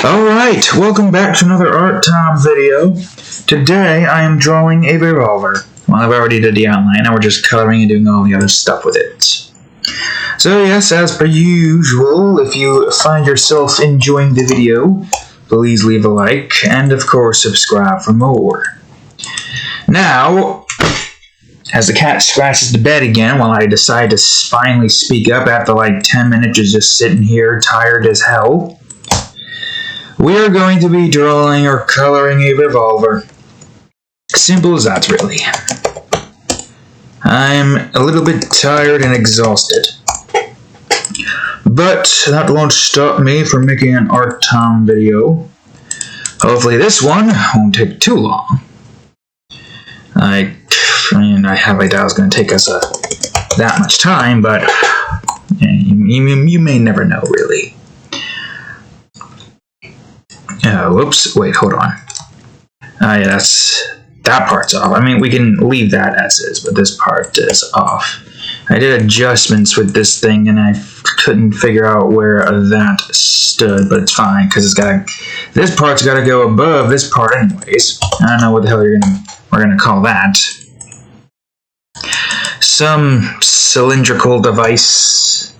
Alright, welcome back to another Art Time video. Today I am drawing a revolver. Well, I've already did the outline, now we're just coloring and doing all the other stuff with it. So yes, as per usual, if you find yourself enjoying the video, please leave a like, and of course subscribe for more. Now, as the cat scratches the bed again while I decide to finally speak up after like 10 minutes of just sitting here tired as hell, we are going to be drawing or coloring a revolver. Simple as that, really. I'm a little bit tired and exhausted, but that won't stop me from making an Art Time video. Hopefully this one won't take too long. I highly doubt it's going to take us that much time, but you may never know, really. Whoops, wait, hold on. Yeah, that part's off. I mean, we can leave that as is, but this part is off. I did adjustments with this thing, and I couldn't figure out where that stood, but it's fine, because this part's got to go above this part anyways. I don't know what the hell we're gonna call that. Some cylindrical device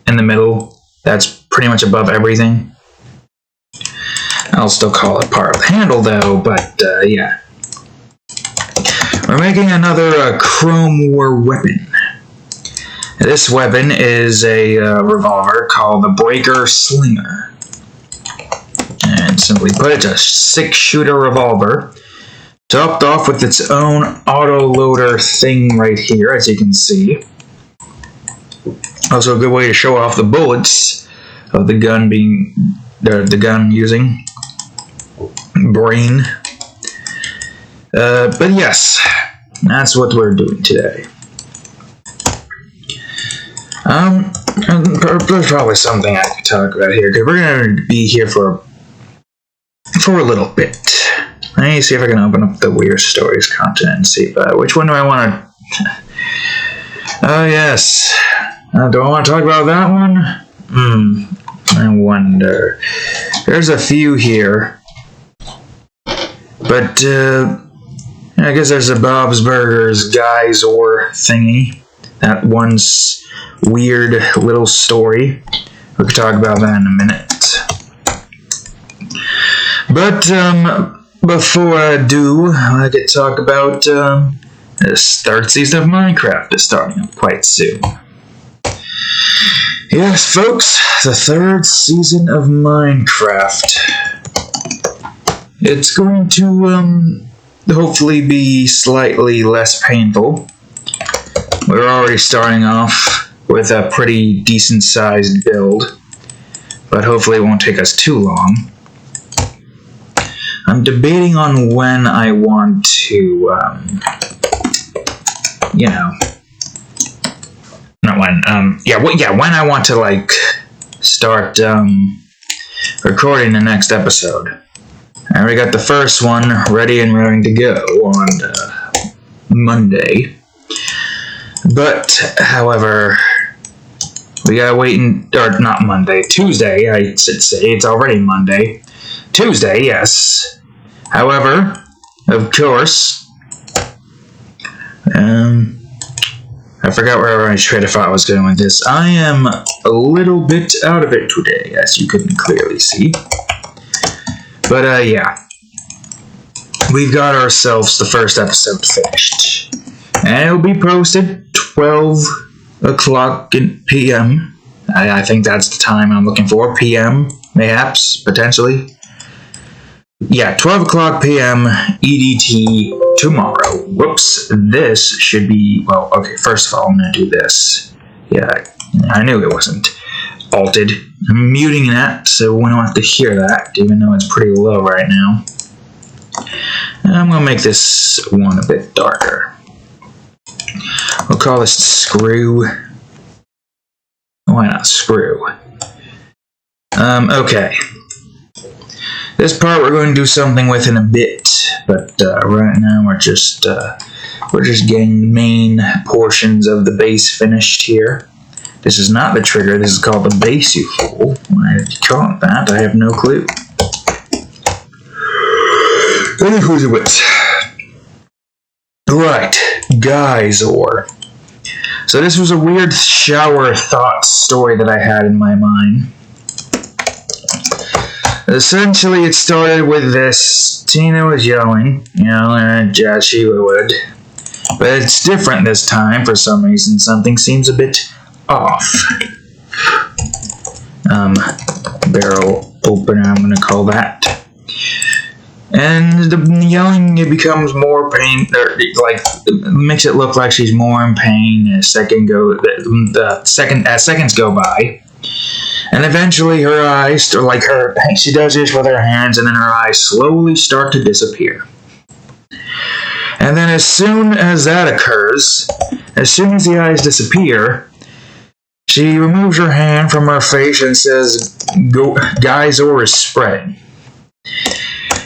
in the middle that's pretty much above everything. I'll still call it part of the handle though, but yeah. We're making another Chrome War weapon. This weapon is a revolver called the Breaker Slinger. And simply put, it's a 6-shooter revolver, topped off with its own auto-loader thing right here, as you can see. Also a good way to show off the bullets of the gun the gun using brain. But yes, that's what we're doing today. There's probably something I could talk about here, because we're going to be here for a little bit. Let me see if I can open up the Weird Stories content and see which one do I want to... Oh yes, do I want to talk about that one? I wonder. There's a few here, but I guess there's a Bob's Burgers Geyezor thingy. That one's weird little story. We could talk about that in a minute. But before I do, I could talk about this third season of Minecraft is starting up quite soon. Yes, folks, the third season of Minecraft. It's going to hopefully be slightly less painful. We're already starting off with a pretty decent-sized build, but hopefully it won't take us too long. I'm debating on when I want to, when I want to, like, start, recording the next episode. I already got the first one ready and raring to go on, Monday. But, however, we gotta wait or not Monday, Tuesday, I should say, it's already Monday. Tuesday, yes. However, of course, I forgot where I tried to thought I was going with this. I am a little bit out of it today, as you can clearly see. But, yeah. We've got ourselves the first episode finished. And it'll be posted 12 o'clock p.m. I think that's the time I'm looking for. p.m., mayhaps, potentially. Yeah, 12 o'clock p.m. EDT tomorrow. Whoops, this should be... Well, okay, first of all, I'm going to do this. Yeah, I knew it wasn't altered. I'm muting that, so we don't have to hear that, even though it's pretty low right now. And I'm going to make this one a bit darker. We'll call this screw. Why not screw? Okay. This part we're going to do something with in a bit, but right now we're just getting the main portions of the base finished here. This is not the trigger, this is called the base, you fool. Why did you call it that? I have no clue. Who's it? Right, Geyezor. So this was a weird shower thought story that I had in my mind. Essentially, it started with this. Tina was yelling, as she would. But it's different this time for some reason. Something seems a bit off. Barrel opener, I'm going to call that. And the yelling, it becomes more pain, makes it look like she's more in pain as seconds go by. And eventually her eyes, she does this with her hands, and then her eyes slowly start to disappear. And then as soon as that occurs, as soon as the eyes disappear, she removes her hand from her face and says, Geyezor is spreading.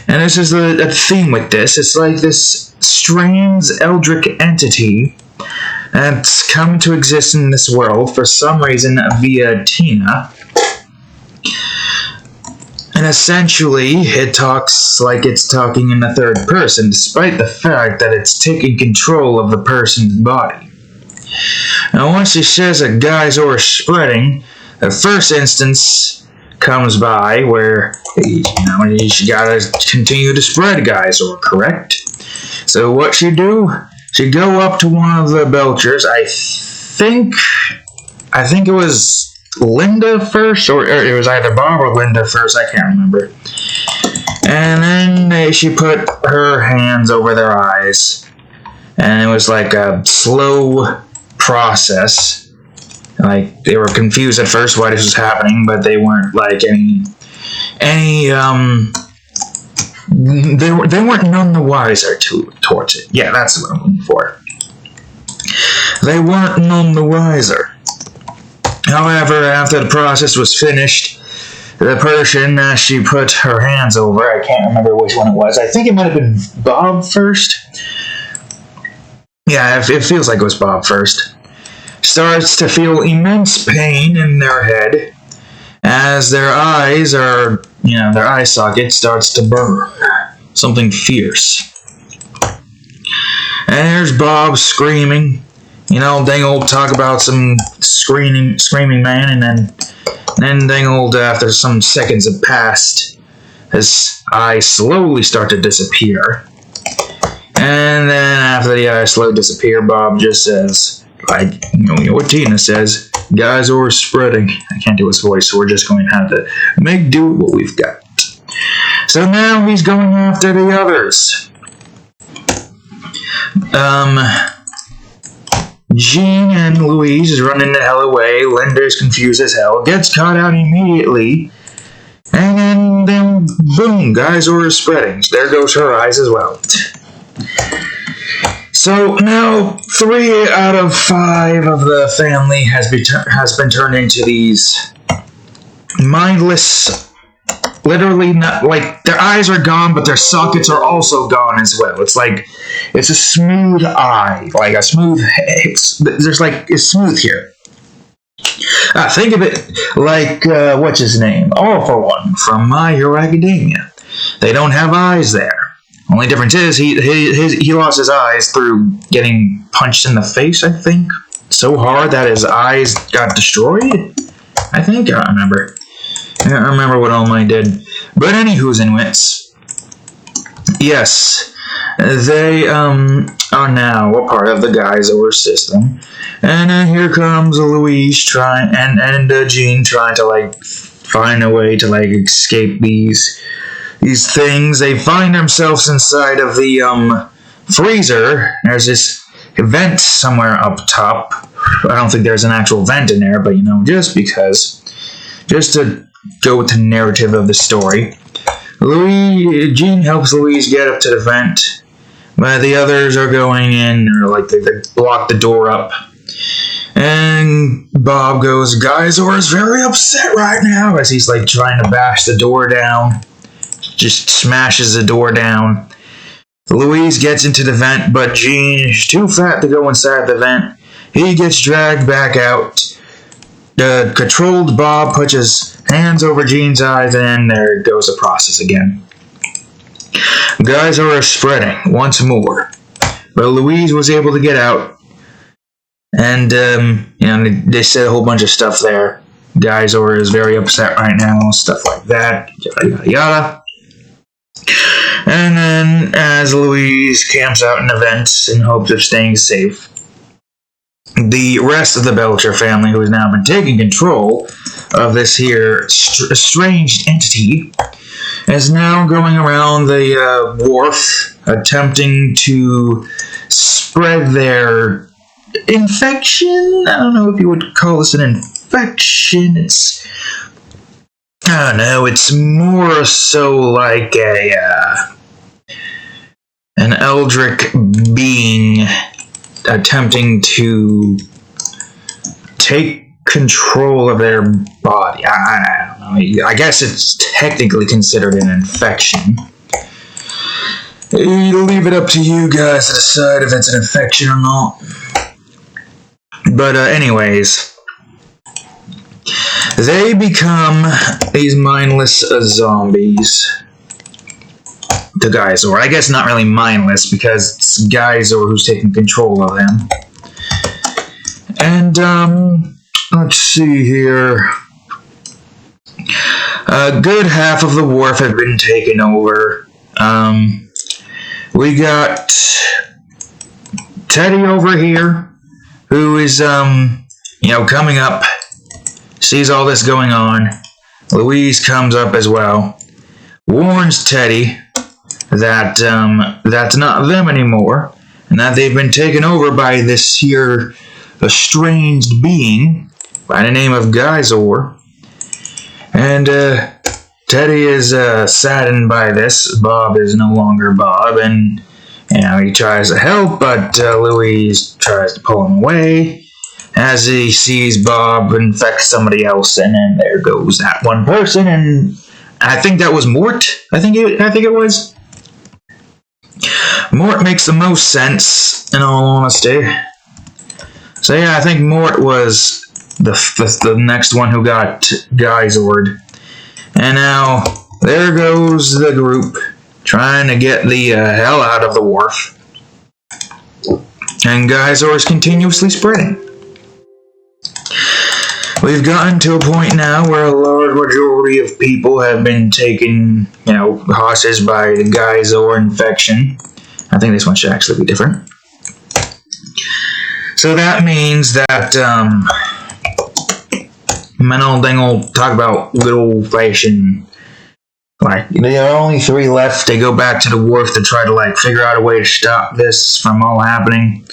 And this is the theme with this. It's like this strange eldritch entity that's come to exist in this world for some reason via Tina. And essentially, it talks like it's talking in the third person, despite the fact that it's taking control of the person's body. Now, once she says that Geyezor is spreading, the first instance comes by where, she gotta continue to spread Geyezor, correct? So what she do? She go up to one of the Belchers. I think it was Linda first, or it was either Bob or Linda first, I can't remember. And then she put her hands over their eyes, and it was like a slow process. Like, they were confused at first why this was happening, but they weren't like they weren't none the wiser towards it. Yeah, that's what I'm looking for. They weren't none the wiser. However, after the process was finished, the person she put her hands over, I can't remember which one it was. I think it might have been Bob first. Yeah, it feels like it was Bob first. Starts to feel immense pain in their head as their eyes their eye socket starts to burn. Something fierce. And there's Bob screaming. Dang old talk about some screaming man, and then dang old after some seconds have passed, his eyes slowly start to disappear. And then after the eyes slowly disappear, Bob just says, what Tina says, Geyezor is spreading. I can't do his voice, so we're just going to have to make do with what we've got. So now he's going after the others. Jean and Louise is running the hell away. Linda's confused as hell. Gets caught out immediately. And then boom, Geyezor is spreading. There goes her eyes as well. So now 3 out of 5 of the family has been turned into these mindless, literally not like their eyes are gone, but their sockets are also gone as well. It's like it's a smooth eye, like a smooth. It's smooth here. Think of it like what's his name? All for One from My Hero Academia. They don't have eyes there. Only difference is he lost his eyes through getting punched in the face, I think. So hard that his eyes got destroyed? I think I remember. I don't remember what All Might did. But anywho's in wits. Yes. They are now a part of the Geyezor system. And here comes Louise and Jean trying to find a way to escape these things. They find themselves inside of the freezer. There's this vent somewhere up top. I don't think there's an actual vent in there, but just to go with the narrative of the story. Jean helps Louise get up to the vent, but the others are going in, or they block the door up. And Bob goes, Geyezor is very upset right now, as he's trying to bash the door down. Just smashes the door down. Louise gets into the vent, but Jean is too fat to go inside the vent. He gets dragged back out. The controlled Bob puts his hands over Jean's eyes, and there goes the process again. Geyezor is spreading once more. But Louise was able to get out. And, they said a whole bunch of stuff there. Geyezor is very upset right now, stuff like that, yada, yada, yada. And then, as Louise camps out in the vents in hopes of staying safe, the rest of the Belcher family, who has now been taking control of this here estranged entity, is now going around the wharf, attempting to spread their infection. I don't know if you would call this an infection. I don't know. It's more so like an eldritch being attempting to take control of their body. I don't know. I guess it's technically considered an infection. I'll leave it up to you guys to decide if it's an infection or not. But anyways, they become these mindless zombies. The Geyezor. I guess not really mindless, because it's Geyezor who's taking control of them. And, let's see here. A good half of the wharf had been taken over. We got Teddy over here, who is, coming up, sees all this going on. Louise comes up as well, warns Teddy that that's not them anymore, and that they've been taken over by this here estranged being by the name of Geyezor. And Teddy is saddened by this. Bob is no longer Bob, and he tries to help, but Louise tries to pull him away as he sees Bob infect somebody else, and then there goes that one person. And I think that was Mort. I think it was. Mort makes the most sense, in all honesty. So yeah, I think Mort was the next one who got Geyezor'd. And now, there goes the group, trying to get the hell out of the wharf. And Geyezor is continuously spreading. We've gotten to a point now where a large majority of people have been taken, hostage by the Geyezor infection. I think this one should actually be different. So that means that, my old thing will talk about good old-fashioned, there are only 3 left. They go back to the wharf to try to, figure out a way to stop this from all happening.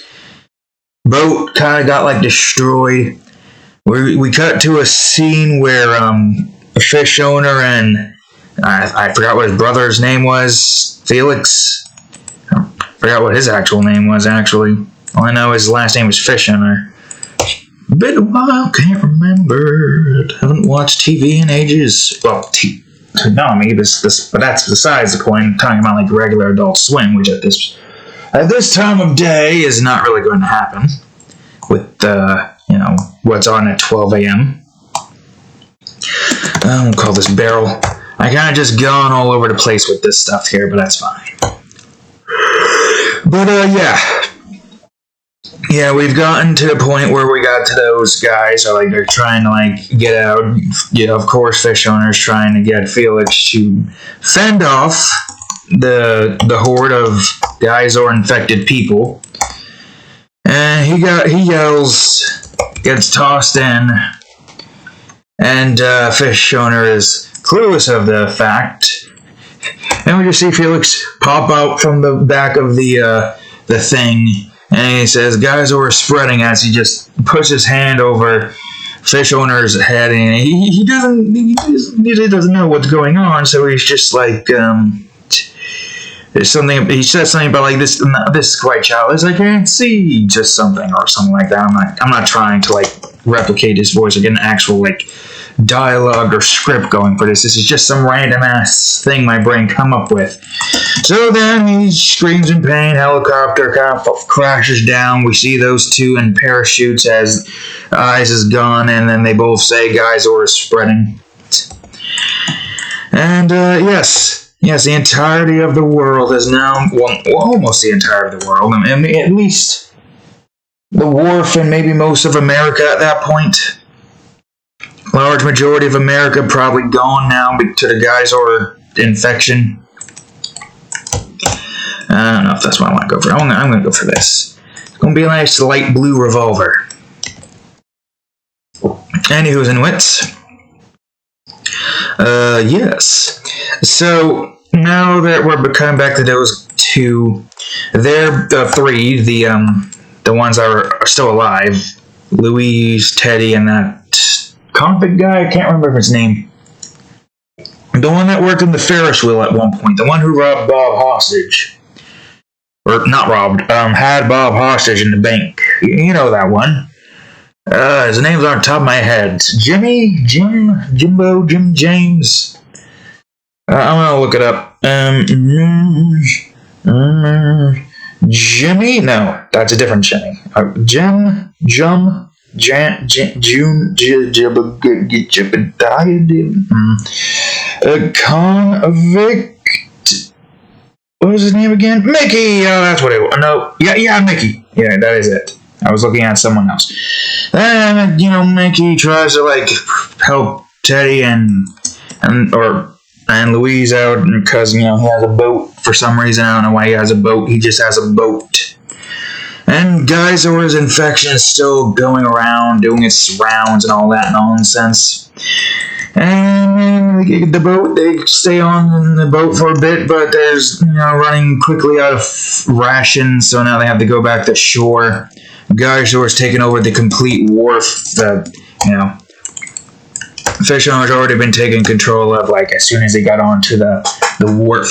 Boat kind of got, destroyed. We cut to a scene where, a fish owner and, I forgot what his brother's name was, Felix. I forgot what his actual name was, actually. All I know his last name was Fish Owner. Been a while, can't remember. Haven't watched TV in ages. Well, but that's besides the point. I'm talking about regular Adult Swim, which at this time of day is not really going to happen with what's on at 12 a.m. I'll call this barrel. I kind of just gone all over the place with this stuff here, but that's fine. But yeah, we've gotten to the point where we got to those guys. So they're trying to get out. Of course, Fish Owner's trying to get Felix to fend off the horde of Geyezor infected people. And he yells, gets tossed in, and Fish Owner is clueless of the fact. And we just see Felix pop out from the back of the thing. And he says, Geyezor is spreading, as he just puts his hand over Fish Owner's head, and he doesn't know what's going on, so he's just there's something, he says something about this is quite childish, I can't see, just something like that. I'm not trying to replicate his voice or get an actual dialogue or script going for this. This is just some random ass thing my brain come up with. So then he screams in pain, helicopter crashes down, we see those two in parachutes as Eyes is gone, and then they both say Geyezor is spreading. And yes, Yes, the entirety of the world is now, well, almost the entirety of the world, I mean, at least the wharf and maybe most of America at that point. Large majority of America probably gone now to the Geyezor infection. I don't know if that's what I want to go for. I'm going to go for this. It's going to be a nice light blue revolver. Anywho's in wits. Yes. So, now that we're coming back to those two, they're the three, the ones that are still alive. Louise, Teddy, and that convict guy, I can't remember his name. The one that worked in the Ferris wheel at one point. The one who robbed Bob hostage. Or, not robbed, had Bob hostage in the bank. You know that one. His name's on top of my head. Jimmy? Jimbo? Jim James? I'm gonna look it up. Jimmy? No, that's a different Jimmy. Convict. What was his name again? Mickey! Oh, that's what it was. No, yeah, Mickey. Yeah, that is it. I was looking at someone else. And, Mickey tries to, help Teddy and Louise out because, he has a boat for some reason. I don't know why he has a boat. He just has a boat. And Geyezor's infection is still going around, doing its rounds and all that nonsense. And they stay on the boat for a bit, but there's, running quickly out of rations, so now they have to go back to shore. Geyezor's taken over the complete wharf. Fish owner's already been taken control of, as soon as he got onto the wharf.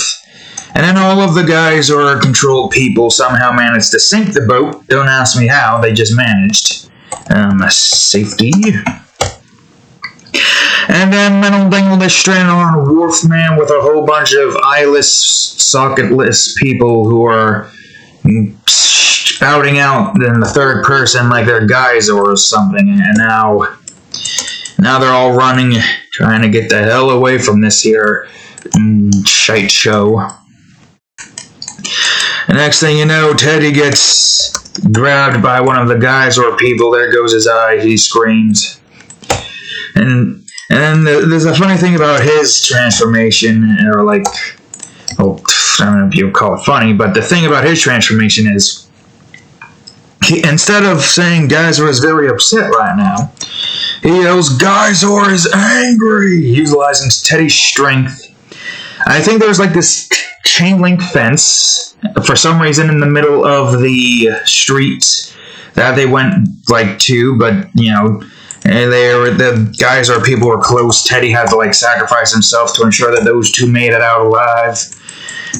And then all of the Geyezor controlled people somehow managed to sink the boat. Don't ask me how, they just managed. Safety. And then Mental Dingle is stranded on a wharf, man, with a whole bunch of eyeless, socketless people who are spouting out in the third person like they're Geyezor or something. And now they're all running, trying to get the hell away from this here shite show. The next thing you know, Teddy gets grabbed by one of the Geyezor people. There goes his eye. He screams. And then there's a funny thing about his transformation, or I don't know if you would call it funny, but the thing about his transformation is, instead of saying Geyezor is very upset right now, he yells, Geyezor is angry, utilizing Teddy's strength. I think there's this chain link fence, for some reason, in the middle of the street that they went, to, but, and the Geyezor people were close. Teddy had to, sacrifice himself to ensure that those two made it out alive.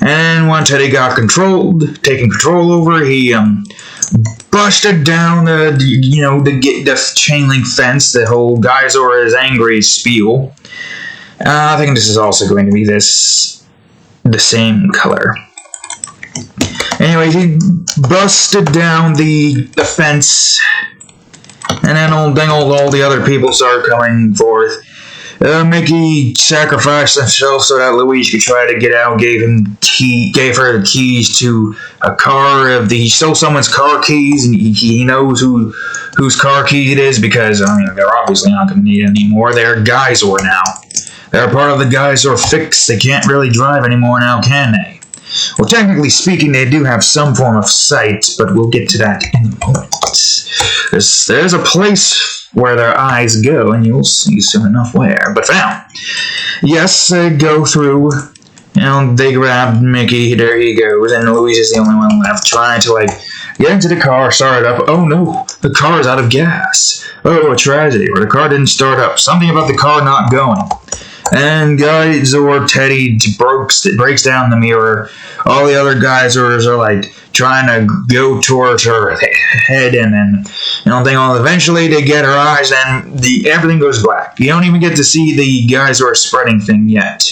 And when Teddy got taken control over, he, busted down the chain link fence, the whole Geyezor is angry spiel. I think this is also going to be the same color. Anyway, he busted down the fence, and then all the other people started coming forth. Mickey sacrificed himself so that Louise could try to get out. Gave her the keys to a car. He stole someone's car keys, and he knows whose car key it is because they're obviously not going to need it anymore. They're Geyezor now. They're part of the Geyezor fix. They can't really drive anymore now, can they? Well, technically speaking, they do have some form of sight, but we'll get to that in a moment. There's a place where their eyes go, and you'll see soon enough where. But for now, yes, they go through, they grab Mickey, there he goes, and Louise is the only one left, trying to, get into the car, start it up. Oh no, the car's out of gas. Oh, a tragedy, or the car didn't start up. Something about the car not going. And Geyezor Teddy breaks down the mirror. All the other Geyezors are trying to go towards her head, and then eventually they get her eyes, and everything goes black. You don't even get to see the Geyezor spreading thing yet.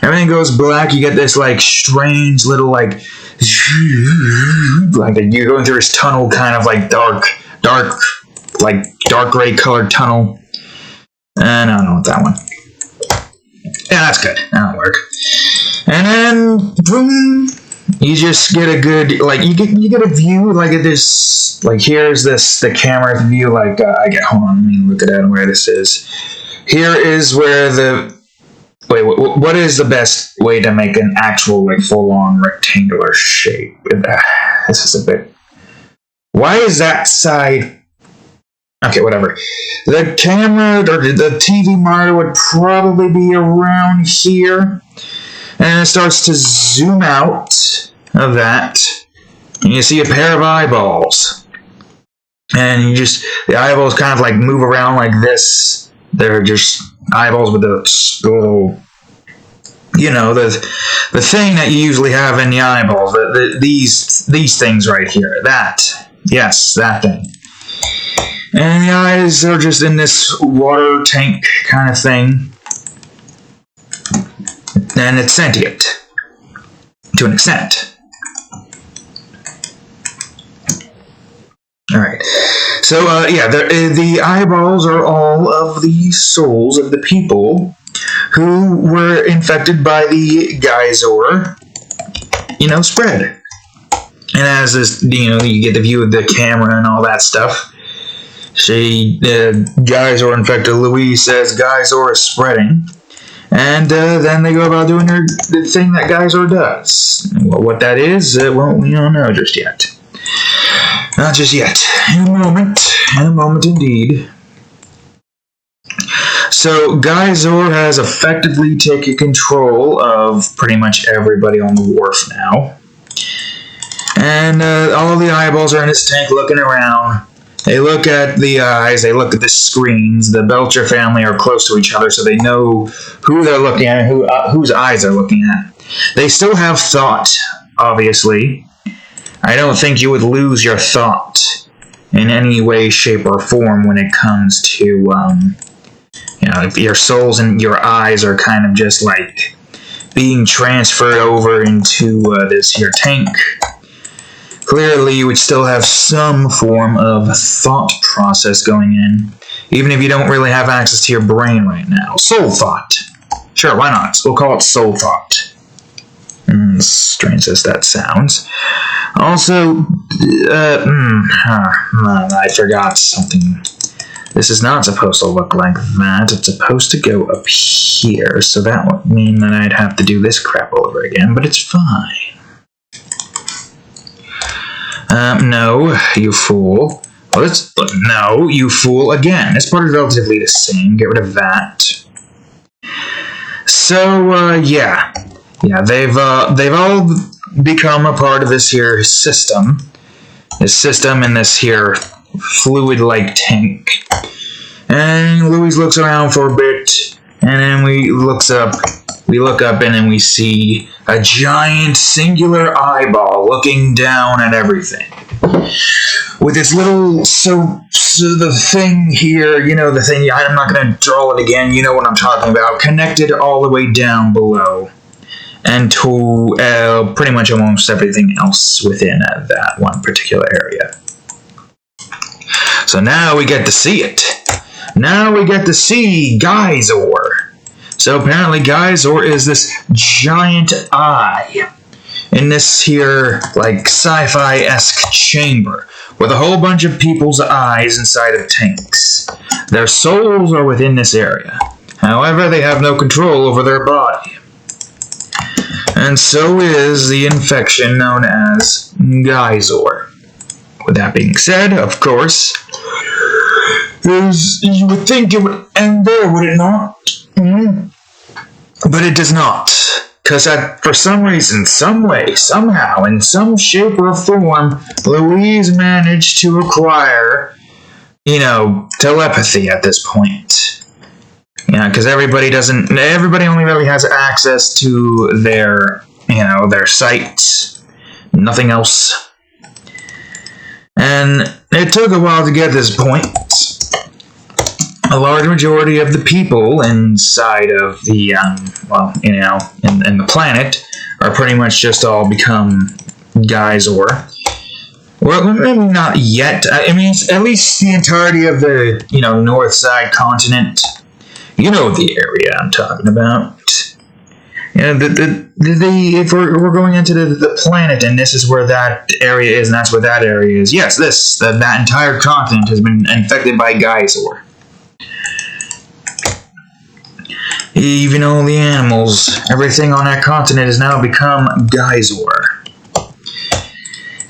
Everything goes black. You get this strange little you're going through this tunnel, kind of dark gray colored tunnel. And I don't know what that one. Yeah, that's good. That'll work. And then, boom, you just get a good, like, you get a view, like, of this, like, here's the camera view, like, hold on, let me look at where this is. Here is where wait, what is the best way to make an actual, like, full-on rectangular shape? This is a bit, why is that side, okay, whatever. The camera, or the TV monitor would probably be around here. And it starts to zoom out of that. And you see a pair of eyeballs. And the eyeballs kind of like move around like this. They're just eyeballs with the little, the thing that you usually have in the eyeballs. These things right here. Yes, that thing. And the eyes are just in this water tank kind of thing. And it's sentient, to an extent. Alright, so, the eyeballs are all of the souls of the people who were infected by the Geyezor, spread. And as this, you get the view of the camera and all that stuff, Geyezor infected Louise says Geyezor is spreading. And then they go about doing the thing that Geyezor does. Well, what that is, we don't know just yet. Not just yet. In a moment indeed. So Geyezor has effectively taken control of pretty much everybody on the wharf now. And all the eyeballs are in his tank looking around. They look at the eyes, they look at the screens. The Belcher family are close to each other, so they know who they're looking at and whose eyes they're looking at. They still have thought, obviously. I don't think you would lose your thought in any way, shape, or form when it comes to, if your souls and your eyes are kind of just like being transferred over into this here tank. Clearly, you would still have some form of thought process going in, even if you don't really have access to your brain right now. Soul thought. Sure, why not? We'll call it soul thought. Strange as that sounds. Also, I forgot something. This is not supposed to look like that. It's supposed to go up here, so that would mean that I'd have to do this crap all over again, but it's fine. No, you fool. No, you fool again. This part is relatively the same. Get rid of that. So, yeah, they've all become a part of this here system. This system in this here fluid-like tank. And Louise looks around for a bit, and then we look up and then we see a giant singular eyeball looking down at everything. With its little, so the thing here, the thing, I'm not going to draw it again, you know what I'm talking about, connected all the way down below, and to pretty much almost everything else within that one particular area. So now we get to see it. Now we get to see Geyezor. So apparently Geyezor is this giant eye in this here, like, sci-fi-esque chamber with a whole bunch of people's eyes inside of tanks. Their souls are within this area. However, they have no control over their body. And so is the infection known as Geyezor. With that being said, of course, you would think it would end there, would it not? But it does not. Because for some reason, some way, somehow, in some shape or form, Louise managed to acquire, telepathy at this point. Because everybody only really has access to their sights. Nothing else. And it took a while to get to this point. A large majority of the people inside of the, in the planet are pretty much just all become Geyezor. Well, maybe not yet. I mean, at least the entirety of the, north side continent. You know the area I'm talking about. if we're going into the planet, and this is where that area is, and that's where that area is. Yes, that entire continent has been infected by Geyezor. Even all the animals, everything on that continent has now become Geyezor.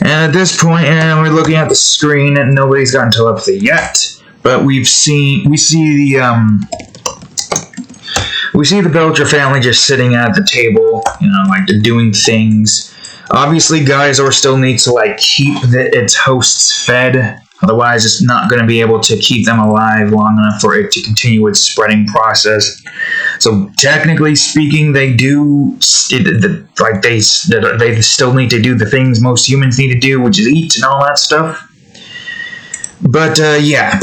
And at this point, we're looking at the screen, and nobody's gotten telepathy yet. But we see the Belcher family just sitting at the table, like doing things. Obviously, Geyezor still needs to keep its hosts fed. Otherwise, it's not going to be able to keep them alive long enough for it to continue its spreading process. So, technically speaking, they still need to do the things most humans need to do, which is eat and all that stuff. But, yeah,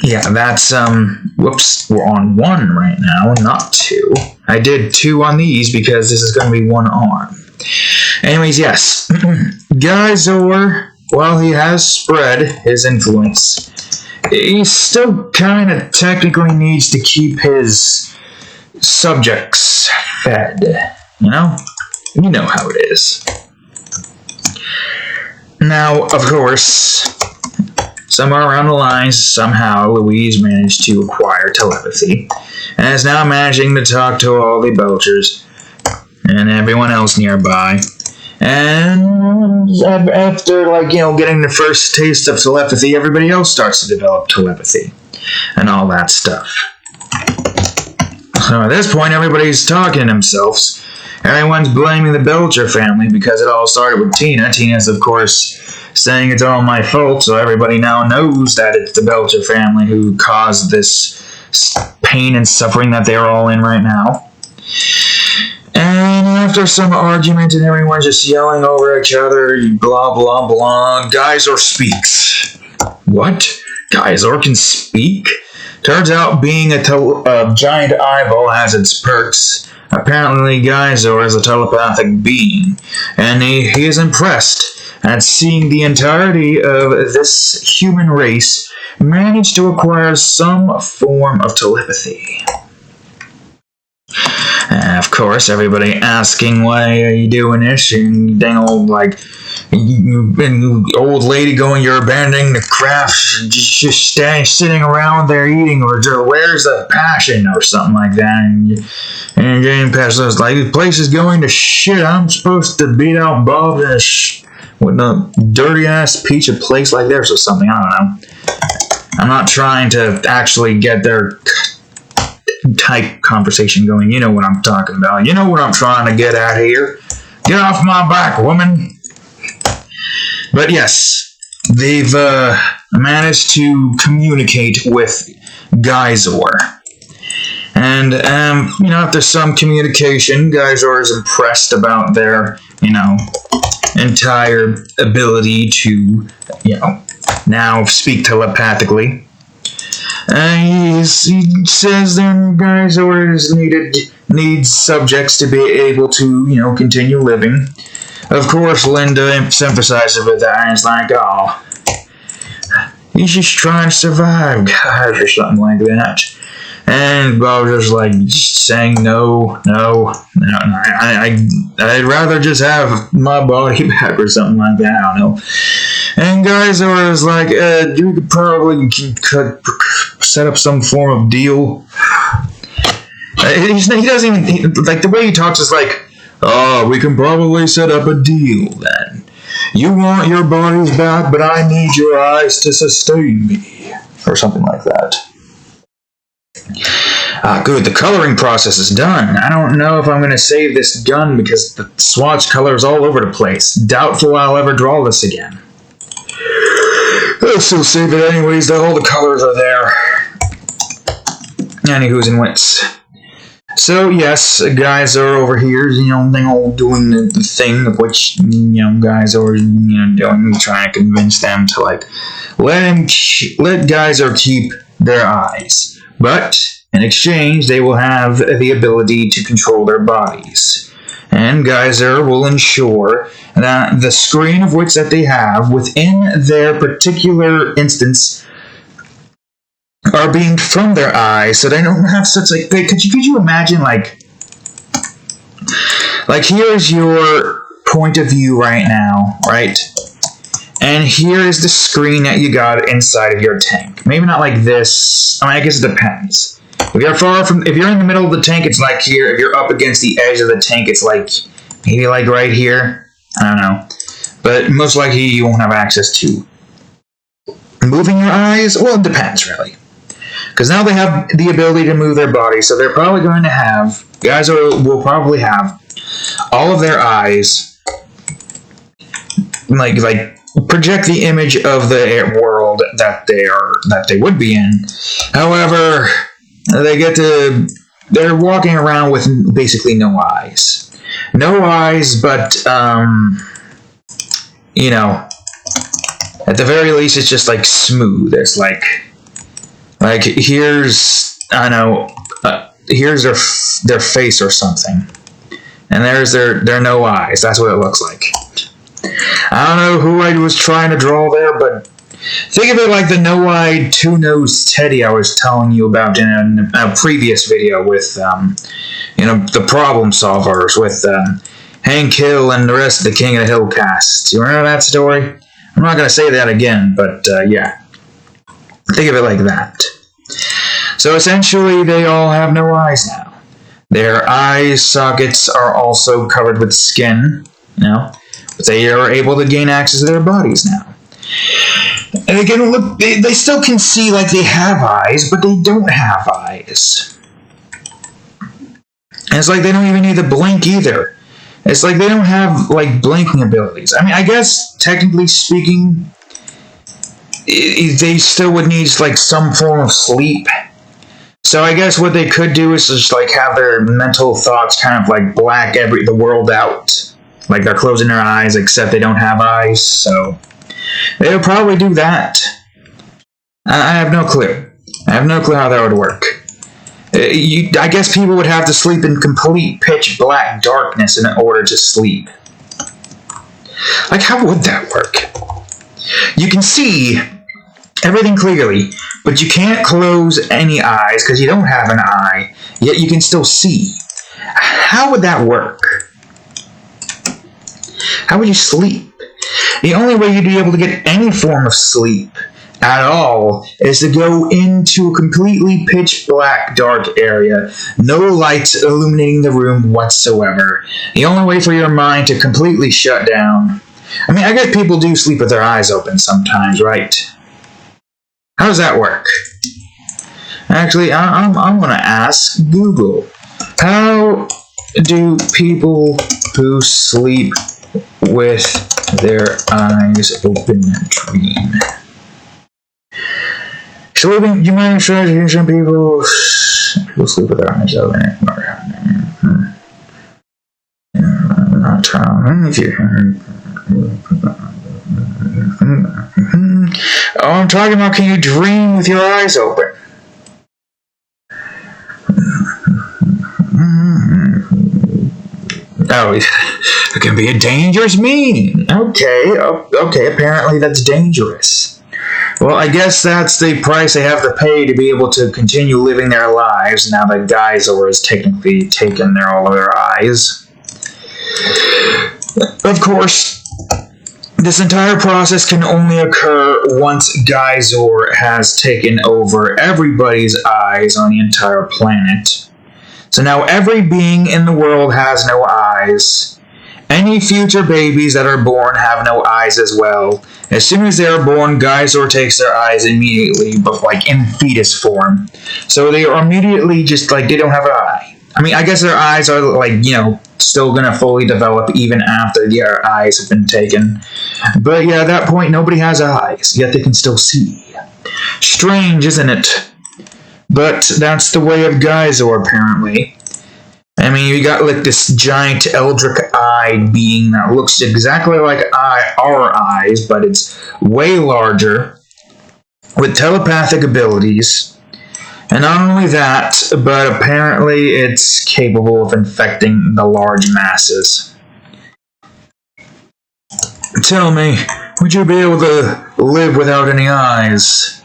that's, whoops, we're on 1 right now, not 2. I did 2 on these because this is going to be 1 arm. Anyways, yes, Geyezor, while he has spread his influence, he still kind of technically needs to keep his subjects fed, You know how it is. Now, of course, somewhere around the lines, somehow Louise managed to acquire telepathy, and is now managing to talk to all the Belchers and everyone else nearby. And after, getting the first taste of telepathy, everybody else starts to develop telepathy and all that stuff. So at this point, everybody's talking to themselves. Everyone's blaming the Belcher family because it all started with Tina. Tina's, of course, saying it's all my fault, so everybody now knows that it's the Belcher family who caused this pain and suffering that they're all in right now. And after some argument and everyone just yelling over each other, blah, blah, blah, Geyezor speaks. What? Geyezor can speak? Turns out being a giant eyeball has its perks. Apparently Geyezor is a telepathic being, and he is impressed at seeing the entirety of this human race manage to acquire some form of telepathy. Of course, everybody asking, why are you doing this? And dang old, old lady going, you're abandoning the craft, just sitting around there eating, or where's the passion, or something like that. And getting past those, the place is going to shit. I'm supposed to beat out Bob with a dirty-ass piece of place like theirs or something. I don't know. I'm not trying to actually get their type conversation going. You know what I'm talking about. You know what I'm trying to get at here. Get off my back, woman. But yes, they've managed to communicate with Geyezor. And, after some communication, Geyezor is impressed about their, entire ability to, now speak telepathically. He says then Geyezor needs subjects to be able to, continue living. Of course, Linda emphasizes with that, and it's like, oh, he's just trying to survive, guys, or something like that. And Bowser's just saying, no, I'd rather just have my body back or something like that, I don't know. And Geyezor is like, you could probably set up some form of deal. He doesn't even, the way he talks is like, oh, we can probably set up a deal then. You want your bodies back, but I need your eyes to sustain me. Or something like that. Good, the coloring process is done. I don't know if I'm going to save this gun because the swatch color is all over the place. Doubtful I'll ever draw this again. I'll still save it anyways, all the colors are there. Anywho's and wits. So, yes, Geyezor over here is, doing the thing of which, Geyezor is, doing, trying to convince them to, let Geyezor keep their eyes. But, in exchange, they will have the ability to control their bodies. And Geyezor will ensure that the screen of wits that they have within their particular instance are beamed from their eyes, so they don't have such, could you imagine, Like, here's your point of view right now, right? And here is the screen that you got inside of your tank. Maybe not like this. I mean, I guess it depends. If you're in the middle of the tank, it's like here. If you're up against the edge of the tank, it's like, maybe like right here. I don't know. But most likely you won't have access to moving your eyes. Well, it depends, really. Because now they have the ability to move their body, so they're probably going to have, guys will probably have all of their eyes, like project the image of the world that they would be in. However, they're walking around with basically no eyes. No eyes, but, you know, at the very least, it's just, like, smooth. It's like here's, I don't know, here's their face or something. And there's their no eyes. That's what it looks like. I don't know who I was trying to draw there, but think of it like the no-eyed, two-nosed Teddy I was telling you about in a previous video with, you know, the problem solvers with Hank Hill and the rest of the King of the Hill cast. You remember that story? I'm not going to say that again, but yeah. Think of it like that. So essentially, they all have no eyes now. Their eye sockets are also covered with skin, you know, but they are able to gain access to their bodies now. And they can look, they still can see like they have eyes, but they don't have eyes. And it's like they don't even need to blink either. It's like they don't have like blinking abilities. I mean, I guess technically speaking, they still would need like some form of sleep. So I guess what they could do is just like have their mental thoughts kind of like black the world out. Like they're closing their eyes, except they don't have eyes, so they would probably do that. I have no clue. I have no clue how that would work. I guess people would have to sleep in complete pitch black darkness in order to sleep. Like, how would that work? You can see everything clearly, but you can't close any eyes because you don't have an eye, yet you can still see. How would that work? How would you sleep? The only way you'd be able to get any form of sleep at all is to go into a completely pitch black dark area, no lights illuminating the room whatsoever. The only way for your mind to completely shut down. I mean, I guess people do sleep with their eyes open sometimes, right? How does that work? Actually, I'm going to ask Google. How do people who sleep with their eyes open dream? Sleeping, you might try some people sleep with their eyes open. I'm not trying. Oh, I'm talking about, can you dream with your eyes open? Oh, it can be a dangerous mean. Okay, apparently that's dangerous. Well, I guess that's the price they have to pay to be able to continue living their lives now that Geyezor has technically taken all of their eyes. Of course, this entire process can only occur once Geyezor has taken over everybody's eyes on the entire planet. So now every being in the world has no eyes. Any future babies that are born have no eyes as well. As soon as they are born, Geyezor takes their eyes immediately, but like in fetus form. So they are immediately just like, they don't have an eye. I mean, I guess their eyes are like, you know, still gonna fully develop even after their eyes have been taken. But yeah, at that point, nobody has eyes, yet they can still see. Strange, isn't it? But that's the way of Geyezor, apparently. I mean, you got like this giant eldritch-eyed being that looks exactly like our eyes, but it's way larger, with telepathic abilities. And not only that, but apparently it's capable of infecting the large masses. Tell me, would you be able to live without any eyes?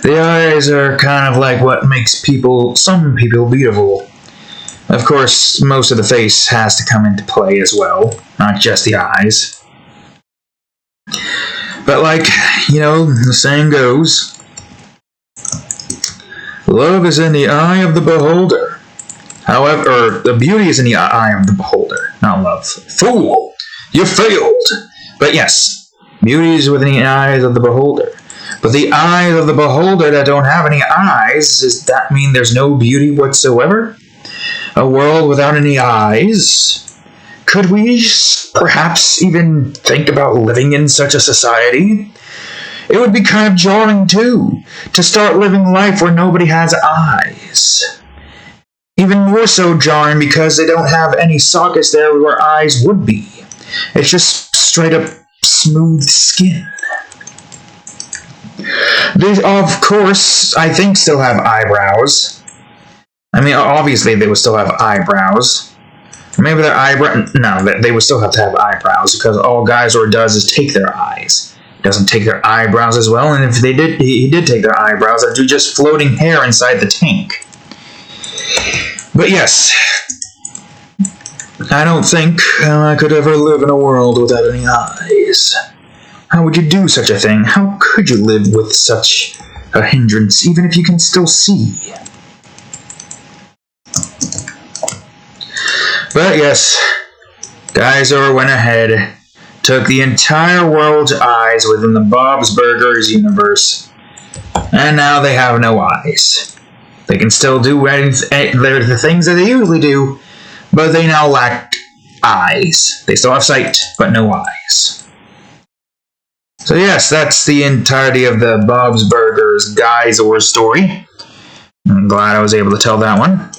The eyes are kind of like what makes some people beautiful. Of course, most of the face has to come into play as well, not just the eyes. But like, the saying goes, love is in the eye of the beholder. However, or the beauty is in the eye of the beholder, not love. Fool! You failed! But yes, beauty is within the eyes of the beholder. But the eyes of the beholder that don't have any eyes, does that mean there's no beauty whatsoever? A world without any eyes? Could we perhaps even think about living in such a society? It would be kind of jarring too, to start living life where nobody has eyes. Even more so jarring because they don't have any sockets there where eyes would be. It's just straight up smooth skin. They, of course, I think still have eyebrows. I mean, obviously they would still have eyebrows. Maybe their no, they would still have to have eyebrows, because all Geyezor does is take their eyes. He doesn't take their eyebrows as well, and if he did take their eyebrows, that'd be just floating hair inside the tank. But yes, I don't think I could ever live in a world without any eyes. How would you do such a thing? How could you live with such a hindrance, even if you can still see? But yes, Geyezor went ahead, took the entire world's eyes within the Bob's Burgers universe, and now they have no eyes. They can still do the things that they usually do, but they now lack eyes. They still have sight, but no eyes. So yes, that's the entirety of the Bob's Burgers Geyezor story. I'm glad I was able to tell that one.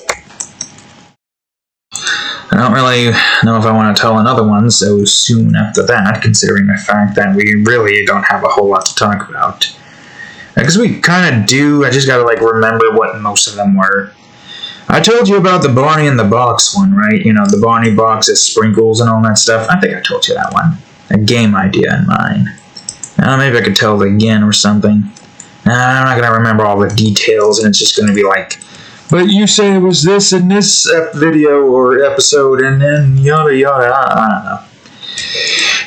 I don't really know if I want to tell another one so soon after that, considering the fact that we really don't have a whole lot to talk about. Because we kind of do, I just gotta remember what most of them were. I told you about the Barney in the Box one, right? The Barney box is sprinkles and all that stuff. I think I told you that one. A game idea in mine. Maybe I could tell it again or something. I'm not going to remember all the details, and it's just going to be but you say it was this in this video or episode, and then yada yada. I don't know.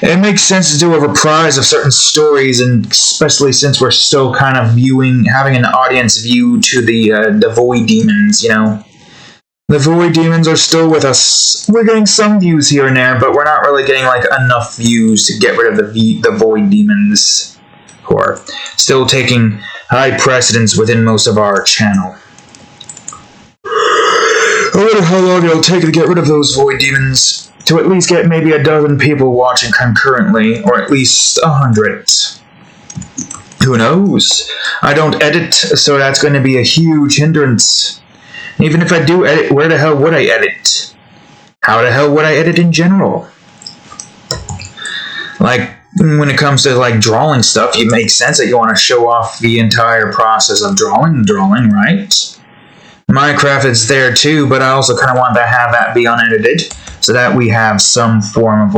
It makes sense to do a reprise of certain stories, and especially since we're still kind of having an audience view to the Void Demons, The Void Demons are still with us. We're getting some views here and there, but we're not really getting enough views to get rid of the Void Demons, who are still taking high precedence within most of our channel. I wonder how long it'll take to get rid of those Void Demons, to at least get maybe a dozen people watching concurrently, or at least 100. Who knows? I don't edit, so that's going to be a huge hindrance. Even if I do edit, where the hell would I edit? How the hell would I edit in general? When it comes to drawing stuff, it makes sense that you want to show off the entire process of drawing, right? Minecraft is there too, but I also kind of want to have that be unedited, so that we have some form of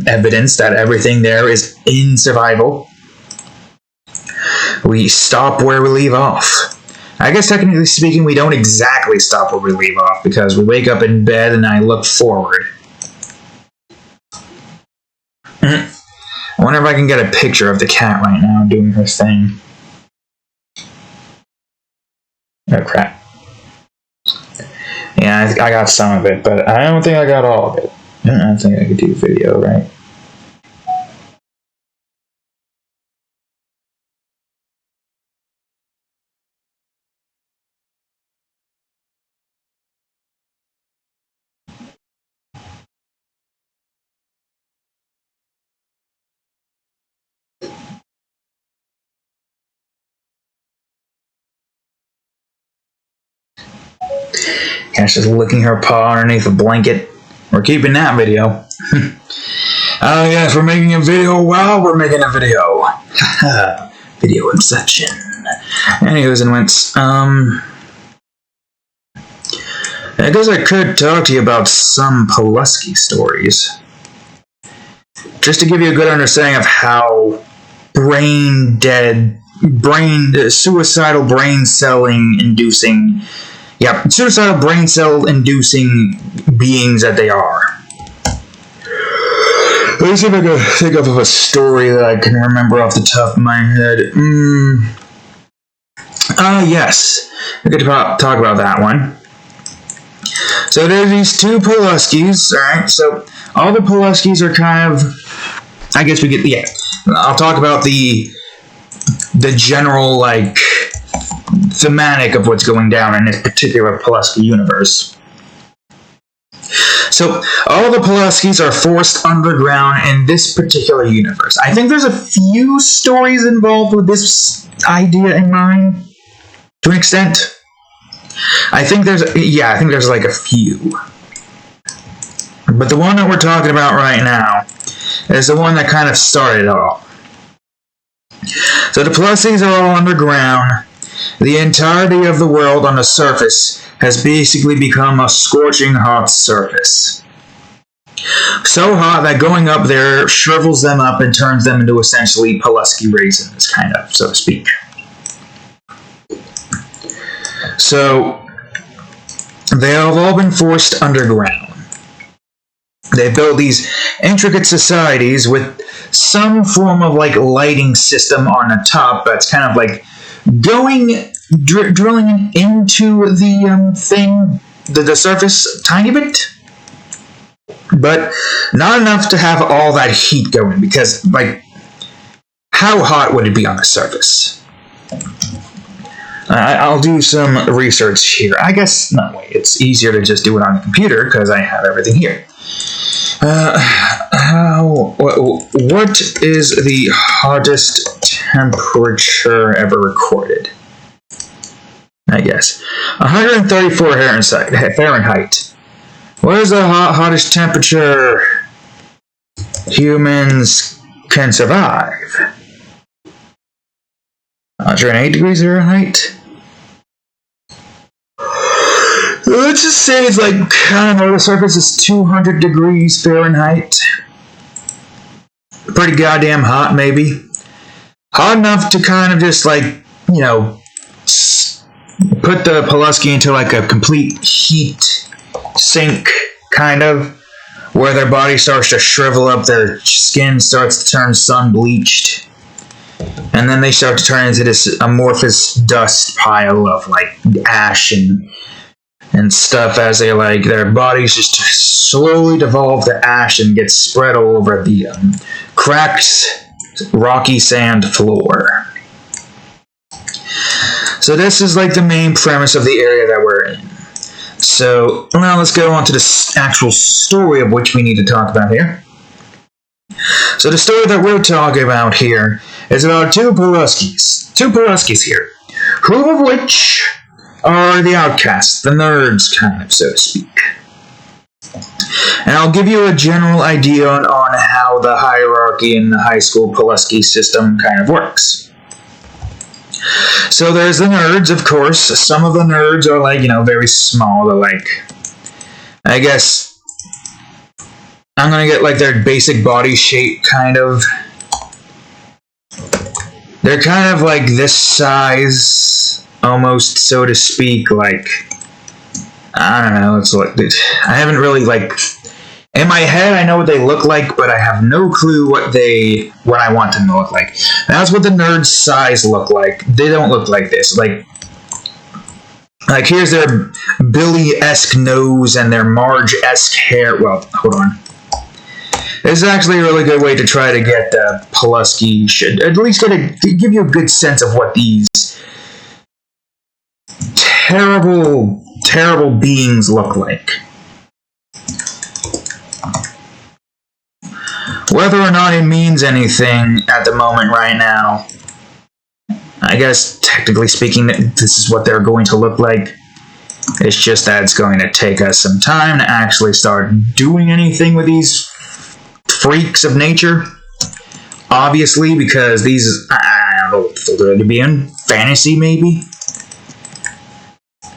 evidence that everything there is in survival. We stop where we leave off. I guess technically speaking, we don't exactly stop where we leave off, because we wake up in bed and I look forward. I wonder if I can get a picture of the cat right now doing her thing. Oh crap. Yeah, I got some of it, but I don't think I got all of it. I don't think I could do video, right? Cat's just licking her paw underneath a blanket. We're keeping that video. Oh yes, we're making a video while we're making a video. Video inception. Anyways and whence, I guess I could talk to you about some Polusky stories. Just to give you a good understanding of how suicidal brain celling inducing, Yep, suicidal brain cell inducing beings that they are. Let me see if I can think of a story that I can remember off the top of my head. Yes. We could talk about that one. So there's these two Poluskys, alright? So all the Poluskys are kind of, I guess we get, yeah. I'll talk about the general, like, thematic of what's going down in this particular Polusky universe. So, all the Poluskys are forced underground in this particular universe. I think there's a few stories involved with this idea in mind, to an extent. I think there's like a few. But the one that we're talking about right now is the one that kind of started it all. So the Poluskys are all underground. The entirety of the world on the surface has basically become a scorching hot surface. So hot that going up there shrivels them up and turns them into essentially Polusky raisins, kind of, so to speak. So, they have all been forced underground. They built these intricate societies with some form of like lighting system on the top that's kind of like drilling into the the surface a tiny bit, but not enough to have all that heat going, because like how hot would it be on the surface? I'll do some research here. I guess, no, wait, it's easier to just do it on the computer because I have everything here. What is the hottest temperature ever recorded? I guess 134 Fahrenheit. What is the hottest temperature humans can survive? 108 degrees Fahrenheit. Let's just say it's like, I don't know, the surface is 200 degrees Fahrenheit. Pretty goddamn hot, maybe. Hot enough to kind of just like, you know, put the Polusky into like a complete heat sink, kind of, where their body starts to shrivel up, their skin starts to turn sun-bleached, and then they start to turn into this amorphous dust pile of like ash and stuff as they like their bodies just slowly devolve to ash and get spread all over the cracked rocky sand floor. So this is like the main premise of the area that we're in. So now let's go on to the actual story of which we need to talk about here. So the story that we're talking about here is about two Poluskys here, who of which are the outcasts, the nerds, kind of, so to speak. And I'll give you a general idea on how the hierarchy in the high school Polusky system kind of works. So there's the nerds, of course. Some of the nerds are like, you know, very small. They're like, I guess I'm gonna get like their basic body shape, kind of. They're kind of like this size, almost, so to speak, like, I don't know, it's like, I haven't really, like, in my head I know what they look like, but I have no clue what I want them to look like. That's what the nerds' size look like. They don't look like this. Like here's their Billy-esque nose and their Marge-esque hair. Well, hold on. This is actually a really good way to try to get the Polusky, should at least give you a good sense of what these terrible, terrible beings look like. Whether or not it means anything at the moment right now, I guess, technically speaking, this is what they're going to look like. It's just that it's going to take us some time to actually start doing anything with these freaks of nature. Obviously, because these, I don't know if they're going to be in fantasy, maybe.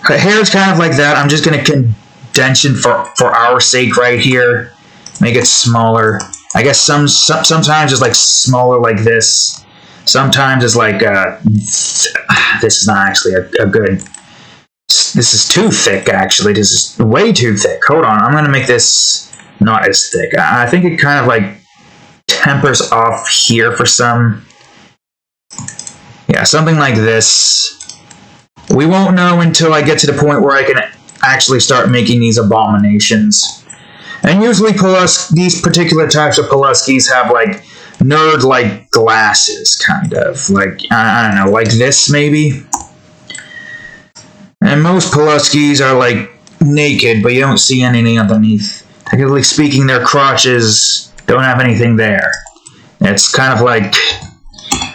Her hair is kind of like that. I'm just going to condense it for our sake right here. Make it smaller. I guess sometimes it's like smaller like this. Sometimes it's like, this is not actually a good This is too thick, actually. This is way too thick. Hold on, I'm gonna make this not as thick. I think it kind of like tempers off here for some. Yeah, something like this. We won't know until I get to the point where I can actually start making these abominations. And usually these particular types of Poluskys have like nerd-like glasses, kind of. Like, I don't know, like this maybe? And most Poluskys are like naked, but you don't see anything underneath. Technically speaking, their crotches don't have anything there. It's kind of like,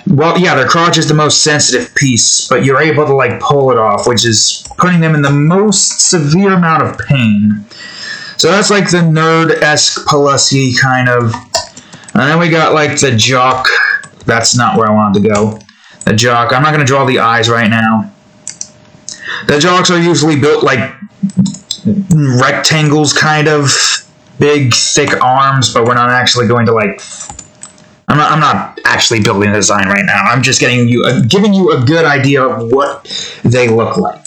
well, yeah, their crotch is the most sensitive piece, but you're able to like pull it off, which is putting them in the most severe amount of pain. So that's like the nerd-esque Polusky kind of. And then we got like the jock. That's not where I wanted to go. The jock. I'm not going to draw the eyes right now. The jocks are usually built like rectangles, kind of. Big, thick arms, but we're not actually going to like... I'm not actually building a design right now. I'm just giving you a good idea of what they look like.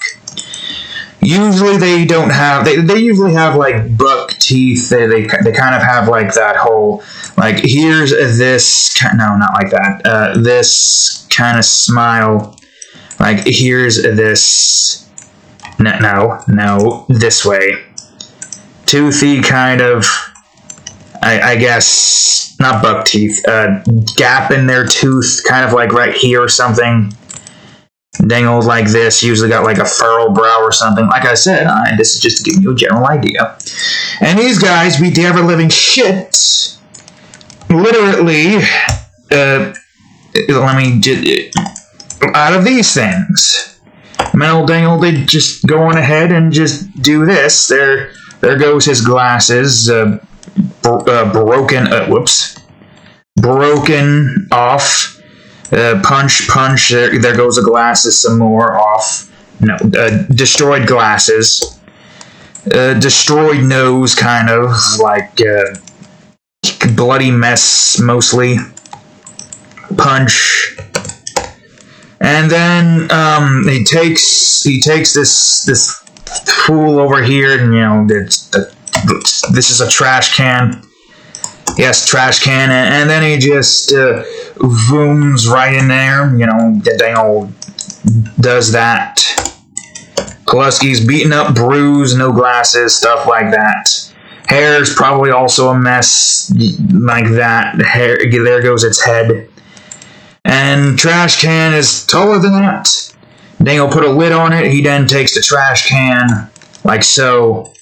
Usually they don't have... They usually have like buck teeth. They kind of have like that whole... Like, here's this... No, not like that. This kind of smile. Like, here's this... No, this way. Toothy kind of, I guess, not buck teeth, gap in their tooth, kind of like right here or something. Dangled like this, usually got like a furrow brow or something. Like I said, this is just to give you a general idea. And these guys beat the ever-living shit, literally, out of these things. Mental Dangle, they just go on ahead and just do this. There goes his glasses, broken off, punch, there goes the glasses some more off, no, destroyed glasses, destroyed nose, kind of, like, bloody mess, mostly, punch, and then, he takes this fool over here, and, you know, this is a trash can. Yes, trash can, and then he just zooms right in there. You know, the Dangle does that. Polusky's beaten up, bruised, no glasses, stuff like that. Hair's probably also a mess, like that. Hair, there goes its head. And trash can is taller than that. Dangle put a lid on it. He then takes the trash can, like so,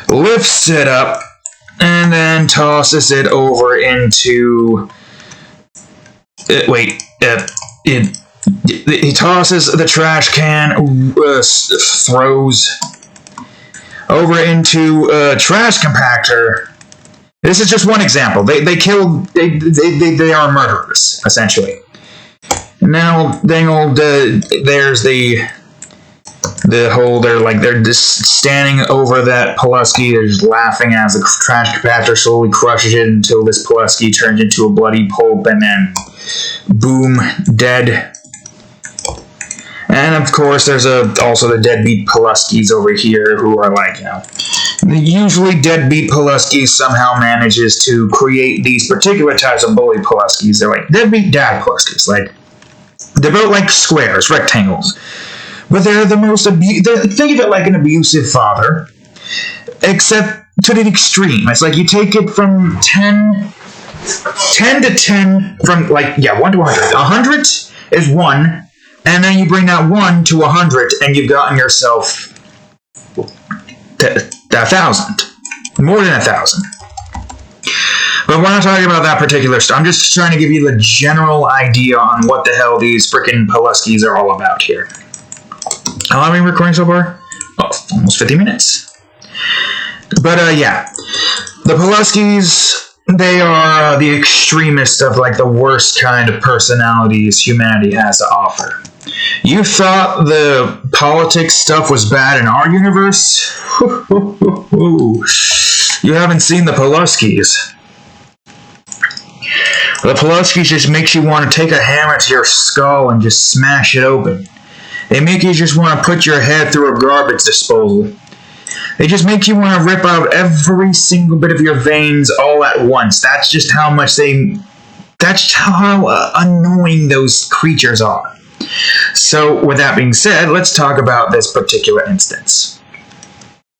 lifts it up, and then tosses it over into... he tosses the trash can, throws over into a trash compactor. This is just one example. They are murderers, essentially. Now, Dangle, there's the whole, they're just standing over that Polusky, they're just laughing as the trash compactor slowly crushes it until this Polusky turns into a bloody pulp, and then, boom, dead. And, of course, there's also the deadbeat Poluskys over here, who are like, you know, usually deadbeat Polusky somehow manages to create these particular types of bully Poluskys. They're like deadbeat dad Poluskys, like, they're built like squares, rectangles. But they're the most think of it like an abusive father, except to the extreme. It's like you take it from 10 to 10, from like, yeah, 1 to 100. 100 is 1, and then you bring that 1 to 100, and you've gotten yourself 1,000. More than 1,000. But we're not talking about that particular stuff. I'm just trying to give you the general idea on what the hell these frickin' Poluskys are all about here. How long have we been recording so far? Oh, almost 50 minutes. But, yeah. The Poluskys, they are the extremist of, like, the worst kind of personalities humanity has to offer. You thought the politics stuff was bad in our universe? You haven't seen the Poluskys. The Poluskys just makes you want to take a hammer to your skull and just smash it open. They make you just want to put your head through a garbage disposal. They just make you want to rip out every single bit of your veins all at once. That's just how much that's how annoying those creatures are. So, with that being said, let's talk about this particular instance.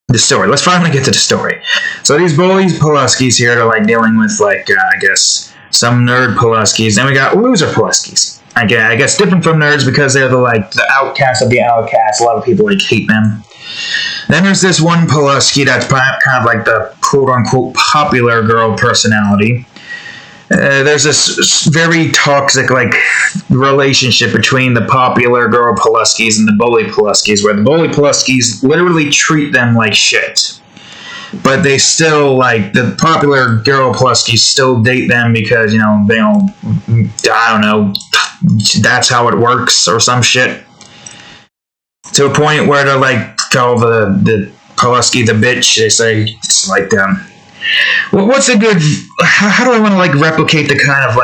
The story. Let's finally get to the story. So these bullies, Poluskys here, are like dealing with I guess some nerd Poluskys. Then we got loser Poluskys. I guess different from nerds because they're the outcasts of the outcasts. A lot of people hate them. Then there's this one Polusky that's kind of like the quote-unquote popular girl personality. There's this very toxic relationship between the popular girl Poluskys and the bully Poluskys, where the bully Poluskys literally treat them like shit. But they still, the popular girl Poluskys still date them because, I don't know, that's how it works or some shit. To a point where they're call the Polusky the bitch. They say it's what's a good? How do I want to replicate the kind of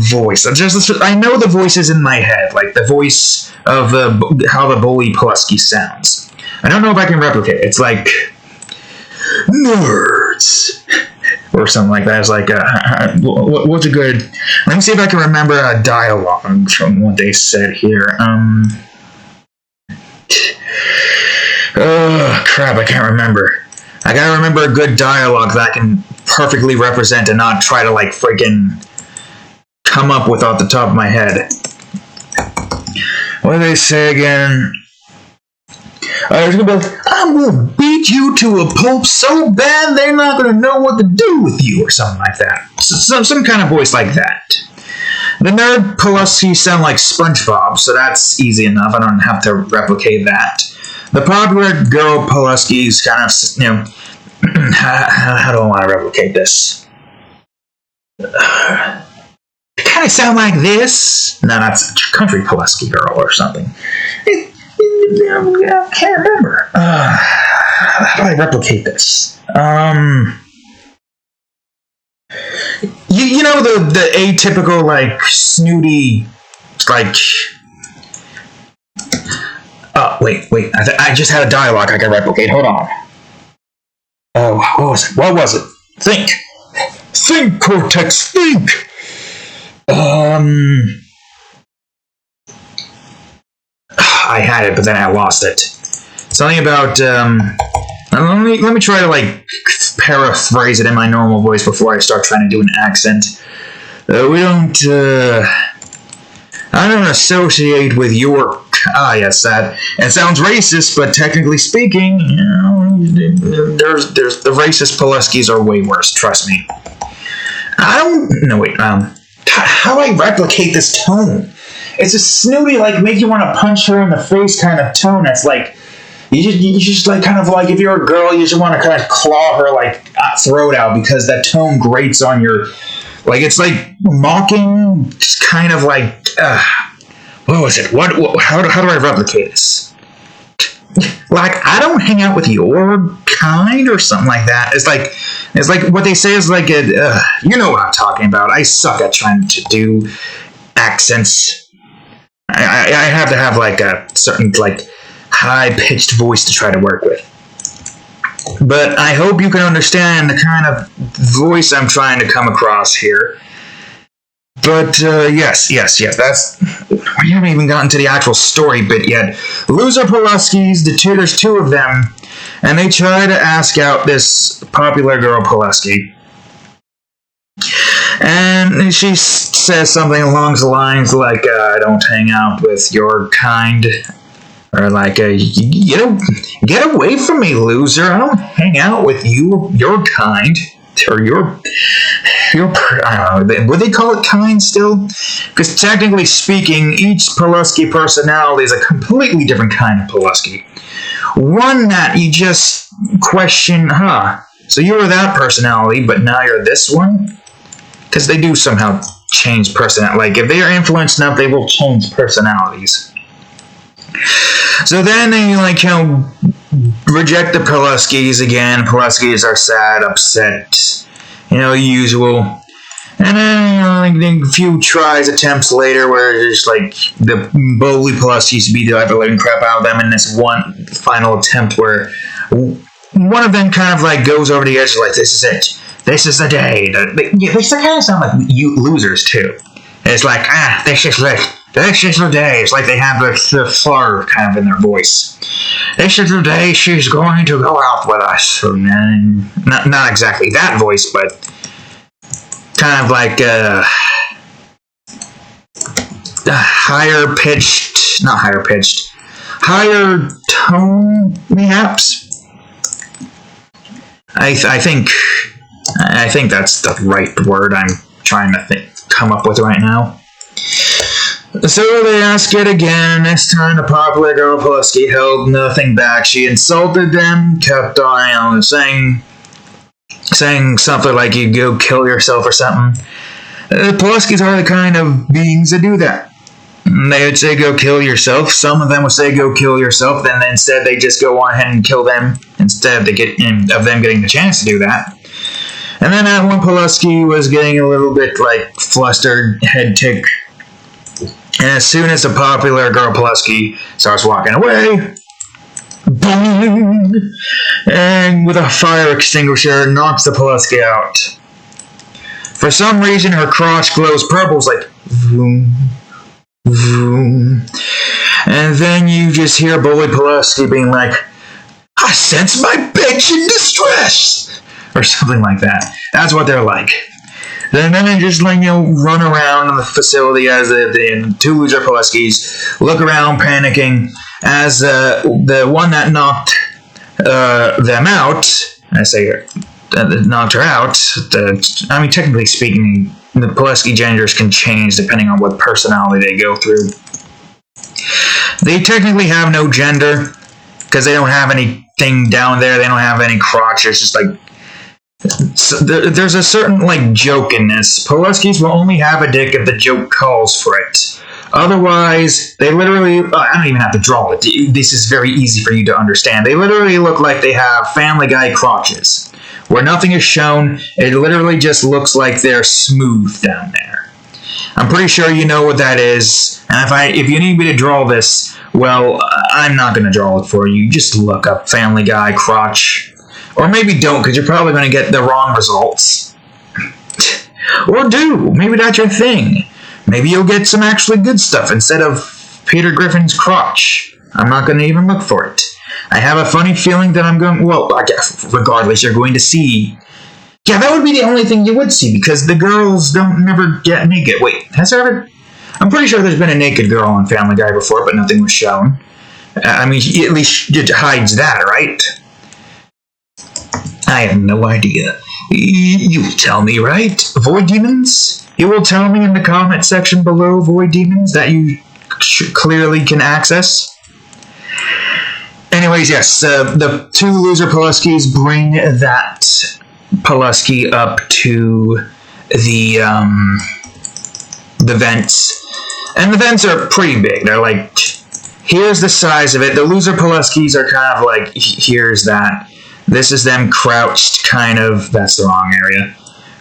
voice? I know the voices in my head, the voice of how the bully Polusky sounds. I don't know if I can replicate it. It's nerds or something like that. It's what's a good? Let me see if I can remember a dialogue from what they said here. Oh, crap, I can't remember. I gotta remember a good dialogue that I can perfectly represent and not try to, freaking come up with off the top of my head. What do they say again? It's gonna be I'm gonna beat you to a pulp so bad they're not gonna know what to do with you, or something like that. Some kind of voice like that. The nerd Polusky sound like SpongeBob, so that's easy enough. I don't have to replicate that. The popular girl Polusky's kind of, how do I want to replicate this? Kind of sound like this. No, that's a country Polusky girl or something. I can't remember. How do I replicate this? You know the atypical snooty oh wait I just had a dialogue I can replicate. Hold on. Oh, what was it? Think Cortex, think. I had it but then I lost it. Something about let me try to paraphrase it in my normal voice before I start trying to do an accent. I don't associate with your... yes, that. It sounds racist, but technically speaking, there's the racist Poluskys are way worse, trust me. How do I replicate this tone? It's a snooty, make you want to punch her in the face kind of tone. It's you just if you're a girl, you just want to kind of claw her throat out because that tone grates on your it's mocking, just kind of what was it? How do I replicate this? I don't hang out with your kind or something like that. It's what they say is you know what I'm talking about. I suck at trying to do accents. I have to have a certain high-pitched voice to try to work with. But I hope you can understand the kind of voice I'm trying to come across here. But, yes, that's... We haven't even gotten to the actual story bit yet. Loser Poluskys, there's two of them, and they try to ask out this popular girl Polusky. And she says something along the lines I don't hang out with your kind... Or get away from me, loser. I don't hang out with your kind. Or your I don't know, would they call it kind still? Because technically speaking, each Polusky personality is a completely different kind of Polusky. One that you just question, so you were that personality, but now you're this one? Because they do somehow change personality. If they are influenced enough, they will change personalities. So then they, reject the Poluskys again. Poluskys are sad, upset, usual. And then, like, a few attempts later, where it's just like the bully Polusky beat the living crap out of them in this one final attempt where one of them kind of like goes over the edge, like, this is it. This is the day. They kind of sound like you losers, too. It's like, this is it. This is the day. It's like they have the slur kind of in their voice. This is the day she's going to go out with us. Not exactly that voice, but kind of like higher tone, perhaps. I think that's the right word I'm trying to come up with right now. So they ask it again, and this time the popular girl Polusky held nothing back. She insulted them, kept on saying something like, you go kill yourself or something. Poluskys are the kind of beings that do that. They would say, go kill yourself. Some of them would say, go kill yourself. Then instead, they just go on ahead and kill them instead of them getting the chance to do that. And then that one Polusky was getting a little bit, like, flustered, head tick. And as soon as the popular girl Polusky starts walking away, boom! And with a fire extinguisher, knocks the Polusky out. For some reason, her crotch glows purple. It's like, vroom, vroom. And then you just hear Bully Polusky being like, I sense my bitch in distress! Or something like that. That's what they're like. And then they just run around the facility as the two loser Poluskys look around panicking as the one that knocked them out, I say knocked her out, technically speaking, the Polusky genders can change depending on what personality they go through. They technically have no gender because they don't have anything down there, they don't have any crotch, it's just like, so there's a certain, like, joke in this. Poluskys will only have a dick if the joke calls for it. Otherwise, they literally... I don't even have to draw it. This is very easy for you to understand. They literally look like they have Family Guy crotches. Where nothing is shown, it literally just looks like they're smooth down there. I'm pretty sure you know what that is. And if you need me to draw this, well, I'm not going to draw it for you. Just look up Family Guy crotch. Or maybe don't, because you're probably going to get the wrong results. Or do. Maybe that's your thing. Maybe you'll get some actually good stuff instead of Peter Griffin's crotch. I'm not going to even look for it. I have a funny feeling that I'm going... Well, I guess, regardless, you're going to see... Yeah, that would be the only thing you would see, because the girls don't never get naked. Wait, has there ever... I'm pretty sure there's been a naked girl on Family Guy before, but nothing was shown. I mean, at least it hides that, right? I have no idea. You will tell me, right? Void Demons? You will tell me in the comment section below, Void Demons, that you clearly can access. Anyways, yes, the two loser Poluskys bring that Polusky up to the vents. And the vents are pretty big. They're like, here's the size of it. The loser Poluskys are kind of like, here's that. This is them crouched, kind of. That's the wrong area.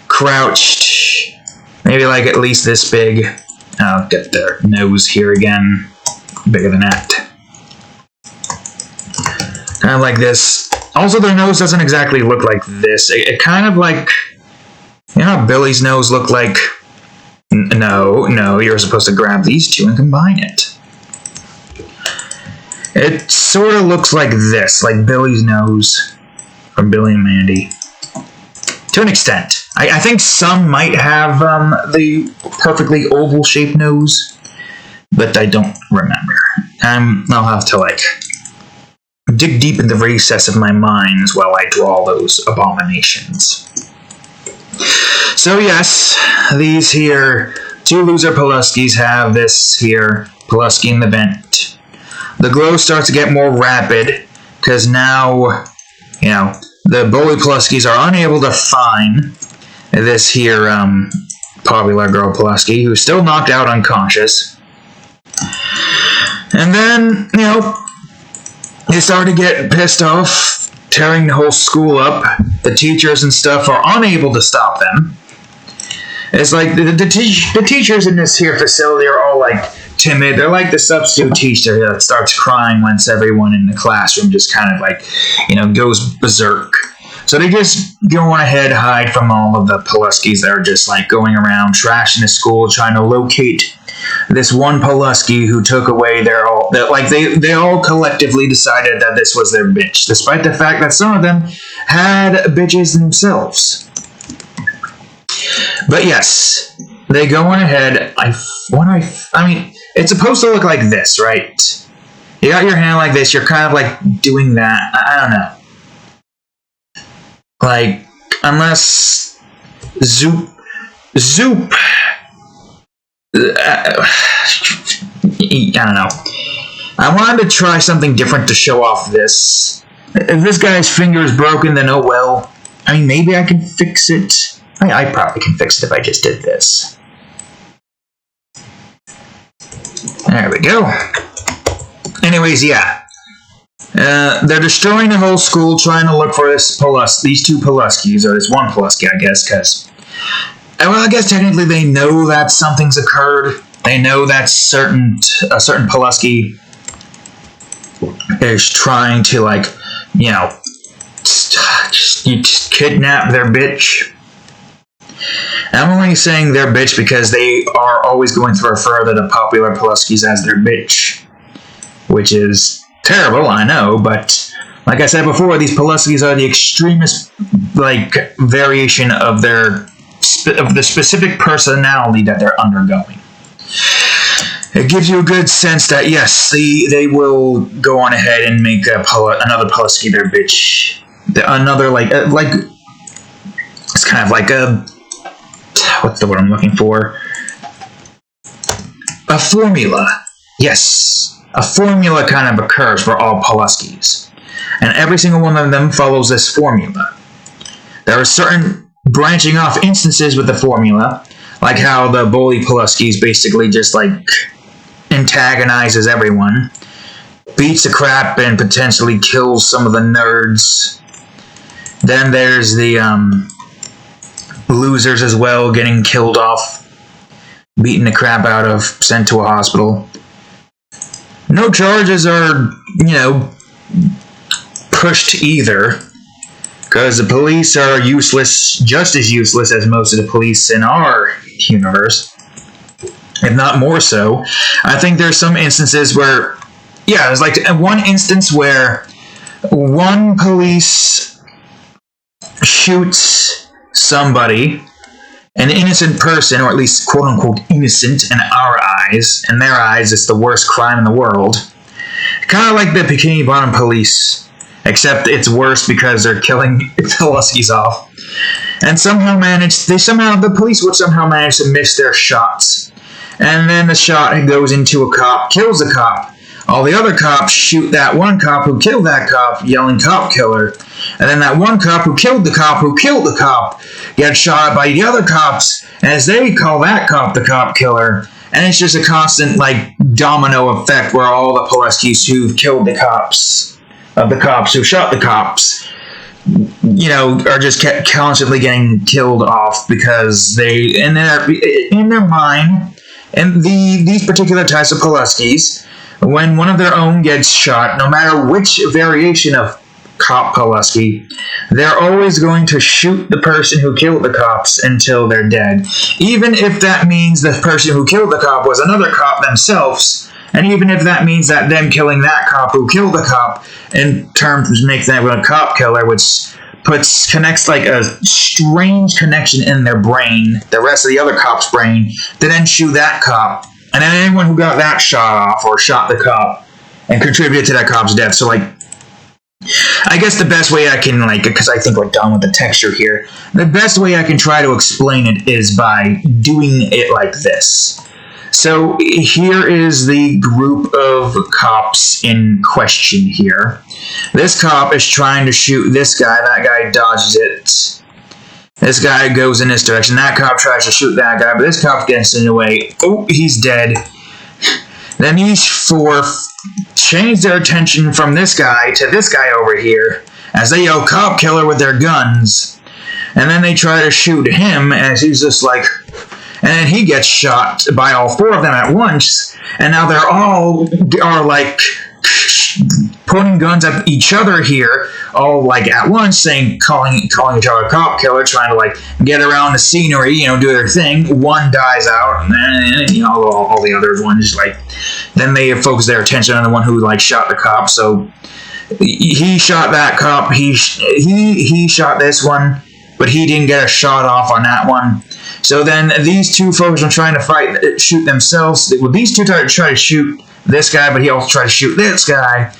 Crouched, maybe like at least this big. I'll get their nose here again. Bigger than that. Kind of like this. Also, their nose doesn't exactly look like this. It kind of like, you know how Billy's nose looked like? No, you're supposed to grab these two and combine it. It sort of looks like this, like Billy's nose. From Billy and Mandy. To an extent. I think some might have the perfectly oval-shaped nose, but I don't remember. I'll have to, like, dig deep in the recess of my mind while I draw those abominations. So yes, these here two loser Poluskys have this here Polusky in the vent. The glow starts to get more rapid, because now, you know, the bully Poluskys are unable to find this here popular girl Polusky, who's still knocked out unconscious. And then, you know, they start to get pissed off, tearing the whole school up. The teachers and stuff are unable to stop them. It's like the teachers in this here facility are all like timid. They're like the substitute teacher that starts crying once everyone in the classroom just kind of like, goes berserk. So they just go on ahead, hide from all of the Poluskys that are just like going around trashing the school, trying to locate this one Polusky who took away they all collectively decided that this was their bitch, despite the fact that some of them had bitches themselves. But yes, they go on ahead. I mean, it's supposed to look like this, right? You got your hand like this. You're kind of like doing that. I don't know. Like, unless Zoop. I don't know. I wanted to try something different to show off this. If this guy's finger is broken, then oh well. I mean, maybe I can fix it. I probably can fix it if I just did this. There we go. Anyways, yeah. They're destroying the whole school, trying to look for these two Poluskys, or this one Polusky, I guess, because... Well, I guess technically they know that something's occurred. They know that a certain Polusky is trying to, like, just kidnap their bitch. I'm only saying their bitch because they are always going to refer to the popular Poluskys as their bitch, which is terrible, I know, but like I said before, these Poluskys are the extremest, like, variation of the specific personality that they're undergoing. It gives you a good sense that, yes, they will go on ahead and make another Polusky their bitch. Another, like, it's kind of like what's the word I'm looking for? A formula. Yes. A formula kind of occurs for all Poluskys. And every single one of them follows this formula. There are certain branching off instances with the formula, like how the bully Poluskys basically just, like, antagonizes everyone, beats the crap and potentially kills some of the nerds. Then there's the, losers as well, getting killed off, beaten the crap out of, sent to a hospital. No charges are, pushed either, because the police are useless, just as useless as most of the police in our universe, if not more so. I think there's some instances where, there's like one instance where one police shoots somebody, an innocent person, or at least quote-unquote innocent in our eyes. In their eyes, it's the worst crime in the world. Kind of like the Bikini Bottom police, except it's worse because they're killing Poluskys off. And the police would somehow manage to miss their shots. And then the shot goes into a cop, kills the cop. All the other cops shoot that one cop who killed that cop, yelling "cop killer." And then that one cop who killed the cop gets shot by the other cops, as they call that cop the cop killer. And it's just a constant, like, domino effect where all the Poluskys who've killed the cops who shot the cops, are just constantly getting killed off because they, in their mind, and these particular types of Poluskys, when one of their own gets shot, no matter which variation of cop Polusky, they're always going to shoot the person who killed the cops until they're dead. Even if that means the person who killed the cop was another cop themselves, and even if that means that them killing that cop who killed the cop in terms makes them a cop killer, which connects like a strange connection in their brain, the rest of the other cop's brain, to then shoot that cop. And then anyone who got that shot off or shot the cop and contributed to that cop's death. So, like, I guess the best way I can, like, because I think we're done with the texture here, the best way I can try to explain it is by doing it like this. So, here is the group of cops in question here. This cop is trying to shoot this guy. That guy dodges it. This guy goes in this direction. That cop tries to shoot that guy, but this cop gets in the way. Oh, he's dead. Then these four change their attention from this guy to this guy over here as they yell "cop killer" with their guns. And then they try to shoot him as he's just like, and then he gets shot by all four of them at once. And now they're all are like pointing guns at each other here, all like at once, calling each other a cop killer, trying to like get around the scenery, do their thing. One dies out, and then all the other ones then they focus their attention on the one who like shot the cop. So he shot that cop. He shot this one, but he didn't get a shot off on that one. So then these two folks are trying to shoot themselves. Well, these two try to shoot this guy, but he also tried to shoot this guy.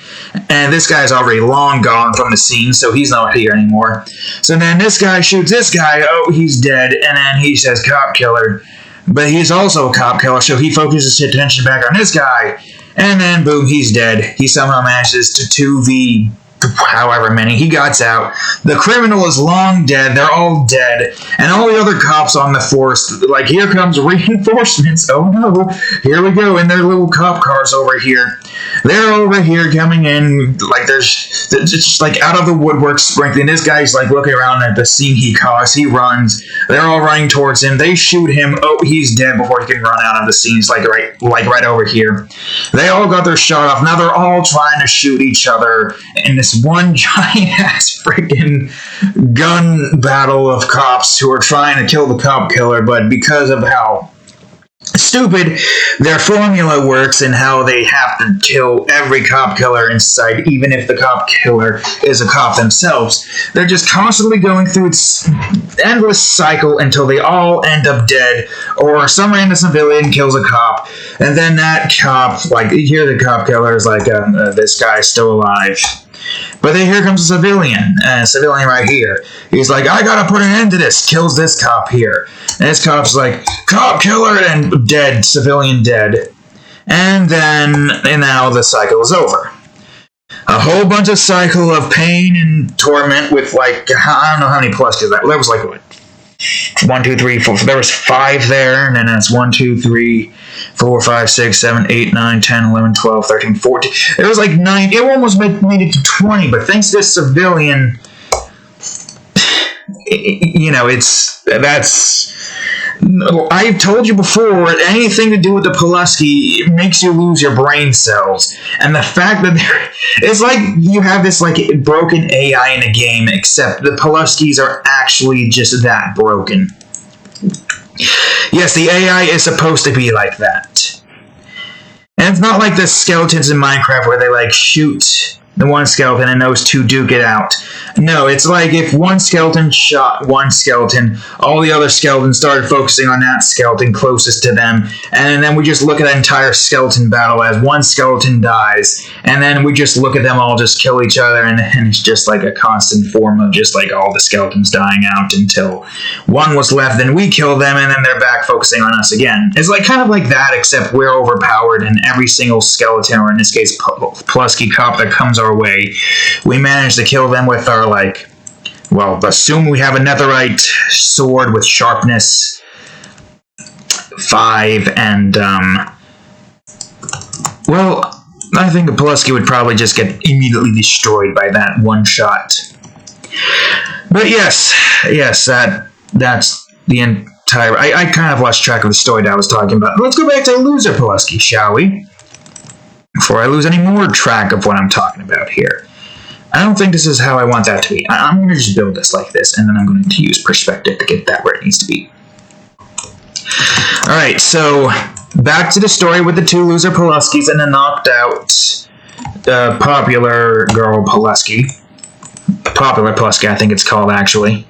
And this guy's already long gone from the scene, so he's not here anymore. So then this guy shoots this guy. Oh, he's dead. And then he says cop killer. But he's also a cop killer, so he focuses his attention back on this guy. And then, boom, he's dead. He somehow manages to 2v however many. He gets out. The criminal is long dead. They're all dead. And all the other cops on the force, like, here comes reinforcements. Oh no, here we go in their little cop cars over here. They're over here coming in, like, there's just like out of the woodwork sprinkling. This guy's like looking around at the scene he caused. He runs. They're all running towards him. They shoot him. Oh, he's dead before he can run out of the scene. It's like right over here. They all got their shot off. Now they're all trying to shoot each other in this one giant ass freaking gun battle of cops who are trying to kill the cop killer, but because of how stupid their formula works and how they have to kill every cop killer in sight, even if the cop killer is a cop themselves, they're just constantly going through its endless cycle until they all end up dead, or some random civilian kills a cop, and then that cop, like, here the cop killer is like, this guy's still alive. But then here comes a civilian right here. He's like, I gotta put an end to this. Kills this cop here. And this cop's like, cop killer, and dead, civilian dead. And now the cycle is over. A whole bunch of cycle of pain and torment with, like, I don't know how many pluses that. There was like, what? 1, 2, 3, 4. There was 5 there, and then that's 1, 2, 3, 4, 5, 6, 7, 8, 9, 10, 11, 12, 13, 14. There was like 9. It almost made it to 20, but thanks to this civilian, I've told you before, anything to do with the Polusky makes you lose your brain cells. And the fact that it's like you have this like broken AI in a game, except the Poluskys are actually just that broken. Yes, the AI is supposed to be like that. And it's not like the skeletons in Minecraft where they like shoot the one skeleton and those two duke it out. No, it's like if one skeleton shot one skeleton, all the other skeletons started focusing on that skeleton closest to them, and then we just look at that entire skeleton battle as one skeleton dies, and then we just look at them all just kill each other, and it's just like a constant form of just like all the skeletons dying out until one was left, then we kill them, and then they're back focusing on us again. It's like kind of like that, except we're overpowered, and every single skeleton, or in this case Polusky cop that comes our way, we manage to kill them with our, like, well, assume we have a netherite sword with sharpness 5, and well, I think a Polusky would probably just get immediately destroyed by that one shot. But yes, that's the entire. I kind of lost track of the story that I was talking about. Let's go back to loser Polusky, shall we? Before I lose any more track of what I'm talking about here. I don't think this is how I want that to be. I'm going to just build this like this, and then I'm going to use perspective to get that where it needs to be. Alright, so back to the story with the 2 loser Poluskys and the knocked out popular girl Polusky. Popular Polusky, I think it's called, actually.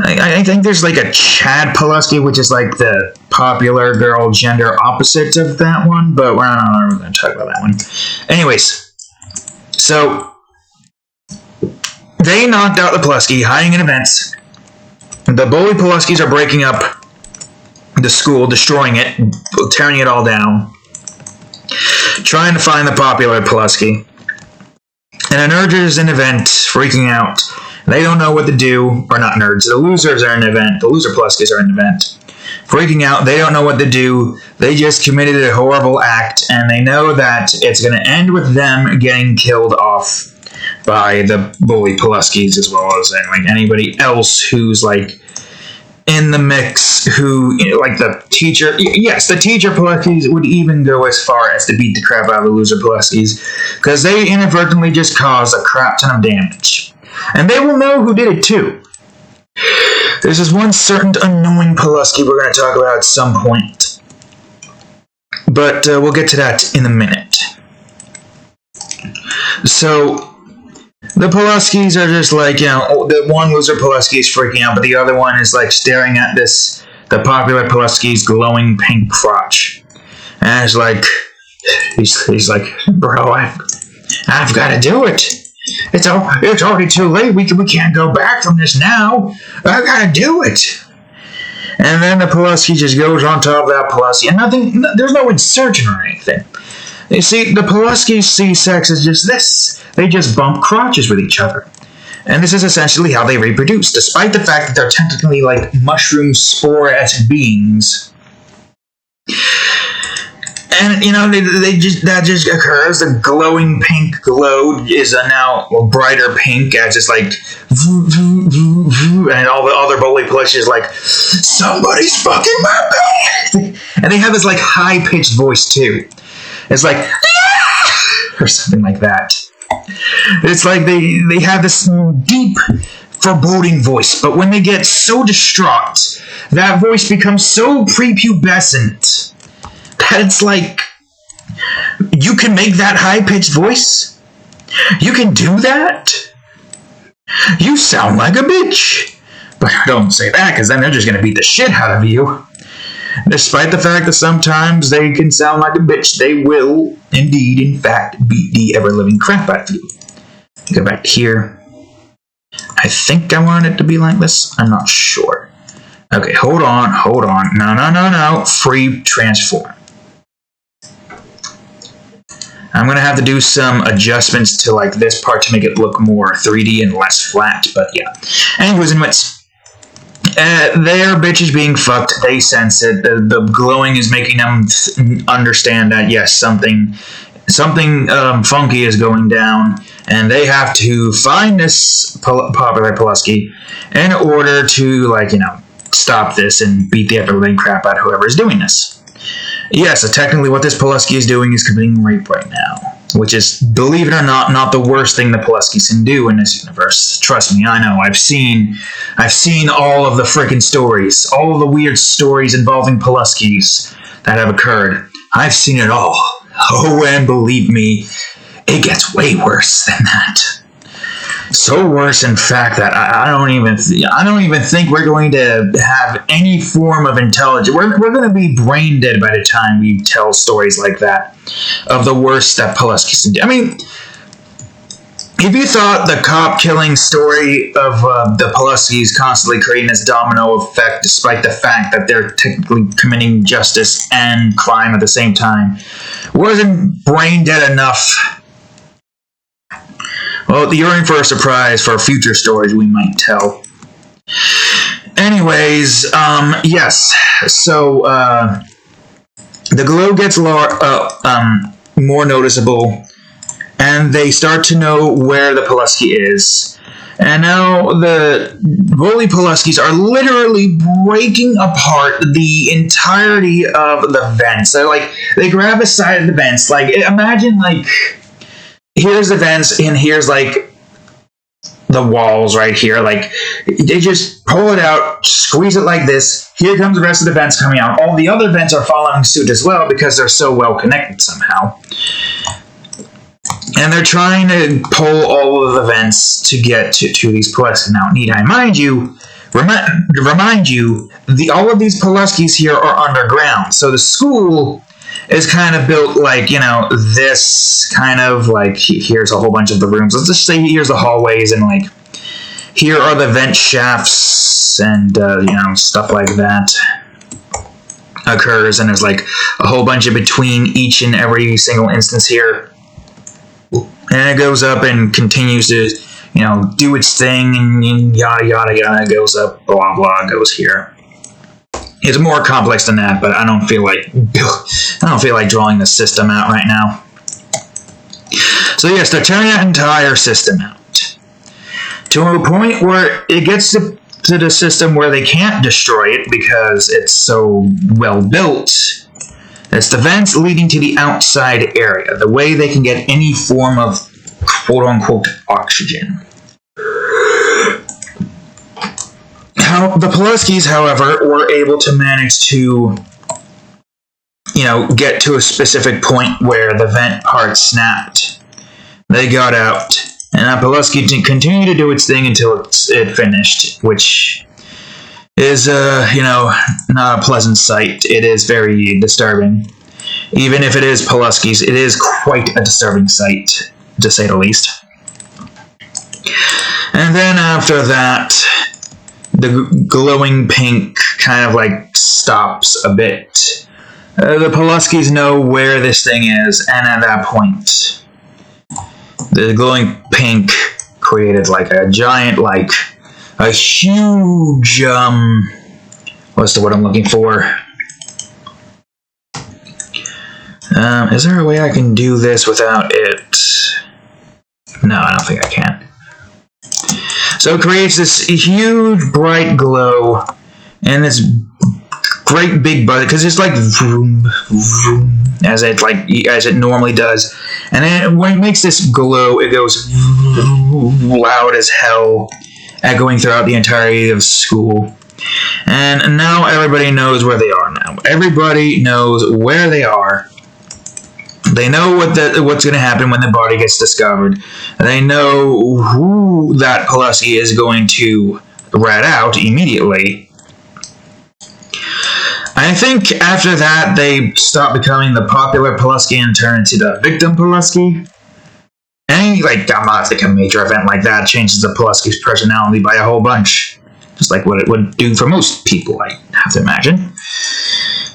I think there's like a Chad Polusky, which is like the popular girl gender opposite of that one, but we're not going to talk about that one. Anyways, so they knocked out the Polusky, hiding in events. The bully Poluskys are breaking up the school, destroying it, tearing it all down, trying to find the popular Polusky. And a nerd is in an event, freaking out. They don't know what to do, or not nerds, the losers are in an event, the loser Poluskys are in an event. Freaking out, they don't know what to do, they just committed a horrible act, and they know that it's going to end with them getting killed off by the bully Poluskys, as well as like anybody else who's like in the mix, who, you know, like the teacher. Yes, the teacher Poluskys would even go as far as to beat the crap out of the loser Poluskys, because they inadvertently just caused a crap ton of damage. And they will know who did it too. There's this one certain annoying Polusky we're going to talk about at some point. But we'll get to that in a minute. So, the Poluskys are just like, you know, the one loser Polusky is freaking out, but the other one is like staring at the popular Polusky's glowing pink crotch. And it's like, he's like, bro, I've got to do it. It's already too late. We can't go back from this now. I gotta do it. And then the Polusky just goes on top of that Polusky, and there's no insertion or anything. You see, the Poluskys see sex as just this. They just bump crotches with each other. And this is essentially how they reproduce, despite the fact that they're technically like mushroom spore-esque beings. And, you know, that just occurs. The glowing pink glow is now a brighter pink, as it's like, and all the other bully Polusky like, somebody's fucking my back! And they have this, like, high-pitched voice, too. It's like, or something like that. It's like they have this deep, foreboding voice, but when they get so distraught, that voice becomes so prepubescent that it's like, you can make that high-pitched voice? You can do that? You sound like a bitch. But don't say that, because then they're just going to beat the shit out of you. Despite the fact that sometimes they can sound like a bitch, they will, indeed, in fact, beat the ever-living crap out of you. Go back here. I think I want it to be like this. I'm not sure. Okay, hold on. No. Free transform. I'm going to have to do some adjustments to like this part to make it look more 3D and less flat, but yeah. Anyways, their bitch is being fucked. They sense it. The glowing is making them understand that, yes, something funky is going down, and they have to find this popular Polusky in order to, like, you know, stop this and beat the ever-living crap out of whoever is doing this. Yes, so technically what this Polusky is doing is committing rape right now, which is, believe it or not the worst thing the Poluskys can do in this universe. Trust me, I know. I've seen all of the freaking stories, all of the weird stories involving Poluskys that have occurred. I've seen it all. Oh, and believe me, it gets way worse than that. So worse, in fact, that I don't even think we're going to have any form of intelligence. We're going to be brain dead by the time we tell stories like that of the worst that Poluskys can do. I mean, if you thought the cop killing story of the Poluskys constantly creating this domino effect, despite the fact that they're technically committing justice and crime at the same time, wasn't brain dead enough, well, you're in for a surprise for future stories we might tell. Anyways, yes. So, the glow gets more noticeable, and they start to know where the Polusky is. And now the bully Poluskys are literally breaking apart the entirety of the vents. So, like, they grab the side of the vents. Like, imagine, like, here's the vents, and here's, like, the walls right here. Like, they just pull it out, squeeze it like this. Here comes the rest of the vents coming out. All the other vents are following suit as well because they're so well connected somehow. And they're trying to pull all of the vents to get to these Poluskys. Now, need I remind you, all of these Poluskys here are underground. So the school is kind of built like, you know, this kind of like, here's a whole bunch of the rooms. Let's just say here's the hallways, and like, here are the vent shafts, and, you know, stuff like that occurs, and there's like a whole bunch of between each and every single instance here. And it goes up and continues to, you know, do its thing, and yada, yada, yada, goes up, blah, blah, goes here. It's more complex than that, but I don't feel like drawing the system out right now. So yes, they're tearing that entire system out. to a point where it gets to the system where they can't destroy it because it's so well built. It's the vents leading to the outside area, the way they can get any form of quote-unquote oxygen. The Poluskys, however, were able to manage to, get to a specific point where the vent part snapped. They got out, and Polusky continued to do its thing until it finished, which is, not a pleasant sight. It is very disturbing. Even if it is Polusky's, it is quite a disturbing sight, to say the least. And then after that, the glowing pink kind of stops a bit. The Poluskys know where this thing is, and at that point, the glowing pink created a giant, a huge, what's the word I'm looking for? Is there a way I can do this without it? No, I don't think I can. So it creates this huge bright glow and this great big buzz because it's vroom, vroom, as it normally does. And then when it makes this glow, it goes loud as hell, echoing throughout the entirety of school. And now everybody knows where they are now. Everybody knows where they are. They know what's going to happen when the body gets discovered. They know who that Polusky is going to rat out immediately. I think after that, they stop becoming the popular Polusky and turn into the victim Polusky. Any, a major event like that changes the Polusky's personality by a whole bunch. Just like what it would do for most people, I have to imagine.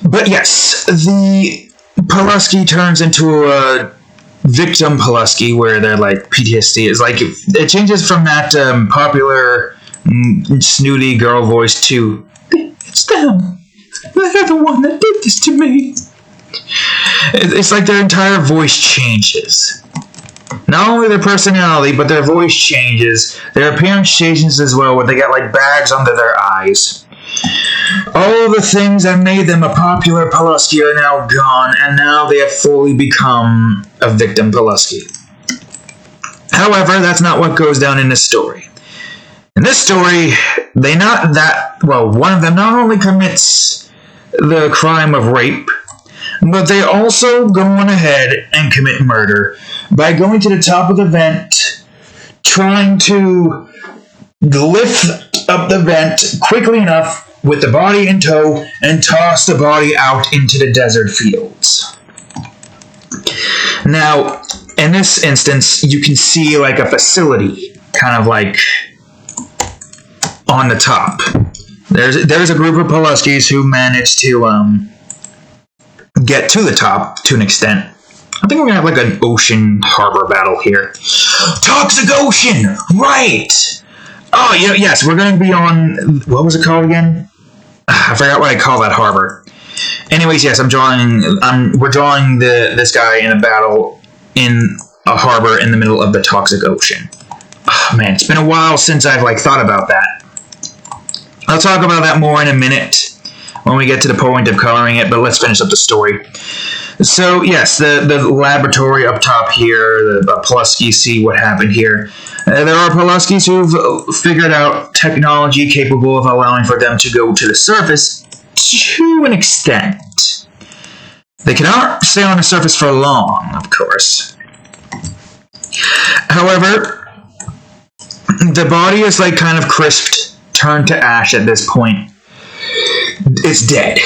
But yes, the Polusky turns into a victim Polusky, where they're PTSD. It's it changes from that popular snooty girl voice to, it's them. They're the one that did this to me. It's their entire voice changes. Not only their personality, but their voice changes. Their appearance changes as well, where they got bags under their eyes. All the things that made them a popular Polusky are now gone, and now they have fully become a victim Polusky. However, that's not what goes down in this story. In this story, one of them not only commits the crime of rape, but they also go on ahead and commit murder by going to the top of the vent, trying to lift up the vent quickly enough with the body in tow and toss the body out into the desert fields. Now, in this instance, you can see a facility kind of on the top. There's a group of Poluskys who managed to get to the top to an extent. I think we're gonna have an ocean harbor battle here. Toxic Ocean, right? Oh, yes, we're gonna be on, what was it called again? I forgot what I call that harbor. Anyways, yes, we're drawing this guy in a battle in a harbor in the middle of the Toxic Ocean. Oh, man, it's been a while since I've thought about that. I'll talk about that more in a minute when we get to the point of coloring it, but let's finish up the story. So, yes, the laboratory up top here, the Polusky see what happened here. There are Poluskys who've figured out technology capable of allowing for them to go to the surface to an extent. They cannot stay on the surface for long, of course. However, the body is kind of crisped, turned to ash at this point. It's dead.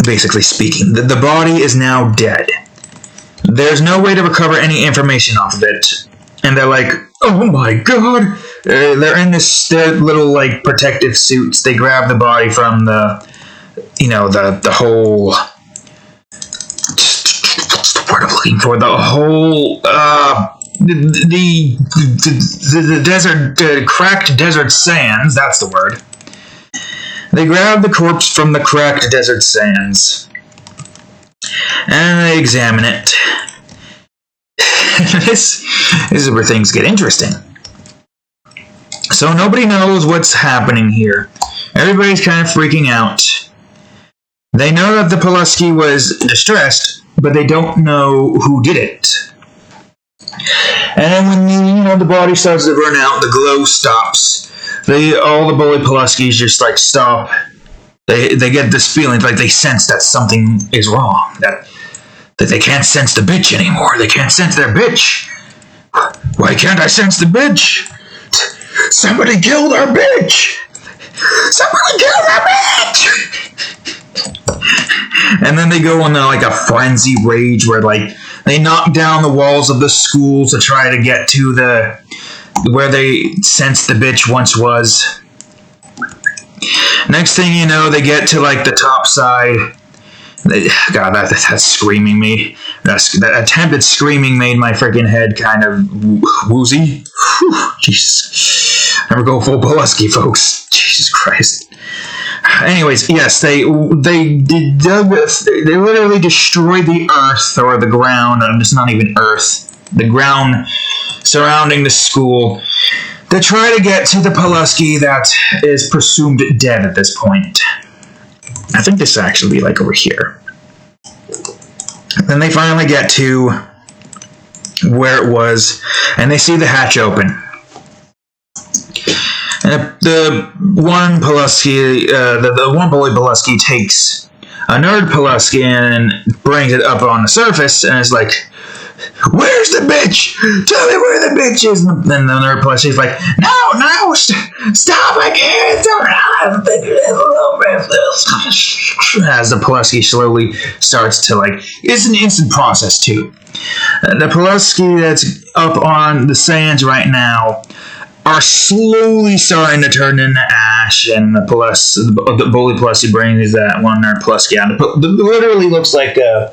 Basically speaking, the body is now dead. There's no way to recover any information off of it. And they're oh my god! They're in their little, protective suits. They grab the body from the whole... What's the word I'm looking for? The whole, the desert, cracked desert sands, that's the word. They grab the corpse from the cracked desert sands, and they examine it. This is where things get interesting. So nobody knows what's happening here. Everybody's kind of freaking out. They know that the Polusky was distressed, but they don't know who did it. And then when the body starts to burn out, the glow stops. All the bully Poluskys just like stop. They get this feeling like they sense that something is wrong. That they can't sense the bitch anymore. They can't sense their bitch. Why can't I sense the bitch? Somebody killed our bitch! Somebody killed our bitch! And then they go on like a frenzy rage where like they knock down the walls of the school to try to get to where they sense the bitch once was. Next thing you know, they get to like the top side. God, that's screaming me. That attempted screaming made my freaking head kind of woozy. Whew, Jesus. Never go full Polusky, folks. Jesus Christ. Anyways, yes, they literally destroyed the earth or the ground. It's not even earth. The ground surrounding the school. They try to get to the Polusky that is presumed dead at this point. I think this is actually like over here. Then they finally get to where it was, and they see the hatch open. And the one Polusky, the one bully Polusky takes a nerd Polusky and brings it up on the surface, and is like, "Where's the bitch? Tell me where the bitch is." And then the nerd Polusky's like, "No, stop! I can't." As the Polusky slowly starts to like, it's an instant process too. The Polusky that's up on the sands right now are slowly starting to turn into ash, and the bully Polusky brings that one nerd Polusky out. It literally looks like a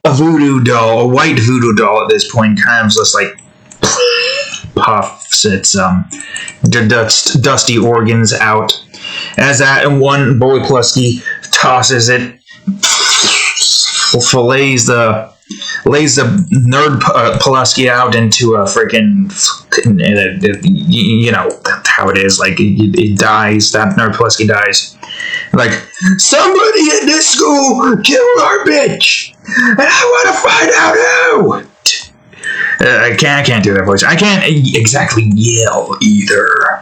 voodoo doll, a white voodoo doll at this point, kind of just like puffs its dusty organs out. As that one bully Polusky tosses it, lays the nerd Polusky out into a freaking, you know how it is, like it dies, that nerd Polusky dies. Like, somebody in this school killed our bitch, and I want to find out who. I can't do that voice. I can't exactly yell either.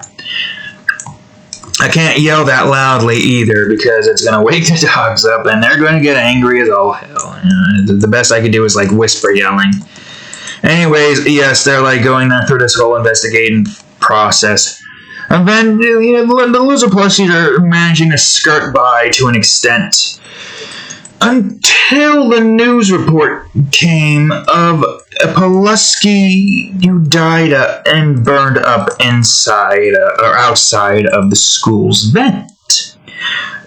I can't yell that loudly either because it's going to wake the dogs up and they're going to get angry as all hell. The best I could do is like whisper yelling. Anyways, yes, they're like going through this whole investigating process. And then the loser plushies are managing to skirt by to an extent. Until the news report came of a Polusky who died and burned up inside or outside of the school's vent,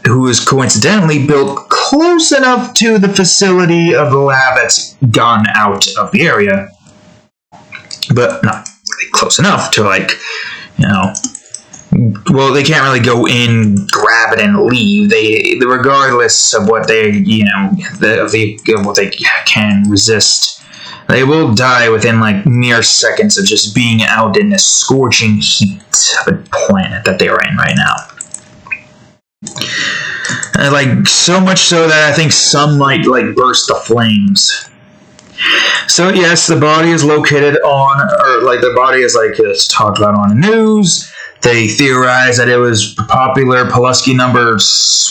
who was coincidentally built close enough to the facility of the lab that's gone out of the area, but not really close enough to well, they can't really go in, grab it, and leave. They, regardless of what they, what they can resist, they will die within like mere seconds of just being out in the scorching heat of a planet that they are in right now. And like so much so that I think some might like burst the flames. So yes, the body is located on, or like the body is like it's talked about on the news. They theorize that it was popular Polusky number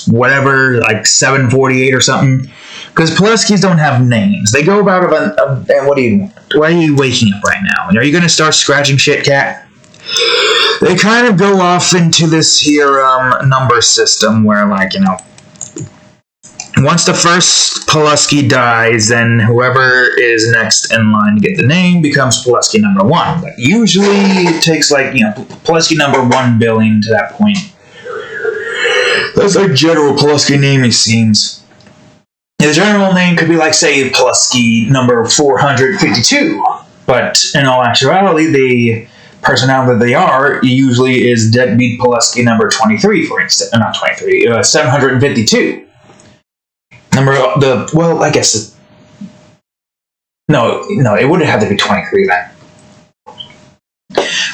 whatever, like 748 or something. Because Poluskys don't have names. They go about it and what do you want? Why are you waking up right now? Are you going to start scratching shit, cat? They kind of go off into this here number system where, like, once the first Polusky dies, then whoever is next in line to get the name becomes Polusky number 1. But usually it takes like, Polusky number 1 billing to that point. That's like general Polusky name, it seems. The general name could be like, say, Polusky number 452. But in all actuality, the personality that they are usually is deadbeat Polusky number 23, for instance. Not 23, 752. I guess no, it wouldn't have to be 23 then.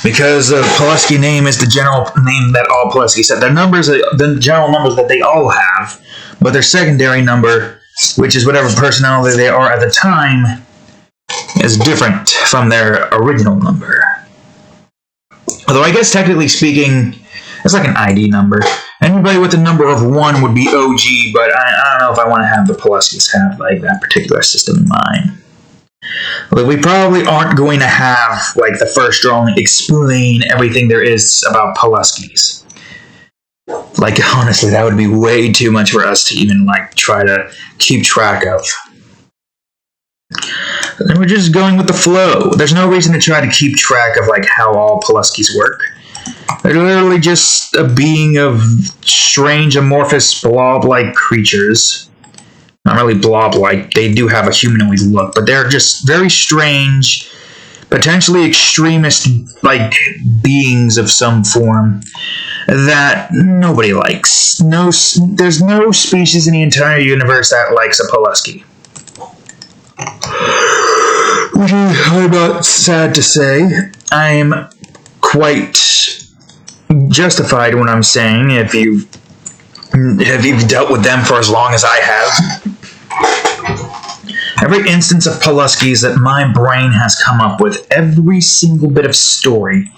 Because the Polusky name is the general name that all Polusky said. Their numbers are the general numbers that they all have, but their secondary number, which is whatever personality they are at the time, is different from their original number. Although I guess technically speaking, it's like an ID number. Anybody with the number of 1 would be OG, but I don't know if I want to have the Poluskys have like that particular system in mind. But we probably aren't going to have like the first drawing explain everything there is about Poluskys. Like honestly, that would be way too much for us to even like try to keep track of. And we're just going with the flow. There's no reason to try to keep track of like how all Poluskys work. They're literally just a being of strange amorphous blob-like creatures. Not really blob-like, they do have a humanoid look, but they're just very strange, potentially extremist like beings of some form that nobody likes. There's no species in the entire universe that likes a Polusky. Which I'm not sad to say. I'm quite justified when I'm saying if you've dealt with them for as long as I have. Every instance of Poluskys that my brain has come up with, every single bit of story,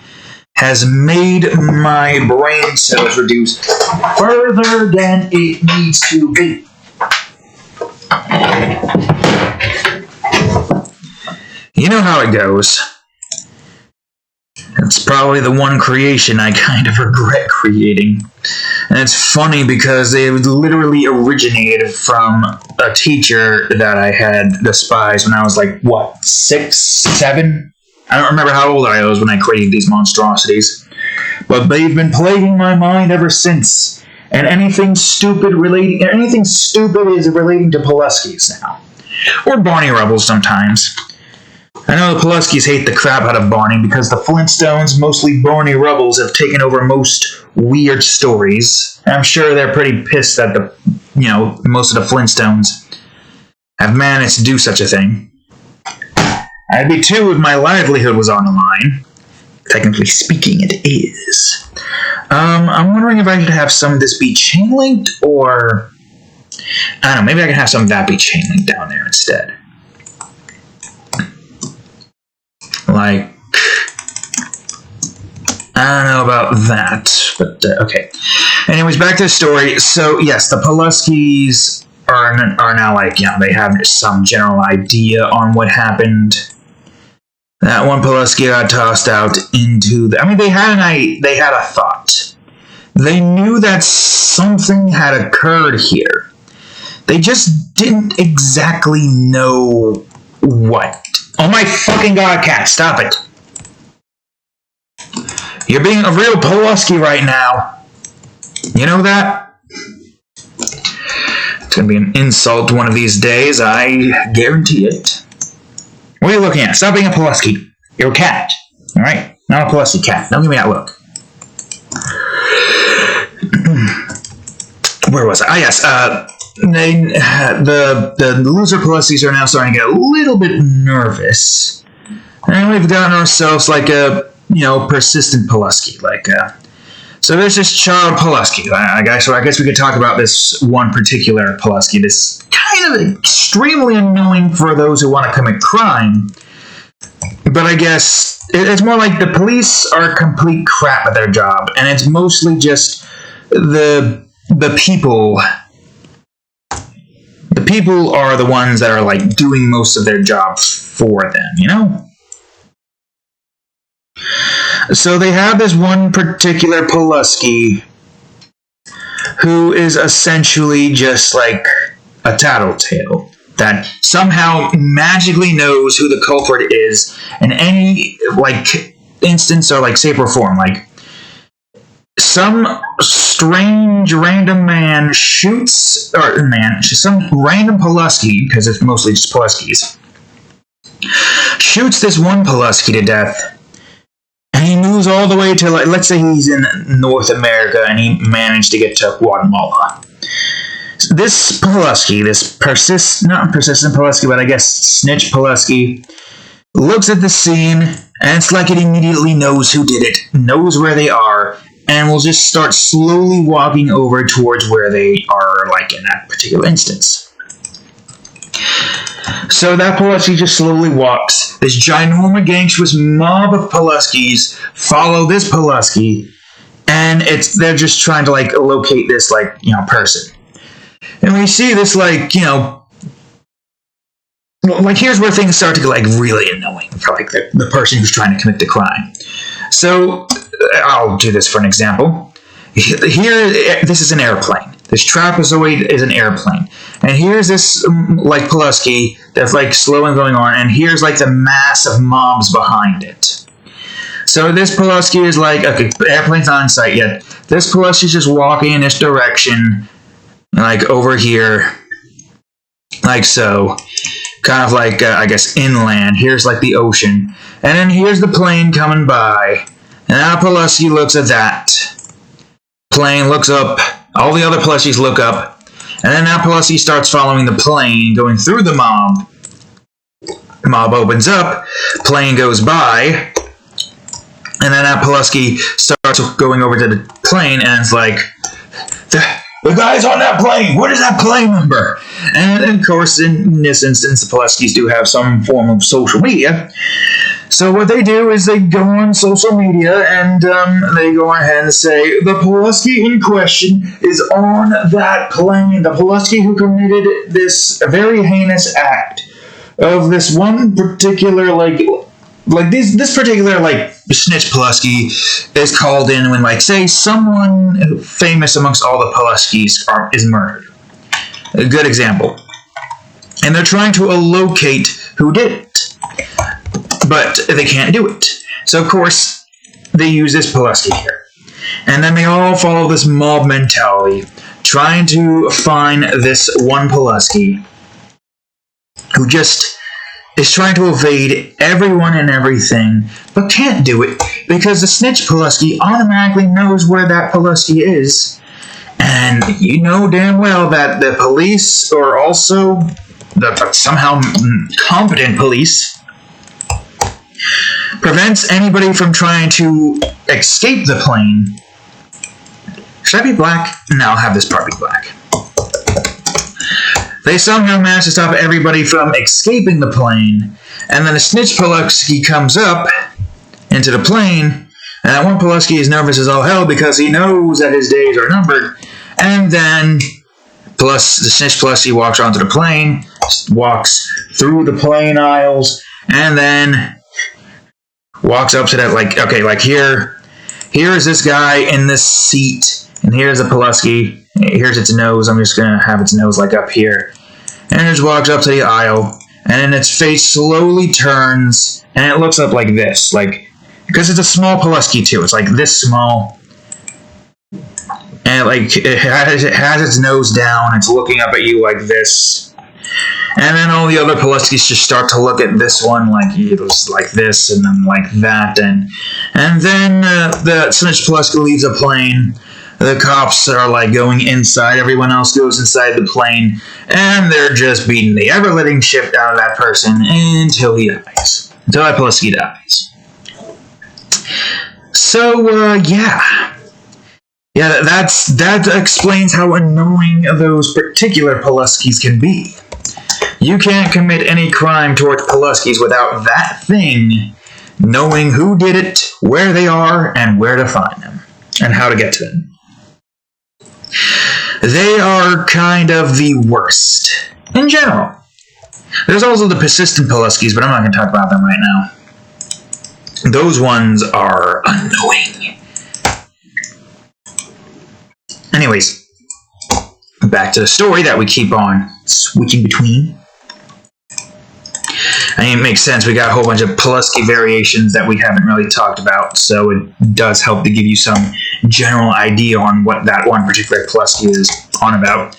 has made my brain cells reduce further than it needs to be. You know how it goes. It's probably the one creation I kind of regret creating. And it's funny because it literally originated from a teacher that I had despised when I was like, 6, 7? I don't remember how old I was when I created these monstrosities. But they've been plaguing my mind ever since. And anything stupid is relating to Poluskys now. Or Barney Rubbles sometimes. I know the Poluskys hate the crap out of Barney because the Flintstones, mostly Barney Rubbles, have taken over most weird stories. And I'm sure they're pretty pissed that most of the Flintstones have managed to do such a thing. I'd be too if my livelihood was on the line. Technically speaking, it is. I'm wondering if I should have some of this be chain-linked, or I don't know, maybe I can have some of that be chain-linked down there instead. Like, I don't know about that, but okay. Anyways, back to the story. So, yes, the Poluskys are now like, they have some general idea on what happened. That one Polusky got tossed out into they had a thought. They knew that something had occurred here. They just didn't exactly know what. Oh my fucking god, cat, stop it. You're being a real Polusky right now. You know that? It's gonna be an insult one of these days, I guarantee it. What are you looking at? Stop being a Polusky. You're a cat. Alright? Not a Polusky cat. Don't give me that look. Where was I? Ah, yes. The loser Poluskys are now starting to get a little bit nervous. And we've gotten ourselves like a, persistent Polusky. So there's this child Polusky. So I guess we could talk about this one particular Polusky. This kind of extremely annoying for those who want to commit crime. But I guess it's more like the police are complete crap at their job. And it's mostly just the people. The people are the ones that are like doing most of their job for them, So they have this one particular Polusky who is essentially just like a tattletale that somehow magically knows who the culprit is in any instance or shape or form. Some strange random man shoots, some random Polusky, because it's mostly just Poluskys, shoots this one Polusky to death, and he moves all the way to, let's say he's in North America, and he managed to get to Guatemala. This Polusky, not persistent Polusky, but I guess snitch Polusky, looks at the scene And it's like it immediately knows who did it, knows where they are, and will just start slowly walking over towards where they are, like in that particular instance. So that Polusky just slowly walks. This ginormous mob of Poluskys follow this Polusky, and they're just trying to like locate this person. And we see this like here's where things start to get like really annoying for like the person who's trying to commit the crime. So I'll do this for an example. Here, this is an airplane. This trapezoid is an airplane. And here's this, like, Polusky that's, like, slowly going on, and here's, like, the mass of mobs behind it. So this Polusky is like, okay, the airplane's not in sight yet. This Polusky's just walking in this direction, like, over here, like so. Kind of like, I guess, inland. Here's, like, the ocean. And then here's the plane coming by. And now Polusky looks at that. Plane looks up. All the other Poluskys look up. And then now Polusky starts following the plane, going through the mob. Mob opens up. Plane goes by. And then that Polusky starts going over to the plane, and it's like, the guy's on that plane! What is that plane number? And of course, in this instance, the Poluskys do have some form of social media. So what they do is they go on social media and they go ahead and say, the Polusky in question is on that plane. The Polusky who committed this very heinous act of this one particular, this particular, snitch Polusky is called in when, say, someone famous amongst all the Poluskys is murdered. A good example. And they're trying to locate who did it. But they can't do it. So, of course, they use this Polusky here. And then they all follow this mob mentality, trying to find this one Polusky who just is trying to evade everyone and everything, but can't do it because the snitch Polusky automatically knows where that Polusky is. And you know damn well that the police, or also the somehow competent police, prevents anybody from trying to escape the plane. Should I be black? No, I'll have this part be black. They somehow manage to stop everybody from escaping the plane, and then a snitch Polusky comes up into the plane, and that one Polusky is nervous as all hell because he knows that his days are numbered, and then the snitch Polusky walks onto the plane, walks through the plane aisles, and then walks up to that, here is this guy in this seat, and here's a Polusky, here's its nose, I'm just going to have its nose, up here, and it just walks up to the aisle, and then its face slowly turns, and it looks up like this, because it's a small Polusky too, it's this small, and it has its nose down, it's looking up at you like this. And then all the other Poluskys just start to look at this one like this, and then like that, and then the snitch Polusky leaves the plane. The cops are going inside. Everyone else goes inside the plane, and they're just beating the ever-living shit out of that person until he dies. Until that Polusky dies. So yeah, that explains how annoying those particular Poluskys can be. You can't commit any crime towards Poluskys without that thing knowing who did it, where they are, and where to find them, and how to get to them. They are kind of the worst, in general. There's also the persistent Poluskys, but I'm not going to talk about them right now. Those ones are annoying. Anyways, back to the story that we keep on switching between. I mean, it makes sense. We got a whole bunch of Polusky variations that we haven't really talked about, so it does help to give you some general idea on what that one particular Polusky is on about.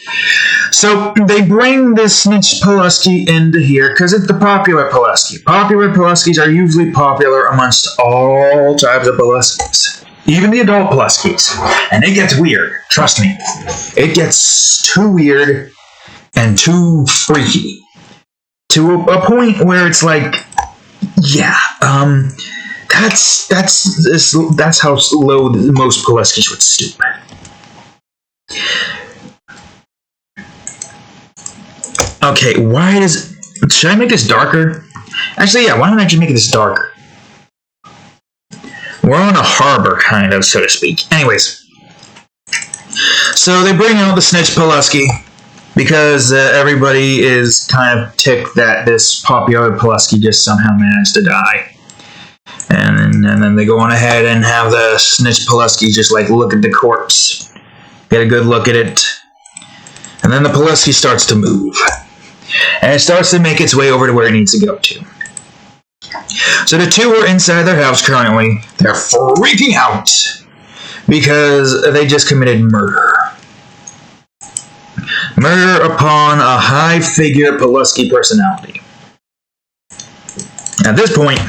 So they bring this snitch Polusky into here because it's the popular Polusky. Popular Poluskys are usually popular amongst all types of Poluskys, even the adult Poluskys. And it gets weird, trust me. It gets too weird and too freaky. To a point where it's that's how low most Poluskys would stoop. Okay, should I make this darker? Actually, yeah, why don't I just make this darker? We're on a harbor, kind of, so to speak. Anyways, so they bring out the snitch Polusky because everybody is kind of ticked that this popular Polusky just somehow managed to die. And then they go on ahead and have the snitch Polusky just like look at the corpse, get a good look at it, and then the Polusky starts to move. And it starts to make its way over to where it needs to go to. So the two are inside their house currently. They're freaking out because they just committed murder. Murder upon a high-figure Polusky personality. At this point,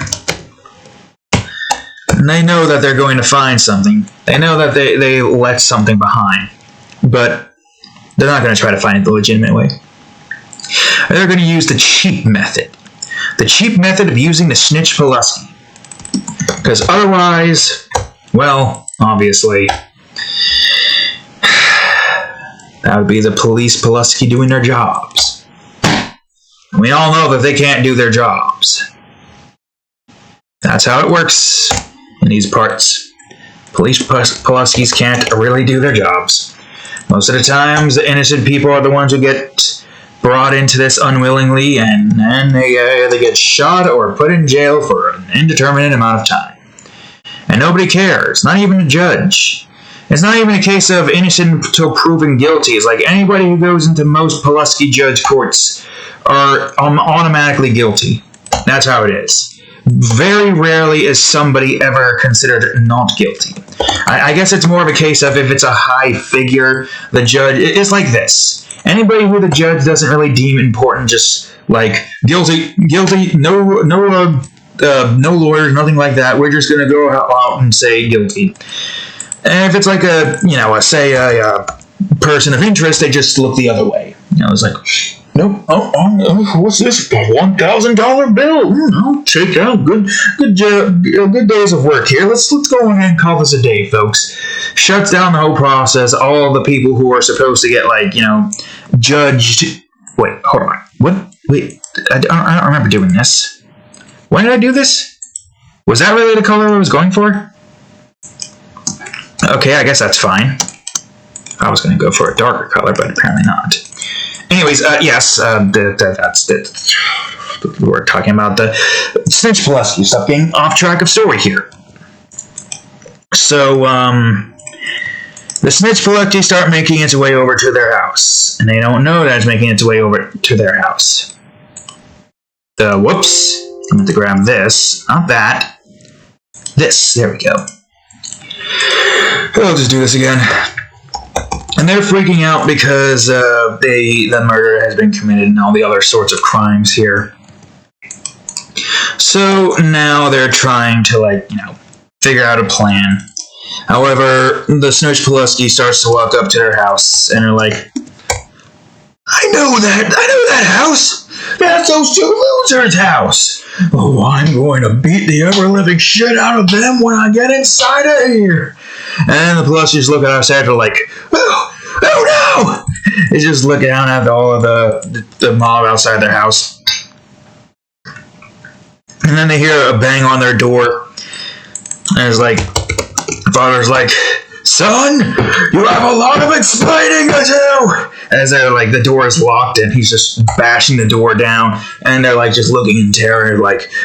they know that they're going to find something. They know that they left something behind. But they're not going to try to find it the legitimate way. They're going to use the cheap method. The cheap method of using the snitch Polusky. Because otherwise, well, obviously, that would be the police Polusky doing their jobs. We all know that they can't do their jobs. That's how it works in these parts. Police Poluskys can't really do their jobs. Most of the times, the innocent people are the ones who get brought into this unwillingly, and then they get shot or put in jail for an indeterminate amount of time. And nobody cares, not even a judge. It's not even a case of innocent until proven guilty. It's like anybody who goes into most Polusky judge courts are automatically guilty. That's how it is. Very rarely is somebody ever considered not guilty. I guess it's more of a case of if it's a high figure, the judge, it's like this. Anybody who the judge doesn't really deem important, just like guilty, no lawyers, nothing like that. We're just gonna go out and say guilty. And if it's like a person of interest, they just look the other way. It's like, nope. Oh, what's this? A $1,000 bill. I'll take out good days of work here. Let's go ahead and call this a day, folks. Shuts down the whole process. All the people who are supposed to get judged. Wait, hold on. What? Wait, I don't remember doing this. Why did I do this? Was that really the color I was going for? Okay, I guess that's fine. I was going to go for a darker color, but apparently not. Anyways, yes, that's it. We're talking about the snitch Polusky stuff, getting off track of story here. So, the snitch Polusky start making its way over to their house, and they don't know that it's making its way over to their house. Whoops, I'm going to grab this, not that. This, there we go. I'll just do this again. And they're freaking out because the murder has been committed and all the other sorts of crimes here. So now they're trying to, figure out a plan. However, the snitch Polusky starts to walk up to their house and they're like, I know that house! That's those two losers' house! Oh, I'm going to beat the ever-living shit out of them when I get inside of here! And the Poluskys look outside, they're like, oh no! They just look down at all of the mob outside their house. And then they hear a bang on their door. And it's like, father's like, son, you have a lot of explaining to do! As they're the door is locked and he's just bashing the door down. And they're just looking in terror,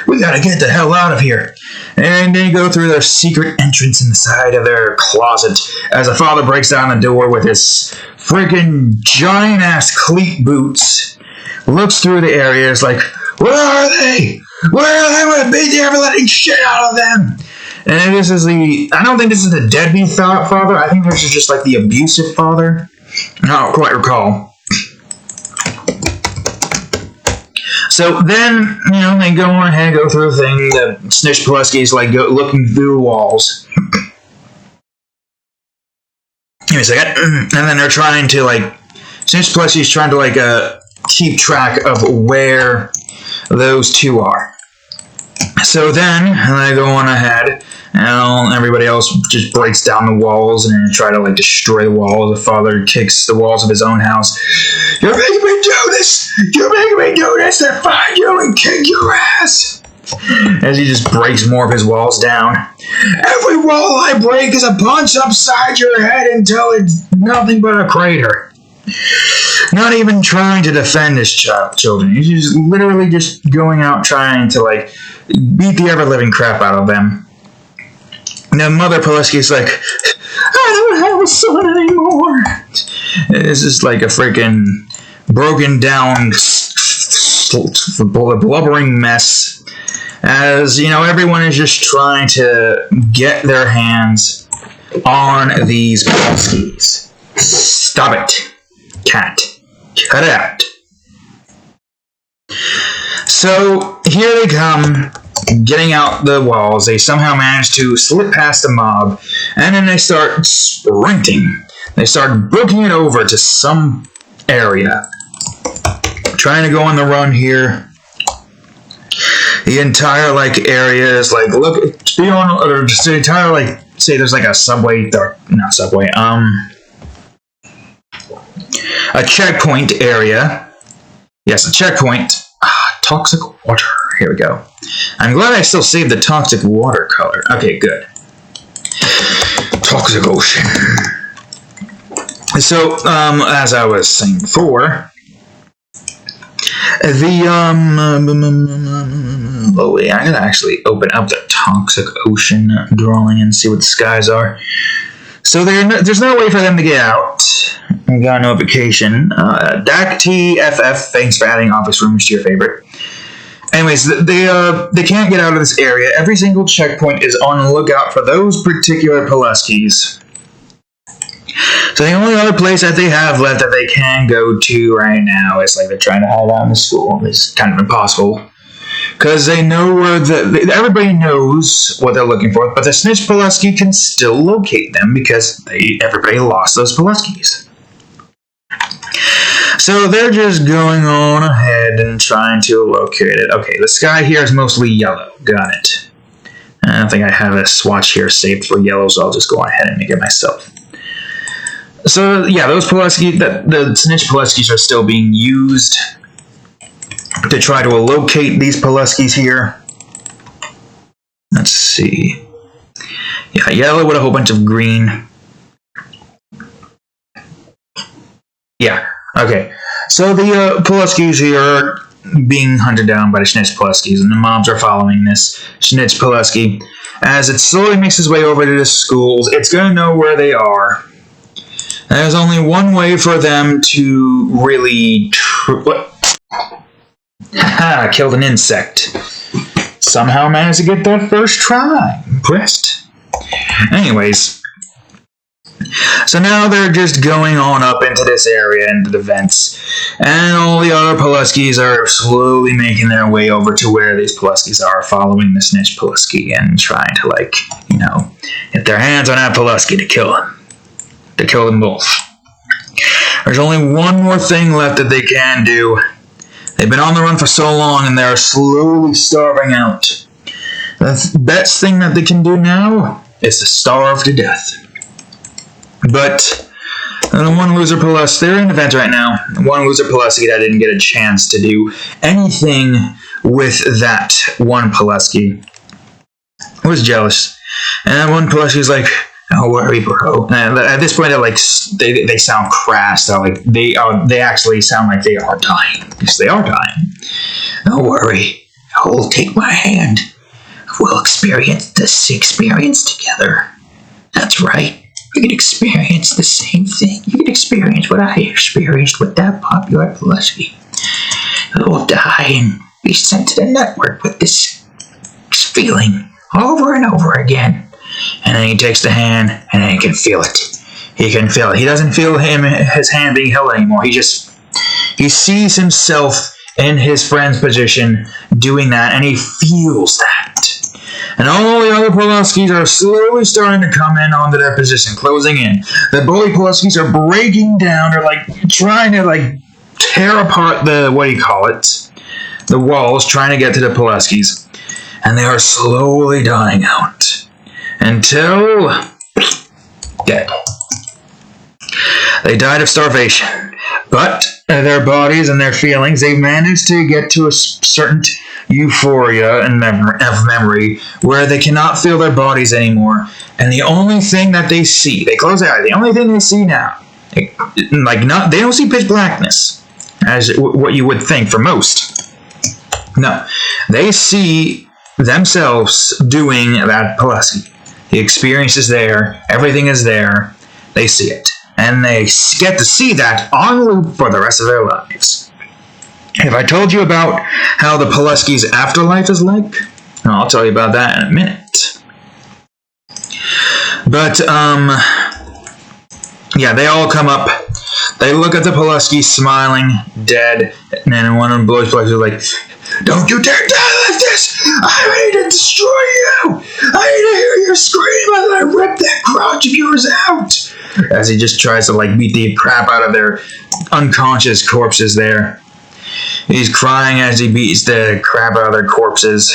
we gotta get the hell out of here. And they go through their secret entrance in the side of their closet as the father breaks down the door with his freaking giant-ass cleat boots. Looks through the area, is like, where are they? Where are they? I'm gonna beat the ever-letting shit out of them! And this is I don't think this is the deadbeat father. I think this is just the abusive father. I don't quite recall. So then, they go on ahead, go through the thing. The snitch Polusky's looking through the walls. Give me a second. And then they're trying to, snitch Polusky's trying to, keep track of where those two are. So then they go on ahead, and everybody else just breaks down the walls and try to like destroy the walls. The father kicks the walls of his own house. You're making me do this! You're making me do this! Then find you and kick your ass! As he just breaks more of his walls down. Every wall I break is a punch upside your head until it's nothing but a crater. Not even trying to defend his children. He's just literally just going out trying to like beat the ever-living crap out of them. Now Mother Polusky's like, I don't have a son anymore. This is like a freaking broken down blubbering mess. As, you know, everyone is just trying to get their hands on these Poluskys. Stop it, cat. Cut it out. So, here they come, getting out the walls. They somehow manage to slip past the mob, and then they start sprinting. They start booking it over to some area. Trying to go on the run here. The entire, like, area is, like, look, or just the entire, like, say there's, like, a subway, or, not subway, a checkpoint area. Yes, a checkpoint. Toxic water. Here we go. I'm glad I still saved the toxic water color. Okay, good. Toxic ocean. So, as I was saying before, oh wait, I gotta actually open up the toxic ocean drawing and see what the skies are. So there's no way for them to get out. I got a notification. Dak TFF, thanks for adding office rooms to your favorite. Anyways, they can't get out of this area. Every single checkpoint is on the lookout for those particular Poluskys. So the only other place that they have left that they can go to right now is like they're trying to hide out in the school. It's kind of impossible. Because they know where everybody knows what they're looking for, but the snitch Polusky can still locate them because everybody lost those Poluskys. So they're just going on ahead and trying to locate it. Okay, the sky here is mostly yellow. Got it. I don't think I have a swatch here saved for yellow, so I'll just go on ahead and make it myself. So yeah, those Polusky, the snitch Poluskys are still being used to try to locate these Poluskys here. Let's see. Yeah, yellow with a whole bunch of green. Yeah, okay. So the Poluskys here are being hunted down by the Snitch Poluskys, and the mobs are following this Snitch Polusky. As it slowly makes its way over to the schools, it's going to know where they are. There's only one way for them to really... What? Haha, killed an insect. Somehow managed to get that first try. Impressed. Anyways. So now they're just going on up into this area, into the vents. And all the other Poluskys are slowly making their way over to where these Poluskys are, following the Snitch Polusky and trying to, like, you know, get their hands on that Polusky to kill him. To kill them both. There's only one more thing left that they can do. They've been on the run for so long and they're slowly starving out. The best thing that they can do now is to starve to death. But the one loser Polusky, they're in the vent right now. One loser Polusky that didn't get a chance to do anything with that one Polusky was jealous. And that one Polusky's like, don't worry, bro. And at this point, they're like, they sound crass. They're like, they actually sound like they are dying. Yes, they are dying. Don't worry. I will take my hand. We'll experience this experience together. That's right. We can experience the same thing. You can experience what I experienced with that popular Polusky. We'll die and be sent to the network with this feeling over and over again. And then he takes the hand, and then he can feel it. He can feel it. He doesn't feel his hand being held anymore. He sees himself in his friend's position doing that, and he feels that. And all the other Poluskys are slowly starting to come in onto their position, closing in. The bully Poluskys are breaking down. They're like trying to like tear apart the, what do you call it? The walls, trying to get to the Poluskys. and they are slowly dying out until dead. They died of starvation, but their bodies and their feelings, they've managed to get to a certain euphoria and memory where they cannot feel their bodies anymore, and the only thing that they see, they close their eyes, the only thing they see now, they don't see pitch blackness as what you would think for most. No, they see themselves doing that Polusky. The experience is there, everything is there, they see it. And they get to see that on loop for the rest of their lives. If I told you about how the Polusky's afterlife is like, I'll tell you about that in a minute. But, yeah, they all come up. They look at the Polusky smiling, dead, and then one of them blows Polusky like, "Don't you dare die like this! I'm ready to destroy you! I need to hear your scream as I rip that crotch of yours out!" As he just tries to beat the crap out of their unconscious corpses there. He's crying as he beats the crap out of their corpses.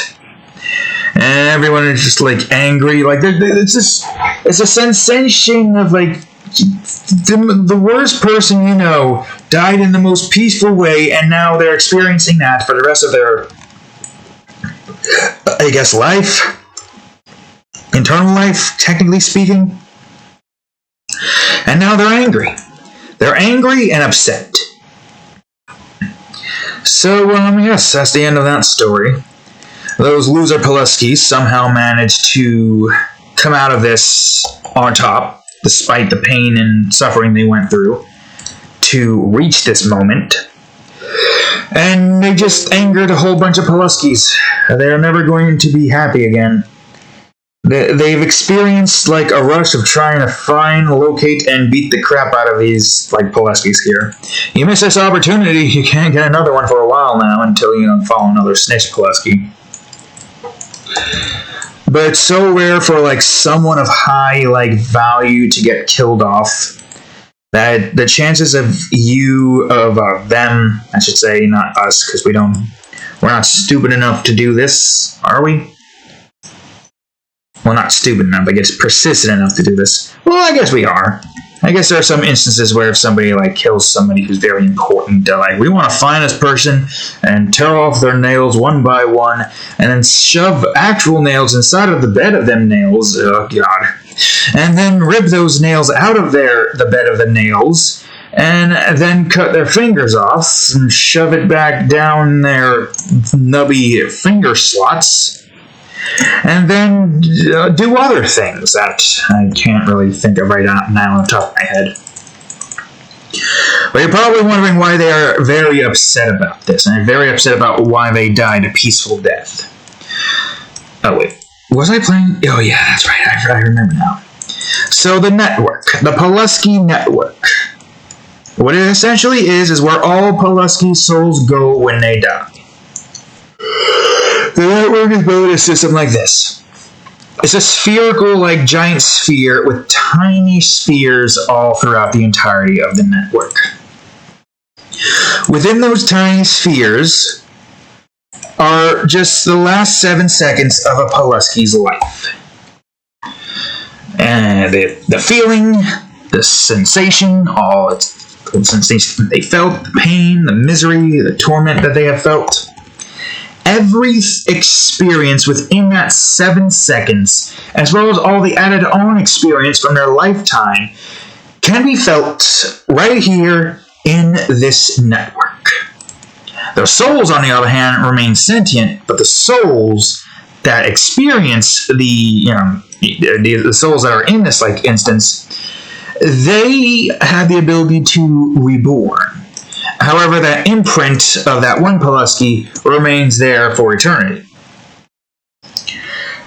And everyone is just angry. It's a sensation of the worst person you know died in the most peaceful way, and now they're experiencing that for the rest of their, I guess, life. Internal life, technically speaking. And now they're angry. They're angry and upset. So, yes, that's the end of that story. Those loser Poluskys somehow managed to come out of this on top, despite the pain and suffering they went through, to reach this moment. And they just angered a whole bunch of Poluskys. They're never going to be happy again. They've experienced a rush of trying to find, locate, and beat the crap out of these Poluskys here. You miss this opportunity, you can't get another one for a while now until you follow another snitch Polusky. But it's so rare for someone of high value to get killed off that the chances of them, I should say, not us, because we're not stupid enough to do this, are we? Well, not stupid enough, I guess persistent enough to do this. Well, I guess we are. I guess there are some instances where if somebody kills somebody who's very important, we want to find this person and tear off their nails one by one, and then shove actual nails inside of the bed of them nails. Oh God! And then rip those nails out of the bed of the nails, and then cut their fingers off and shove it back down their nubby finger slots. And then do other things that I can't really think of right now on the top of my head. But you're probably wondering why they are very upset about this, and they're very upset about why they died a peaceful death. Oh wait, was I playing? Oh yeah, that's right, I remember now. So the network, the Polusky network. What it essentially is where all Polusky souls go when they die. The network is built in a system like this. It's a spherical, giant sphere with tiny spheres all throughout the entirety of the network. Within those tiny spheres are just the last 7 seconds of a Polusky's life. And the feeling, the sensation, all the sensation they felt, the pain, the misery, the torment that they have felt. Every experience within that 7 seconds, as well as all the added on experience from their lifetime, can be felt right here in this network. The souls, on the other hand, remain sentient, but the souls that experience the souls that are in this instance, they have the ability to reborn. However, that imprint of that one Polusky remains there for eternity.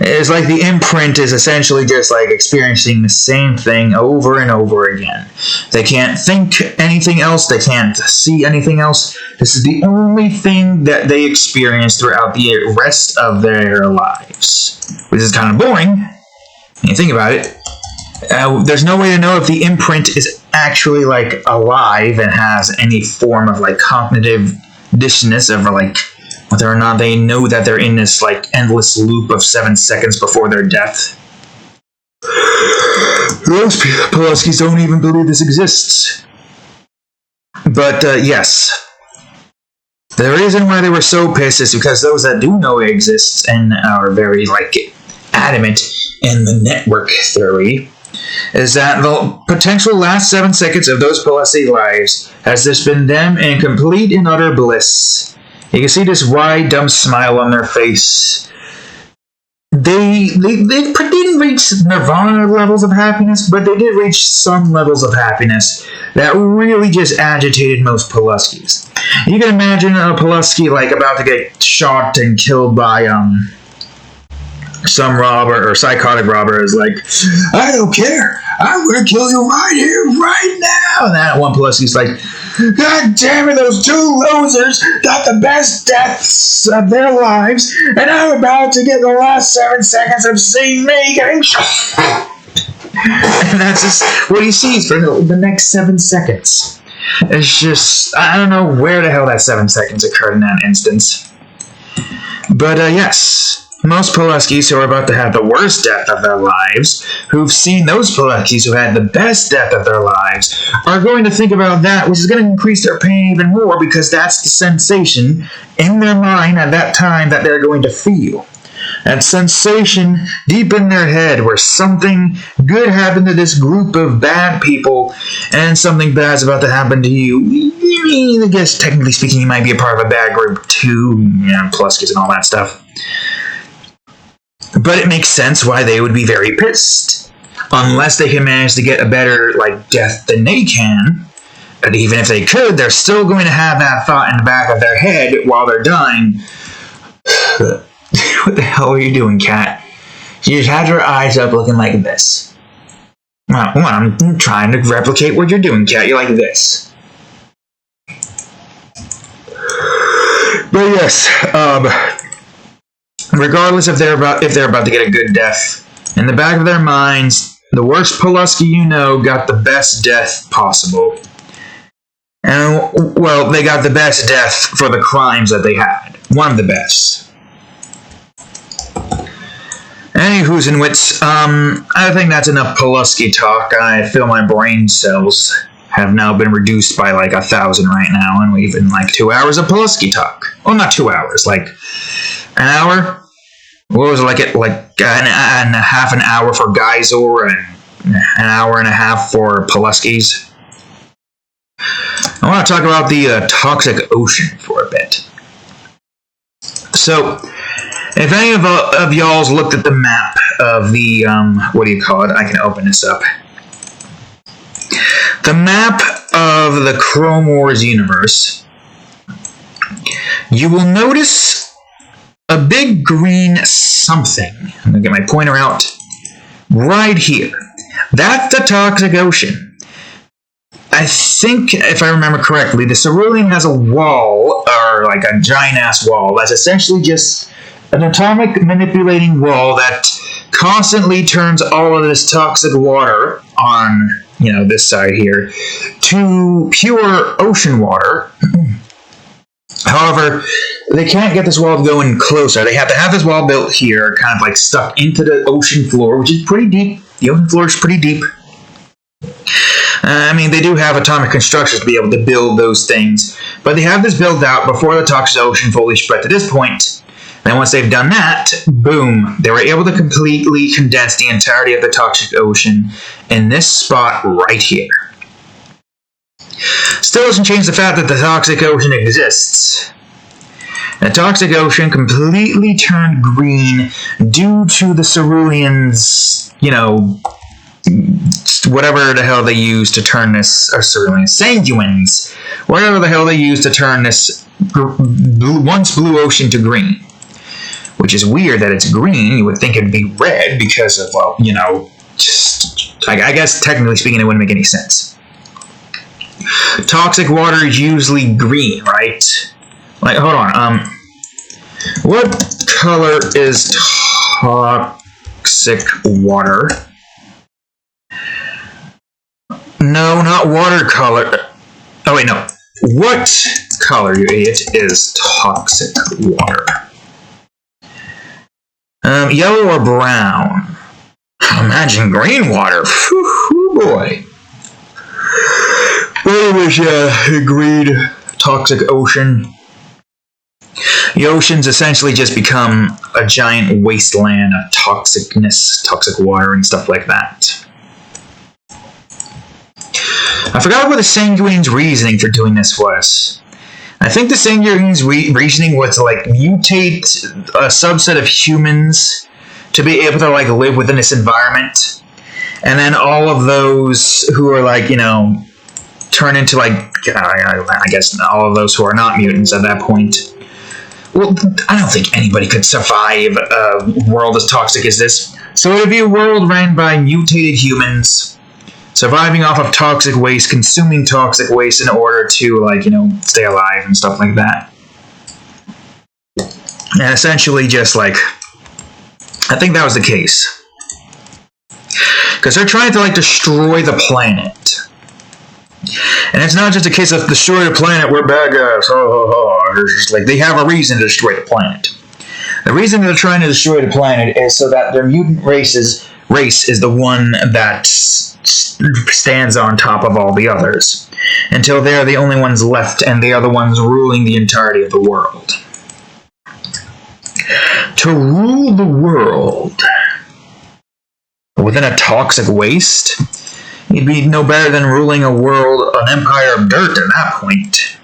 It's like the imprint is essentially just experiencing the same thing over and over again. They can't think anything else. They can't see anything else. This is the only thing that they experience throughout the rest of their lives. Which is kind of boring when you think about it. There's no way to know if the imprint is actually alive and has any form of cognitive dissonance of whether or not they know that they're in this like endless loop of 7 seconds before their death. Those Poluskys don't even believe this exists. But yes, the reason why they were so pissed is because those that do know it exists and are very like adamant in the network theory is that the potential last 7 seconds of those Polusky lives has just been them in complete and utter bliss. You can see this wide, dumb smile on their face. They didn't reach nirvana levels of happiness, but they did reach some levels of happiness that really just agitated most Poluskys. You can imagine a Polusky like about to get shot and killed by some robber or psychotic robber is like, I don't care, I'm gonna kill you right here, right now. And that one Polusky's like, God damn it, those two losers got the best deaths of their lives, and I'm about to get the last 7 seconds of seeing me getting shot. And that's just what he sees for the next 7 seconds. It's just, I don't know where the hell that 7 seconds occurred in that instance. But yes, most Poluskys who are about to have the worst death of their lives, who've seen those Poluskys who had the best death of their lives, are going to think about that, which is going to increase their pain even more because that's the sensation in their mind at that time that they're going to feel. That sensation deep in their head where something good happened to this group of bad people and something bad's about to happen to you. I guess technically speaking you might be a part of a bad group too, Poluskys and all that stuff. But it makes sense why they would be very pissed. Unless they can manage to get a better death than they can. But even if they could, they're still going to have that thought in the back of their head while they're dying. What the hell are you doing, cat? You just had your eyes up looking like this. Well, I'm trying to replicate what you're doing, cat. You're like this. But yes, regardless if they're about to get a good death, in the back of their minds, the worst Polusky you know got the best death possible. And, well, they got the best death for the crimes that they had. One of the best. Anywho's and wits, I think that's enough Polusky talk. I feel my brain cells have now been reduced by 1,000 right now, and we've been 2 hours of Polusky talk. Well, not 2 hours, an hour? What was it, half an hour for Geyezor and an hour and a half for Poluskys? I want to talk about the toxic ocean for a bit. So, if any of y'all's looked at the map of the, what do you call it? I can open this up. The map of the Chrome Wars universe, you will notice a big green something. I'm going to get my pointer out right here. That's the toxic ocean. I think, if I remember correctly, the Cerulean has a wall, or a giant-ass wall, that's essentially just an atomic manipulating wall that constantly turns all of this toxic water on, this side here, to pure ocean water. However, they can't get this wall to go in closer. They have to have this wall built here, kind of stuck into the ocean floor, which is pretty deep. The ocean floor is pretty deep. They do have atomic constructions to be able to build those things, but they have this built out before the toxic ocean fully spread to this point. And once they've done that, boom, they were able to completely condense the entirety of the toxic ocean in this spot right here. Still doesn't change the fact that the toxic ocean exists. The toxic ocean completely turned green due to the Ceruleans, whatever the hell they use to turn this, or Ceruleans, Sanguines, whatever the hell they use to turn this once blue ocean to green. Which is weird that it's green. You would think it'd be red because of, I guess technically speaking it wouldn't make any sense. Toxic water is usually green, right? Hold on, what color is toxic water? No, not watercolor. Oh wait, no. what color, you idiot, is toxic water? Yellow or brown? Imagine green water. Whew, boy. Very much agreed. Toxic ocean. The oceans essentially just become a giant wasteland of toxicness, toxic water, and stuff like that. I forgot what the Sanguine's reasoning for doing this was. I think the Sanguine's reasoning was to like mutate a subset of humans to be able to like live within this environment, and then all of those who are like, you know, turn into like, I guess all of those who are not mutants at that point. Well, I don't think anybody could survive a world as toxic as this. So it would be a world ran by mutated humans, surviving off of toxic waste, consuming toxic waste in order to, like, you know, stay alive and stuff like that. And essentially just, like, I think that was the case. Because they're trying to, like, destroy the planet. And it's not just a case of destroy the planet, we're bad guys, ho ho ho. It's just like, they have a reason to destroy the planet. The reason they're trying to destroy the planet is so that their mutant race is the one that stands on top of all the others, until they're the only ones left and they are the ones ruling the entirety of the world. To rule the world within a toxic waste, you'd be no better than ruling an empire of dirt at that point.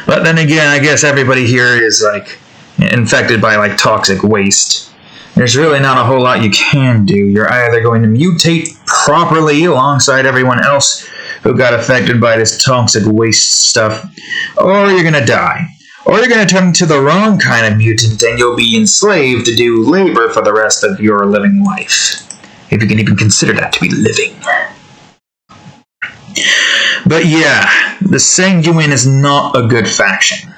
But then again, I guess everybody here is like infected by like toxic waste. There's really not a whole lot you can do. You're either going to mutate properly alongside everyone else who got affected by this toxic waste stuff, or you're gonna die. Or you're going to turn into the wrong kind of mutant and you'll be enslaved to do labor for the rest of your living life. If you can even consider that to be living. But yeah, the Sanguine is not a good faction.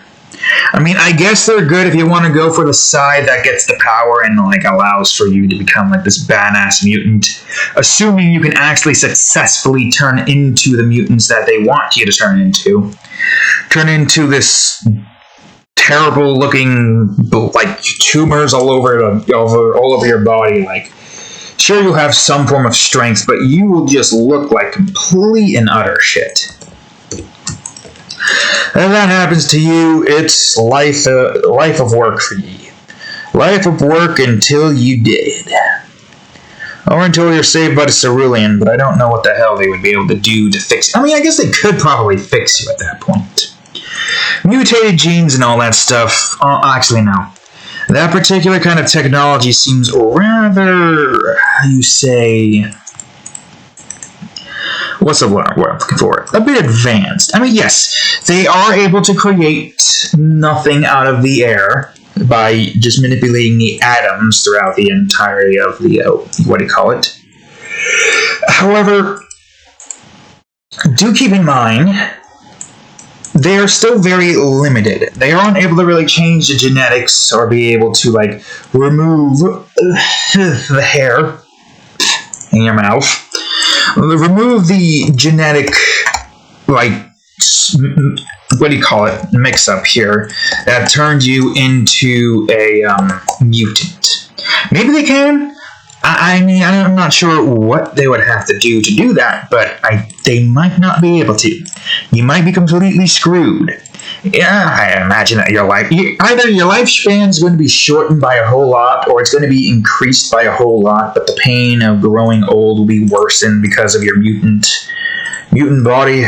I mean, I guess they're good if you want to go for the side that gets the power and like allows for you to become like this badass mutant, assuming you can actually successfully turn into the mutants that they want you to turn into. Turn into this terrible looking like tumors all over your body. Like, sure, you'll have some form of strength, but you will just look like complete and utter shit. If that happens to you, it's life of work for you. Life of work until you dead. Or until you're saved by the Cerulean, but I don't know what the hell they would be able to do to fix it. I mean, I guess they could probably fix you at that point. Mutated genes and all that stuff. Actually, no. That particular kind of technology seems rather, how you say, what's the word I'm looking for? A bit advanced. I mean, yes, they are able to create nothing out of the air by just manipulating the atoms throughout the entirety of the, what do you call it? However, do keep in mind, they are still very limited. They aren't able to really change the genetics or be able to, like, remove the hair in your mouth. Remove the genetic, like, what do you call it, mix-up here that turned you into a mutant. Maybe they can. I mean, I'm not sure what they would have to do that, but they might not be able to. You might be completely screwed. Yeah, I imagine that either your lifespan is going to be shortened by a whole lot, or it's going to be increased by a whole lot, but the pain of growing old will be worsened because of your mutant body.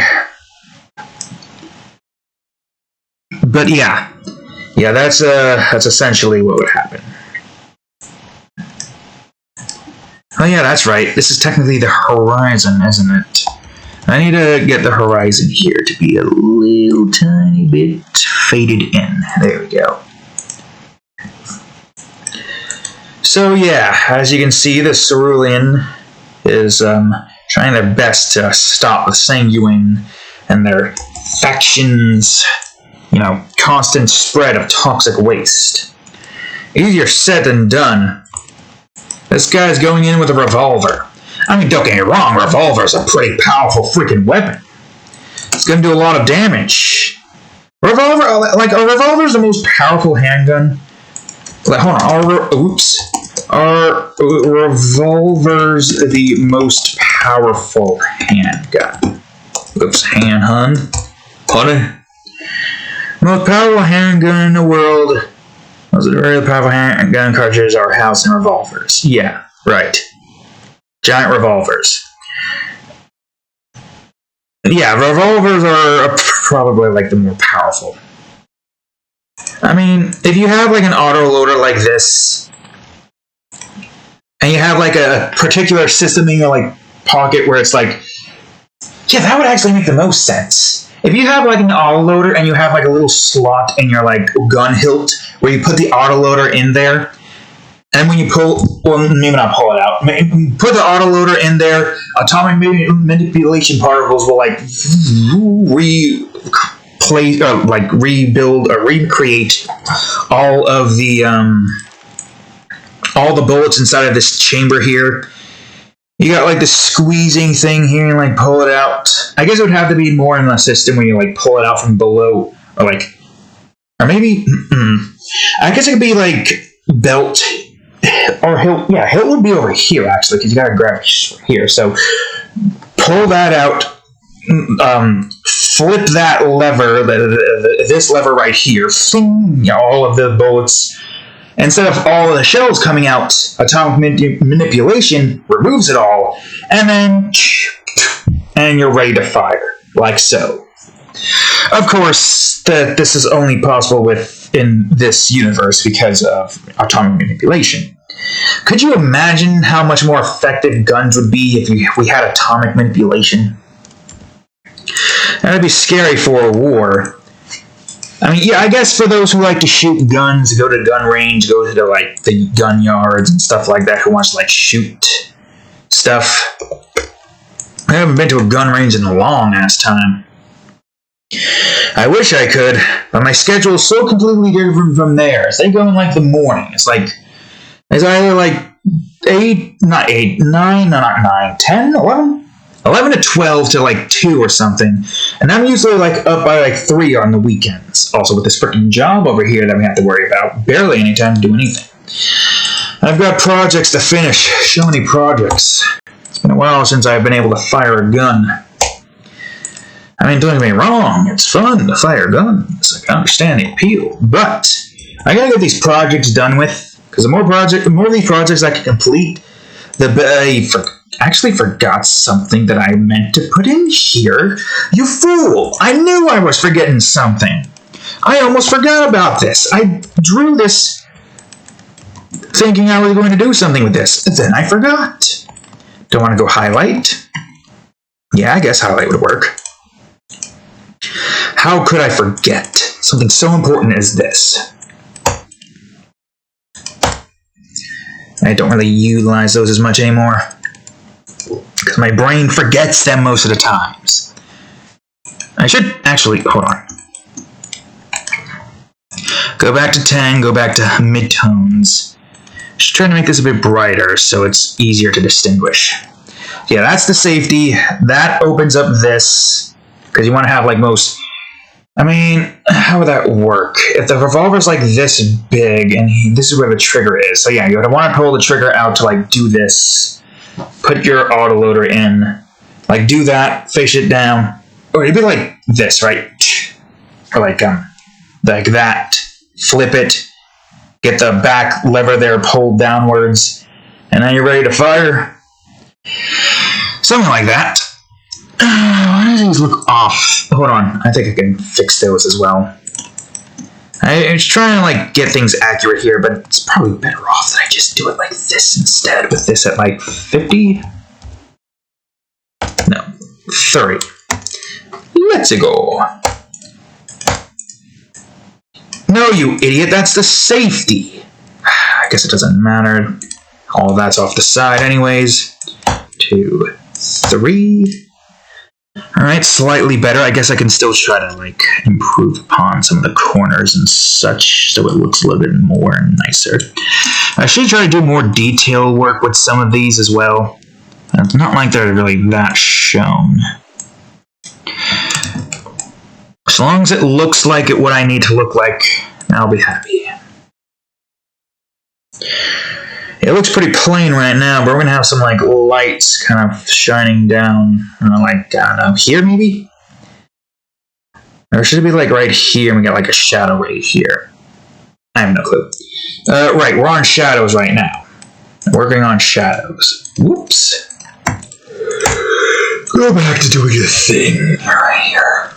But yeah, that's essentially what would happen. Oh yeah, that's right. This is technically the horizon, isn't it? I need to get the horizon here to be a little tiny bit faded in. There we go. So yeah, as you can see, the Cerulean is trying their best to stop the Sanguine and their factions, constant spread of toxic waste. Easier said than done. This guy's going in with a revolver. I mean, don't get me wrong, revolver's a pretty powerful freaking weapon. It's going to do a lot of damage. Revolver, like, a revolver is the most powerful handgun. Like, hold on. Are revolvers the most powerful handgun? Oops, Honey. Most powerful handgun in the world. Most of the really powerful handgun cartridges are housed in revolvers. Yeah, right. Giant revolvers. Yeah, revolvers are probably like the more powerful. I mean, if you have like an autoloader like this, and you have like a particular system in your like pocket where it's like, yeah, that would actually make the most sense. If you have like an autoloader and you have like a little slot in your like gun hilt where you put the autoloader in there, and when you maybe not pull it out, put the autoloader in there, atomic manipulation particles will like rebuild or recreate all the bullets inside of this chamber here. You got like the squeezing thing here and like pull it out. I guess it would have to be more in the system where you like pull it out from below, or maybe I guess it could be like belt or hilt. Yeah, hilt would be over here actually, because you gotta grab here. So pull that out, flip that lever, this lever right here. All of the bullets. Instead of all of the shells coming out, atomic manipulation removes it all, and you're ready to fire, like so. Of course, this is only possible within this universe because of atomic manipulation. Could you imagine how much more effective guns would be if we had atomic manipulation? That would be scary for a war. I mean, yeah, I guess for those who like to shoot guns, go to gun range, go to like the gun yards and stuff like that, who wants to like shoot stuff. I haven't been to a gun range in a long ass time. I wish I could, but my schedule is so completely different from theirs. They go in like the morning. It's either like 10, 11 to 12 to like 2 or something. And I'm usually like up by like 3 on the weekends. Also with this freaking job over here that we have to worry about. Barely any time to do anything. I've got projects to finish. So many projects. It's been a while since I've been able to fire a gun. I mean, don't get me wrong. It's fun to fire guns. I understand the appeal. But I gotta get these projects done with. Because the more of these projects I can complete, the better. Actually forgot something that I meant to put in here. You fool! I knew I was forgetting something. I almost forgot about this. I drew this thinking I was going to do something with this. Then I forgot. Don't want to go highlight? Yeah, I guess highlight would work. How could I forget something so important as this? I don't really utilize those as much anymore. Because my brain forgets them most of the times. I should actually, hold on. Go back to 10, go back to midtones. Just trying to make this a bit brighter so it's easier to distinguish. Yeah, that's the safety. That opens up this. Because you want to have like most... I mean, how would that work? If the revolver's like this big and this is where the trigger is. So yeah, you would want to pull the trigger out to like do this. Put your autoloader in. Like do that, face it down. Or it'd be like this, right? Or like that. Flip it. Get the back lever there pulled downwards. And then you're ready to fire. Something like that. Why do these look off? Hold on, I think I can fix those as well. I was trying to like get things accurate here, but it's probably better off that I just do it like this instead, with this at like 50? No, 30. Let's go. No, you idiot, that's the safety. I guess it doesn't matter. All that's off the side anyways. 2, 3. Alright, slightly better. I guess I can still try to, like, improve upon some of the corners and such so it looks a little bit more nicer. I should try to do more detail work with some of these as well. It's not like they're really that shown. As long as it looks like what I need to look like, I'll be happy. It looks pretty plain right now, but we're gonna have some like lights kind of shining down, like I don't know, here maybe? Or should it be like right here and we got like a shadow right here? I have no clue. Right, we're on shadows right now. Working on shadows. Whoops. Go back to doing the thing right here.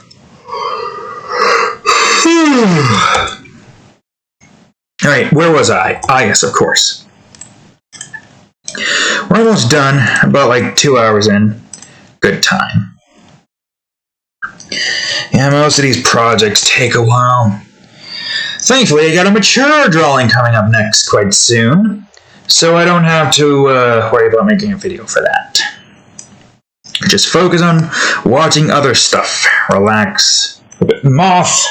Alright, where was I? Ah, yes, of course. We're almost done, about like 2 hours in. Good time. Yeah, most of these projects take a while. Thankfully, I got a mature drawing coming up next quite soon, so I don't have to worry about making a video for that. Just focus on watching other stuff. Relax. Moth!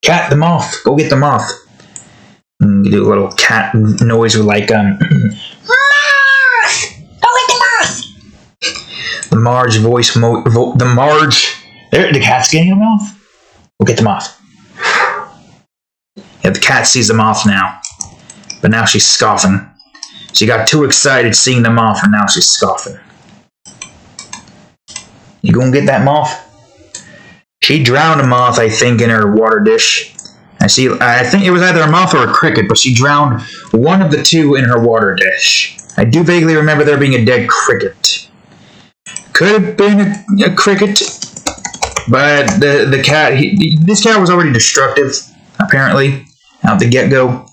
Cat the moth. Go get the moth. You do a little cat noise with like, moth! Go get the moth! The Marge voice, the Marge... There, the cat's getting the moth? Go get the moth. Yeah, the cat sees the moth now. But now she's scoffing. She got too excited seeing the moth, and now she's scoffing. You gonna get that moth? She drowned a moth, I think, in her water dish. I think it was either a moth or a cricket, but she drowned one of the two in her water dish. I do vaguely remember there being a dead cricket. Could have been a cricket, but the cat, this cat was already destructive, apparently, out the get-go.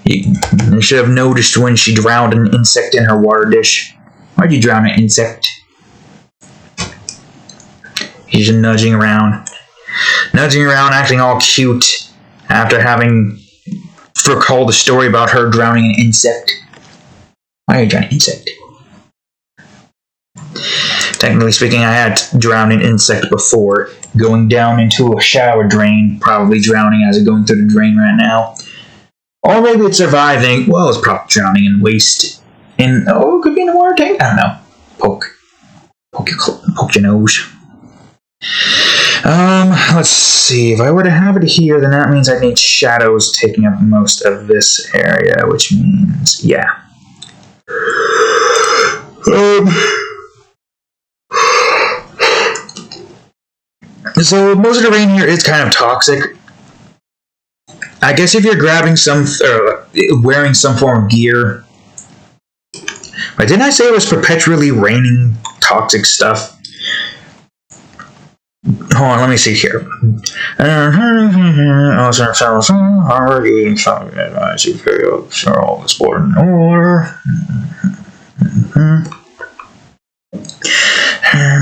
You should have noticed when she drowned an insect in her water dish. Why'd you drown an insect? He's just nudging around, acting all cute after having recalled the story about her drowning an insect. Why are you drowning an insect? Technically speaking, I had drowned an insect before, going down into a shower drain, probably drowning as it's going through the drain right now. Or maybe it's surviving. Well, it's probably drowning in waste. It could be in a water tank. I don't know. Poke your nose. Let's see. If I were to have it here, then that means I need shadows taking up most of this area, which means, yeah. So most of the rain here is kind of toxic. I guess if you're grabbing wearing some form of gear. But didn't I say it was perpetually raining toxic stuff? Hold on, let me see here. All this water in order.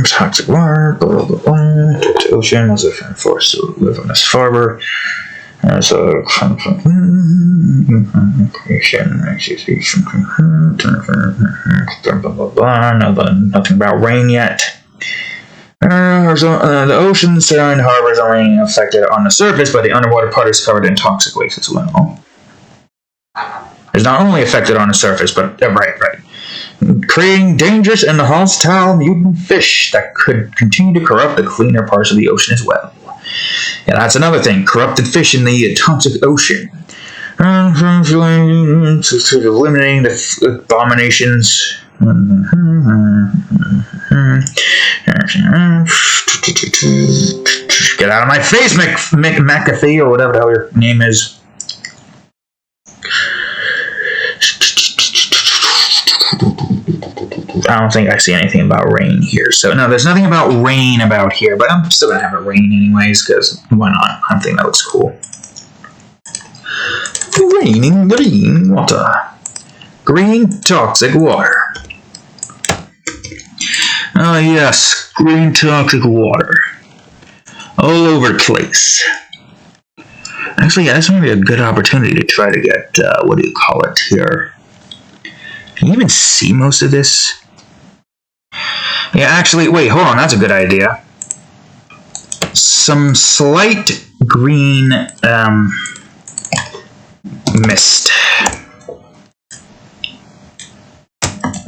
Toxic water, blah, blah, blah. The ocean was a forced to live on this harbor. So, creation, nothing about rain yet. The oceans surrounding the harbor is only affected on the surface, but the underwater part is covered in toxic waste as well. It's not only affected on the surface, but right. Creating dangerous and hostile mutant fish that could continue to corrupt the cleaner parts of the ocean as well. Yeah, that's another thing. Corrupted fish in the toxic ocean. Eliminating the abominations. Get out of my face, McAfee, or whatever the hell your name is. I don't think I see anything about rain here. So, no, there's nothing about rain about here, but I'm still going to have it rain anyways, because why not? I think that looks cool. Raining green water. Green toxic water. Oh, yes, green toxic water. All over the place. Actually, yeah, that's going to be a good opportunity to try to get, what do you call it here? Can you even see most of this? Yeah, actually, wait, hold on, that's a good idea. Some slight green, mist.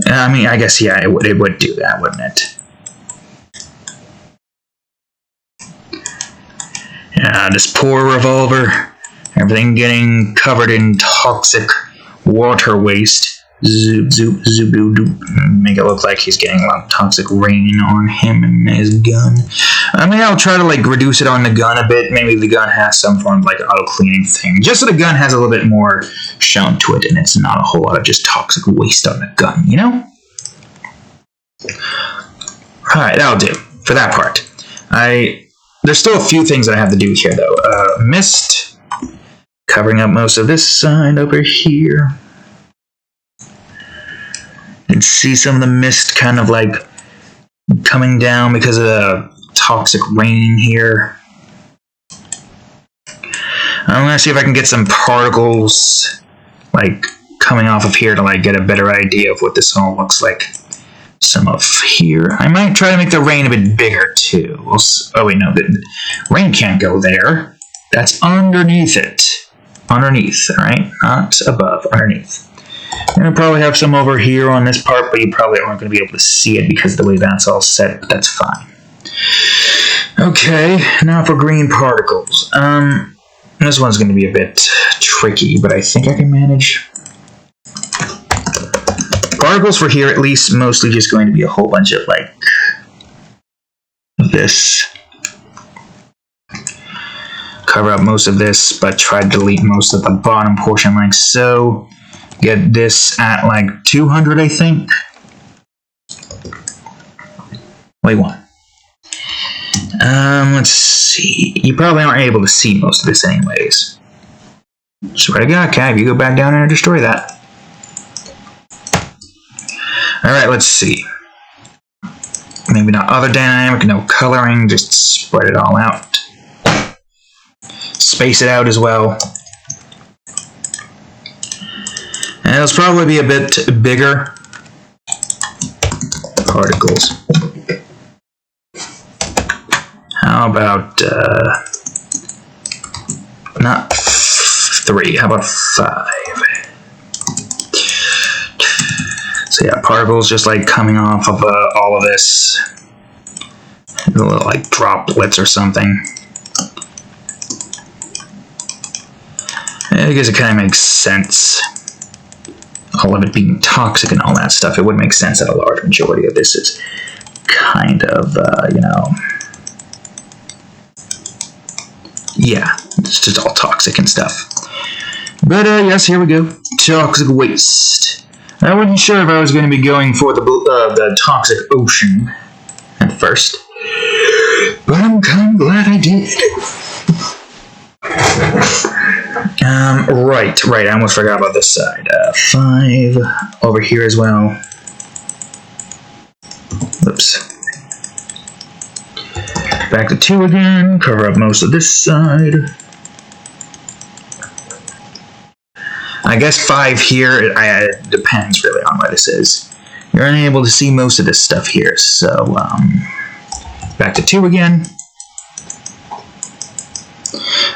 I mean, I guess, yeah, it would do that, wouldn't it? This poor revolver. Everything getting covered in toxic water waste. Zoop, zoop, zoop, doop, doop. Make it look like he's getting a lot of toxic rain on him and his gun. I mean, I'll try to like reduce it on the gun a bit. Maybe the gun has some form of like auto cleaning thing, just so the gun has a little bit more shown to it, and it's not a whole lot of just toxic waste on the gun, you know? All right, that'll do for that part. There's still a few things that I have to do here though. Mist covering up most of this side over here. You can see some of the mist kind of like coming down because of the toxic rain here. I'm gonna see if I can get some particles like coming off of here to like get a better idea of what this all looks like. Some of here. I might try to make the rain a bit bigger too. Oh wait, no, the rain can't go there. That's underneath it. Underneath, alright? Not above, underneath. I'm going to probably have some over here on this part, but you probably aren't going to be able to see it because of the way that's all set, but that's fine. Okay, now for green particles. This one's going to be a bit tricky, but I think I can manage. Particles for here, at least, mostly just going to be a whole bunch of, like, this. Cover up most of this, but try to delete most of the bottom portion like so. Get this at, like, 200, I think. Wait, what? Let's see. You probably aren't able to see most of this anyways. Swear to God, Cav, you go back down there and destroy that. Alright, let's see. Maybe not other dynamic, no coloring, just spread it all out. Space it out as well. And it'll probably be a bit bigger. Particles. How about, not 3, how about 5? So yeah, particles just like coming off of all of this. Little like droplets or something. I guess it kind of makes sense. All of it being toxic and all that stuff, it would make sense that a large majority of this is kind of, you know... Yeah, it's just all toxic and stuff. But yes, here we go. Toxic waste. I wasn't sure if I was going to be going for the toxic ocean at first, but I'm kind of glad I did. Right, I almost forgot about this side. 5 over here as well. Oops. Back to 2 again, cover up most of this side. I guess 5 here, it depends really on what this is. You're unable to see most of this stuff here, so back to 2 again.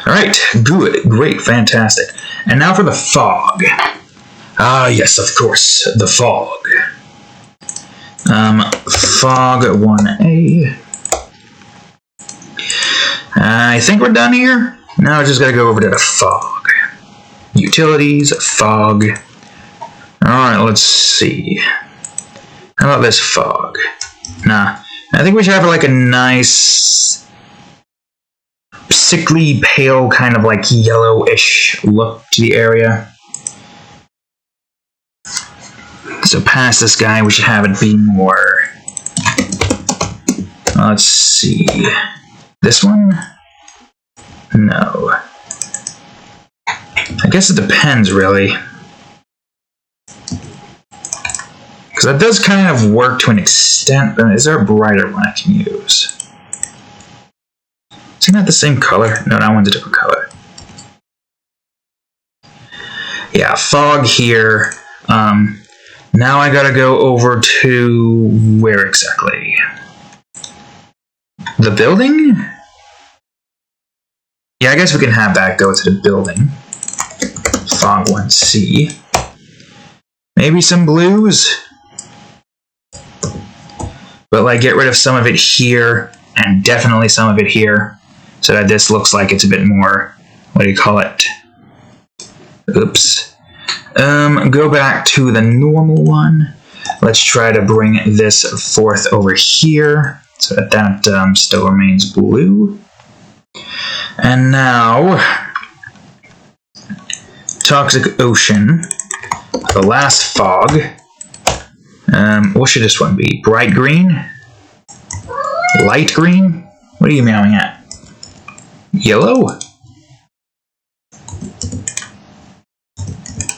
Alright, good, great, fantastic. And now for the fog. Ah, yes, of course, the fog. Fog 1A. I think we're done here. Now I just gotta go over to the fog. Utilities, fog. Alright, let's see. How about this fog? Nah, I think we should have like a nice sickly pale kind of like yellowish look to the area. So past this guy we should have it be more, let's see, this one? No. I guess it depends, really. Because that does kind of work to an extent, but is there a brighter one I can use? Isn't that the same color? No, that one's a different color. Yeah, fog here. Now I gotta go over to... where exactly? The building? Yeah, I guess we can have that go to the building. Fog 1C. Maybe some blues? But like get rid of some of it here, and definitely some of it here. so that this looks like it's a bit more, what do you call it? Oops. Go back to the normal one. Let's try to bring this forth over here so that that still remains blue. And now, Toxic Ocean, the last fog. What should this one be? Bright green? Light green? What are you meowing at? Yellow?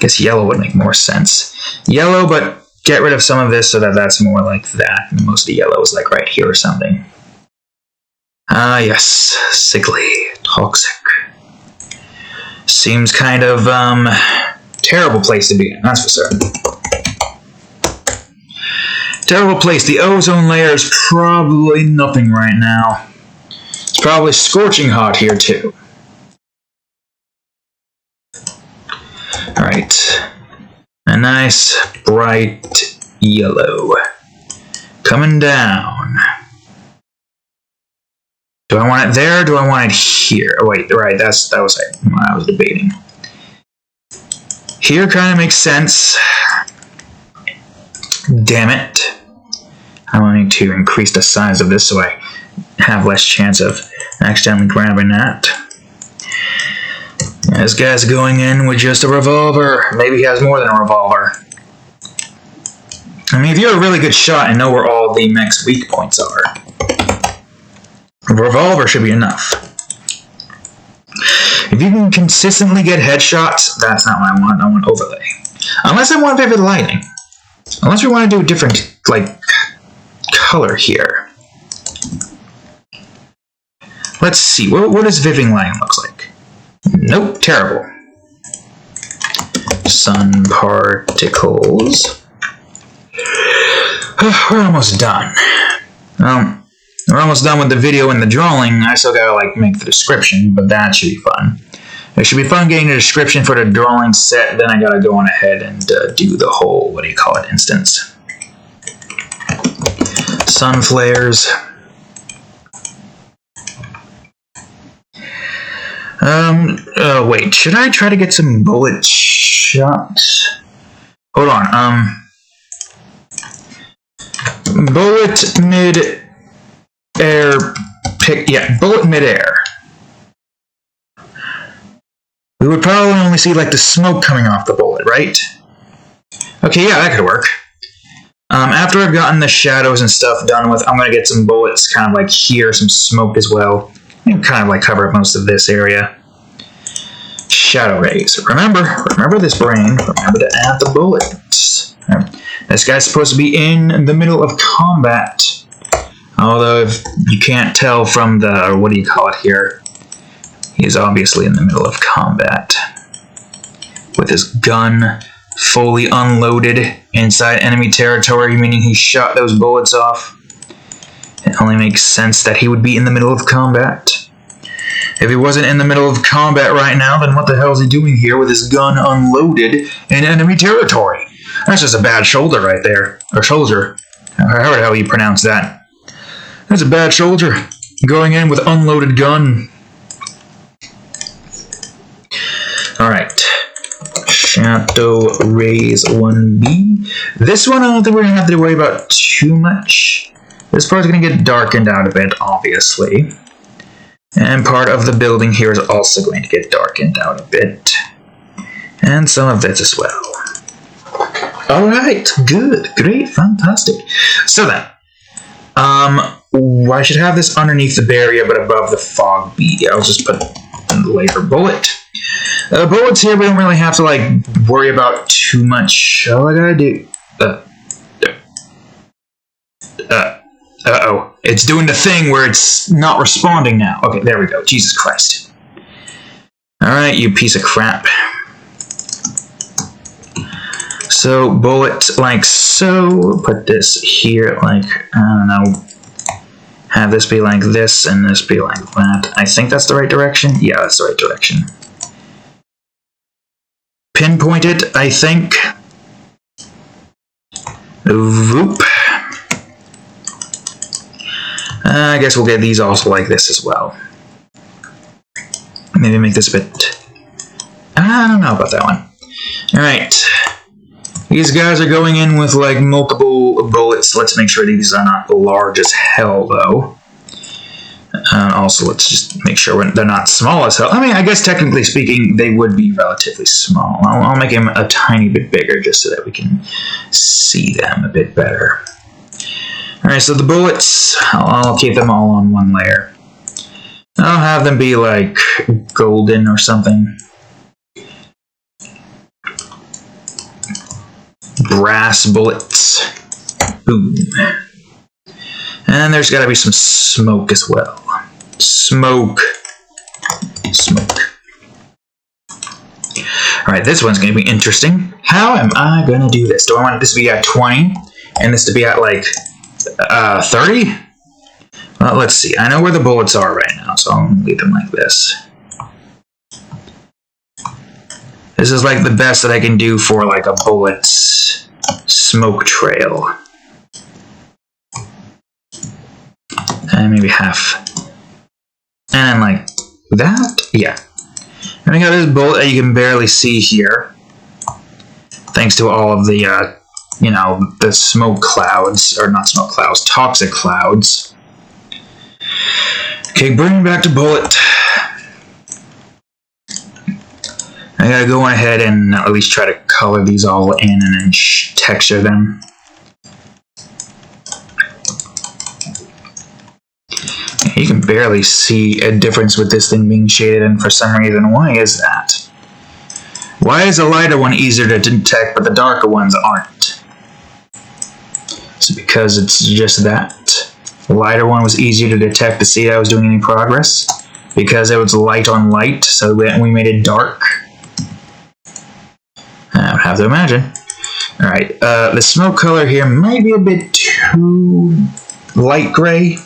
Guess yellow would make more sense. Yellow, but get rid of some of this so that that's more like that. Most of the yellow is like right here or something. Ah, yes. Sickly. Toxic. Seems kind of, terrible place to be in, that's for certain. Terrible place. The ozone layer is probably nothing right now. It's probably scorching hot here, too. Alright. A nice, bright yellow. Coming down. Do I want it there, or do I want it here? Oh, wait, right, that was what I was debating. Here kind of makes sense. Damn it. I want to increase the size of this so I have less chance of accidentally grabbing that. This guy's going in with just a revolver. Maybe he has more than a revolver. I mean, if you're a really good shot and know where all the mech's weak points are, a revolver should be enough. If you can consistently get headshots, that's not what I want. I want overlay. Unless I want vivid lighting. Unless we want to do a different, like, color here. Let's see. What does vivid lighting look like? Nope, terrible. Sun particles. We're almost done. We're almost done with the video and the drawing. I still gotta like make the description, but that should be fun. It should be fun getting the description for the drawing set. Then I gotta go on ahead and do the whole, what do you call it, instance. Sun flares. Wait, should I try to get some bullet shots? Hold on, bullet mid-air bullet mid-air. We would probably only see like the smoke coming off the bullet, right? Okay, yeah, that could work. After I've gotten the shadows and stuff done with, I'm gonna get some bullets kind of like here, some smoke as well. And kind of like cover up most of this area. Shadow rays. Remember this brain. Remember to add the bullets. This guy's supposed to be in the middle of combat. Although if you can't tell from the, what do you call it here, he's obviously in the middle of combat. With his gun fully unloaded inside enemy territory, meaning he shot those bullets off. It only makes sense that he would be in the middle of combat. If he wasn't in the middle of combat right now, then what the hell is he doing here with his gun unloaded in enemy territory? That's just a bad shoulder right there. Or soldier. However the hell you pronounce that. That's a bad soldier. Going in with unloaded gun. Alright. Shadow Rays 1B. This one I don't think we're going to have to worry about too much. This part's going to get darkened out a bit, obviously. And part of the building here is also going to get darkened out a bit. And some of this as well. Alright, good, great, fantastic. So then, I should have this underneath the barrier but above the fog bead. I'll just put a layer bullet. Bullets here we don't really have to like worry about too much. All I gotta do... Uh-oh. It's doing the thing where it's not responding now. Okay, there we go. Jesus Christ. Alright, you piece of crap. So, bullet like so. Put this here like, I don't know. Have this be like this and this be like that. I think that's the right direction. Yeah, that's the right direction. Pinpoint it, I think. Whoop. I guess we'll get these also like this as well. Maybe make this a bit... I don't know about that one. Alright. These guys are going in with, like, multiple bullets. Let's make sure these are not large as hell, though. Also, let's just make sure they're not small as hell. I mean, I guess technically speaking, they would be relatively small. I'll make them a tiny bit bigger just so that we can see them a bit better. Alright, so the bullets, I'll keep them all on one layer. I'll have them be, like, golden or something. Brass bullets. Boom. And there's got to be some smoke as well. Smoke. Smoke. Alright, this one's going to be interesting. How am I going to do this? Do I want this to be at 20? And this to be at, like, 30? Well, let's see. I know where the bullets are right now, so I'll leave them like this. This is, like, the best that I can do for, like, a bullet's smoke trail. And maybe half. And like that? Yeah. And we got this bullet that you can barely see here. Thanks to all of the, you know, the smoke clouds. Or not smoke clouds, toxic clouds. Okay, bring back to bullet. I gotta go ahead and at least try to color these all in and then texture them. You can barely see a difference with this thing being shaded in for some reason. Why is that? Why is the lighter one easier to detect but the darker ones aren't? Is it because it's just that? The lighter one was easier to detect to see that I was doing any progress? Because it was light on light, so we made it dark? I would have to imagine. Alright, the smoke color here might be a bit too light gray.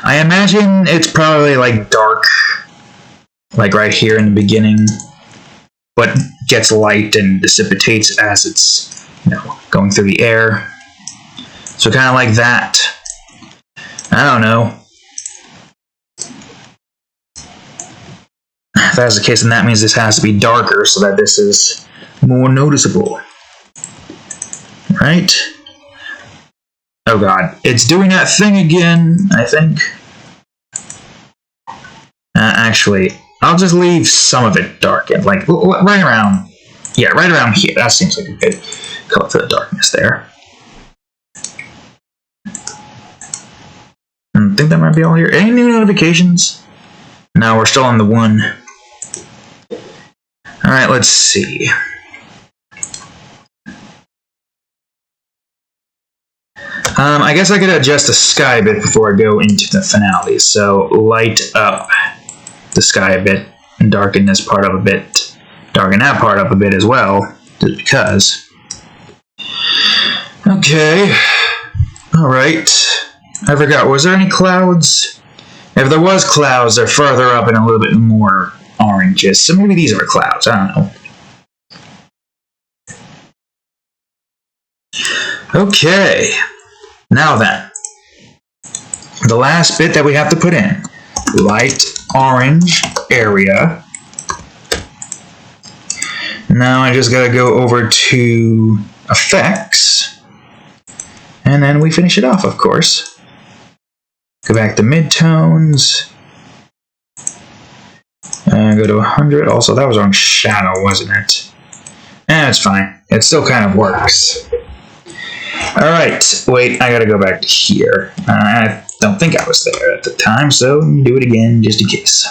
I imagine it's probably like dark, like right here in the beginning, but gets light and dissipates as it's, you know, going through the air. So kind of like that. I don't know. If that's the case, then that means this has to be darker so that this is more noticeable. Right? Oh god, it's doing that thing again, I think. Actually, I'll just leave some of it darkened, like right around, yeah, right around here. That seems like a good color for the darkness there. I think that might be all here. Any new notifications? No, we're still on the one. Alright, let's see. I guess I could adjust the sky a bit before I go into the finale. So light up the sky a bit and darken this part up a bit. Darken that part up a bit as well, just because. Okay. Alright. I forgot, was there any clouds? If there was clouds, they're further up and a little bit more oranges. So maybe these are clouds, I don't know. Okay. Now then, the last bit that we have to put in, light orange area. Now I just gotta go over to effects, and then we finish it off, of course. Go back to midtones, and go to 100. Also, that was on shadow, wasn't it? It's fine. It still kind of works. Alright, wait, I gotta go back to here. I don't think I was there at the time, so do it again just in case.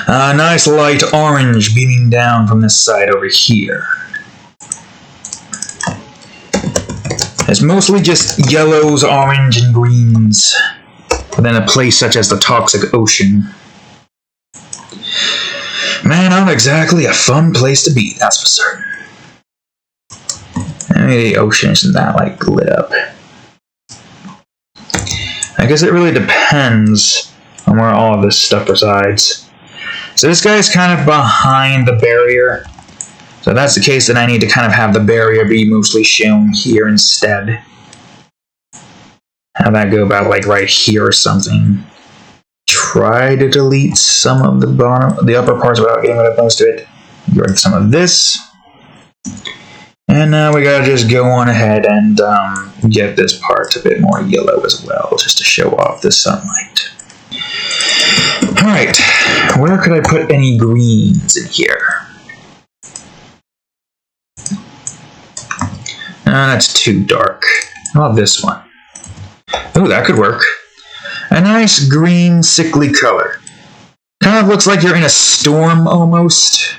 Nice light orange beaming down from this side over here. It's mostly just yellows, orange, and greens. But then a place such as the toxic ocean. Man, not exactly a fun place to be, that's for certain. Maybe the ocean isn't that, like, lit up. I guess it really depends on where all of this stuff resides. So this guy is kind of behind the barrier. So if that's the case, then I need to kind of have the barrier be mostly shown here instead. Have that go about, like, right here or something. try to delete some of the upper parts without getting rid of most of it. Get rid of some of this. And now we gotta just go on ahead and get this part a bit more yellow as well, just to show off the sunlight. Alright, where could I put any greens in here? That's too dark. How about this one? Oh, that could work. A nice green, sickly color. Kind of looks like you're in a storm almost.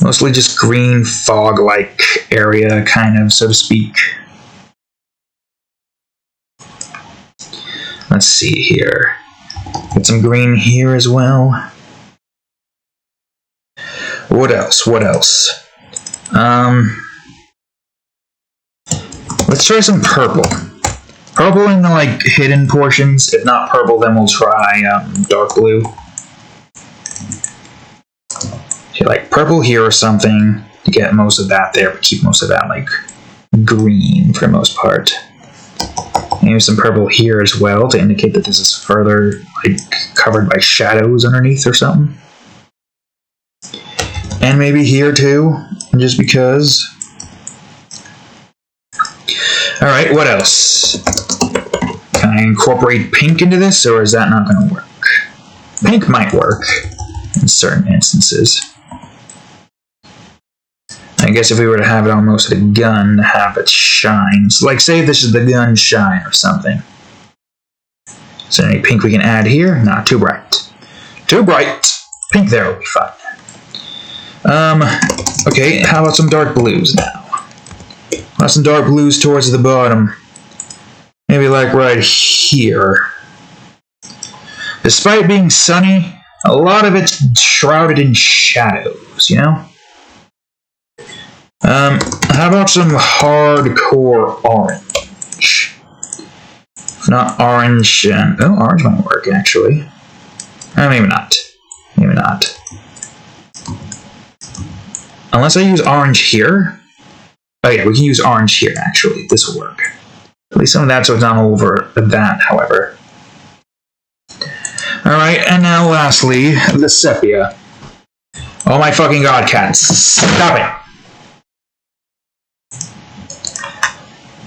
Mostly just green, fog-like area, kind of, so to speak. Let's see here. Get some green here as well. What else? What else? Let's try some purple. Purple in the, like, hidden portions. If not purple, then we'll try dark blue. Okay, like purple here or something to get most of that there, but keep most of that, like, green for the most part. Maybe some purple here as well to indicate that this is further, like, covered by shadows underneath or something. And maybe here too, just because. Alright, what else? Can I incorporate pink into this, or is that not going to work? Pink might work in certain instances. I guess if we were to have it on most of the gun, to have it shine. So, like, say this is the gun shine or something. Is there any pink we can add here? Not too bright. Too bright. Pink there will be fine. Okay, how about some dark blues now? How about some dark blues towards the bottom? Maybe like right here. Despite being sunny, a lot of it's shrouded in shadows, you know? How about some hardcore orange? If not orange, and oh, orange might work actually. Maybe not. Maybe not. Unless I use orange here. Oh yeah, we can use orange here actually. This will work. At least some of that so it's not over that, however. Alright, and now lastly, the sepia. Oh my fucking god, cats. Stop it!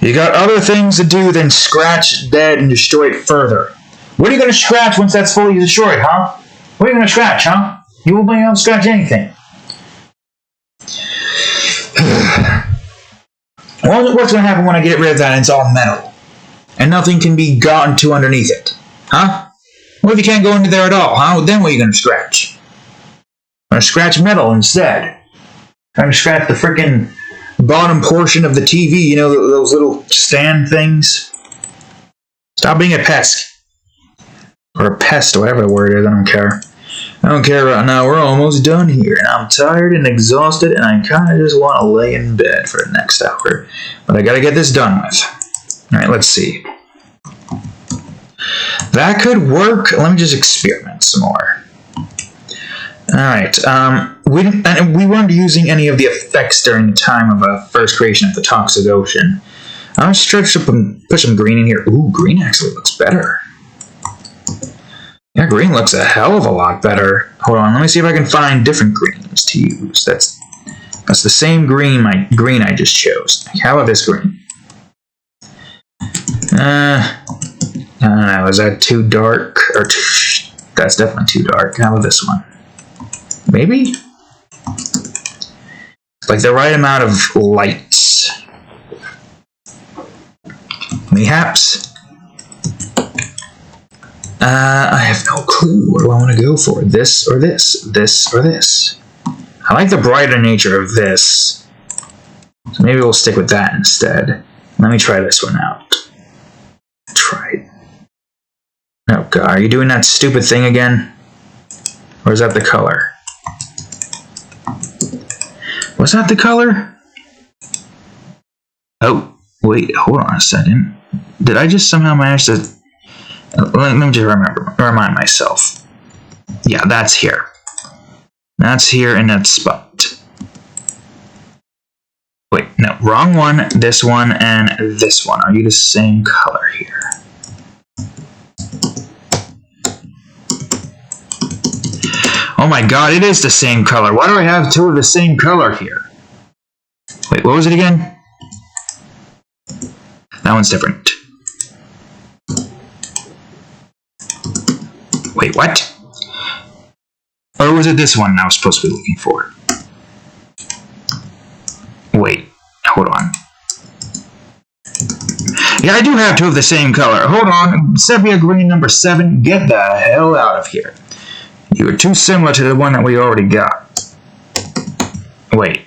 You got other things to do than scratch dead and destroy it further. What are you going to scratch once that's fully destroyed, huh? What are you going to scratch, huh? You won't be able to scratch anything. What's going to happen when I get rid of that and it's all metal? And nothing can be gotten to underneath it, huh? What if you can't go into there at all, huh? Then what are you going to scratch? I'm going to scratch metal instead. I'm going to scratch the frickin' bottom portion of the TV, you know, those little stand things. Stop being a pest. Or a pest, or whatever the word is, I don't care. I don't care right now, we're almost done here, and I'm tired and exhausted, and I kinda just want to lay in bed for the next hour. But I gotta get this done with. Alright, let's see. That could work. Let me just experiment some more. Alright, we weren't using any of the effects during the time of first creation of the Toxic Ocean. I'm going to stretch up and put some green in here. Ooh, green actually looks better. Yeah, green looks a hell of a lot better. Hold on, let me see if I can find different greens to use. That's the same green I just chose. How about this green? I don't know, is that too dark? Or that's definitely too dark. How about this one? Maybe? Like the right amount of lights. Mayhaps? I have no clue. What do I want to go for? This or this? This or this? I like the brighter nature of this. So maybe we'll stick with that instead. Let me try this one out. Try it. Oh god, are you doing that stupid thing again? Or is that the color? Was that the color? Oh, wait, hold on a second. Did I just somehow manage to... Let me just remind myself. Yeah, that's here. That's here in that spot. Wait, no, wrong one. This one and this one. Are you the same color here? Oh my god, it is the same color. Why do I have two of the same color here? Wait, what was it again? That one's different. Wait, what? Or was it this one I was supposed to be looking for? Wait, hold on. Yeah, I do have two of the same color. Hold on. Sepia green number 7, get the hell out of here. You are too similar to the one that we already got. Wait.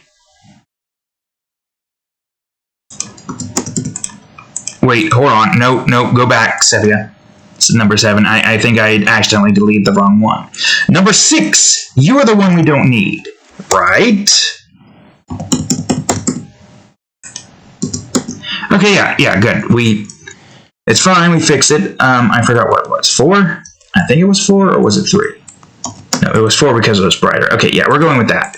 Wait, hold on. No, go back, Sepia. It's number 7. I think I accidentally deleted the wrong one. Number 6, you are the one we don't need. Right? Okay, yeah, good. It's fine, we fixed it. I forgot what it was. 4? I think it was 4, or was it 3? No, it was 4 because it was brighter. Okay, yeah, we're going with that.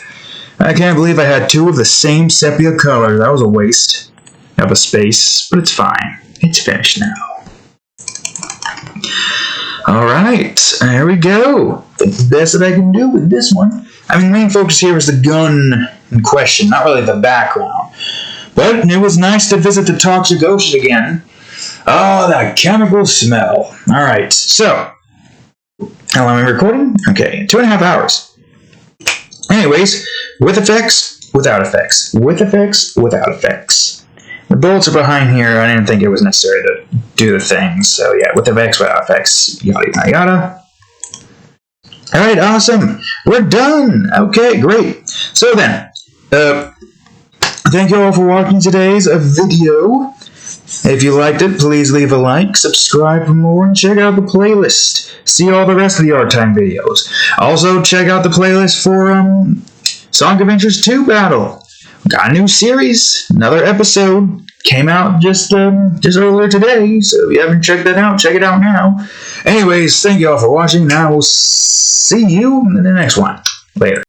I can't believe I had two of the same sepia color. That was a waste of a space, but it's fine. It's finished now. Alright, there we go. That's the best that I can do with this one. I mean, the main focus here is the gun in question, not really the background. But it was nice to visit the toxic ocean again. Oh, that chemical smell. Alright, so, how long am I recording? Okay, 2.5 hours. Anyways, with effects, without effects. With effects, without effects. The bullets are behind here. I didn't think it was necessary to do the thing. So yeah, with effects, without effects, yada yada yada. Alright, awesome. We're done. Okay, great. So then, thank you all for watching today's video. If you liked it, please leave a like, subscribe for more, and check out the playlist. See all the rest of the Art Time videos. Also, check out the playlist for Sonic Adventures 2 Battle. Got a new series, another episode. Came out just earlier today, so if you haven't checked that out, check it out now. Anyways, thank you all for watching. Now we'll see you in the next one. Later.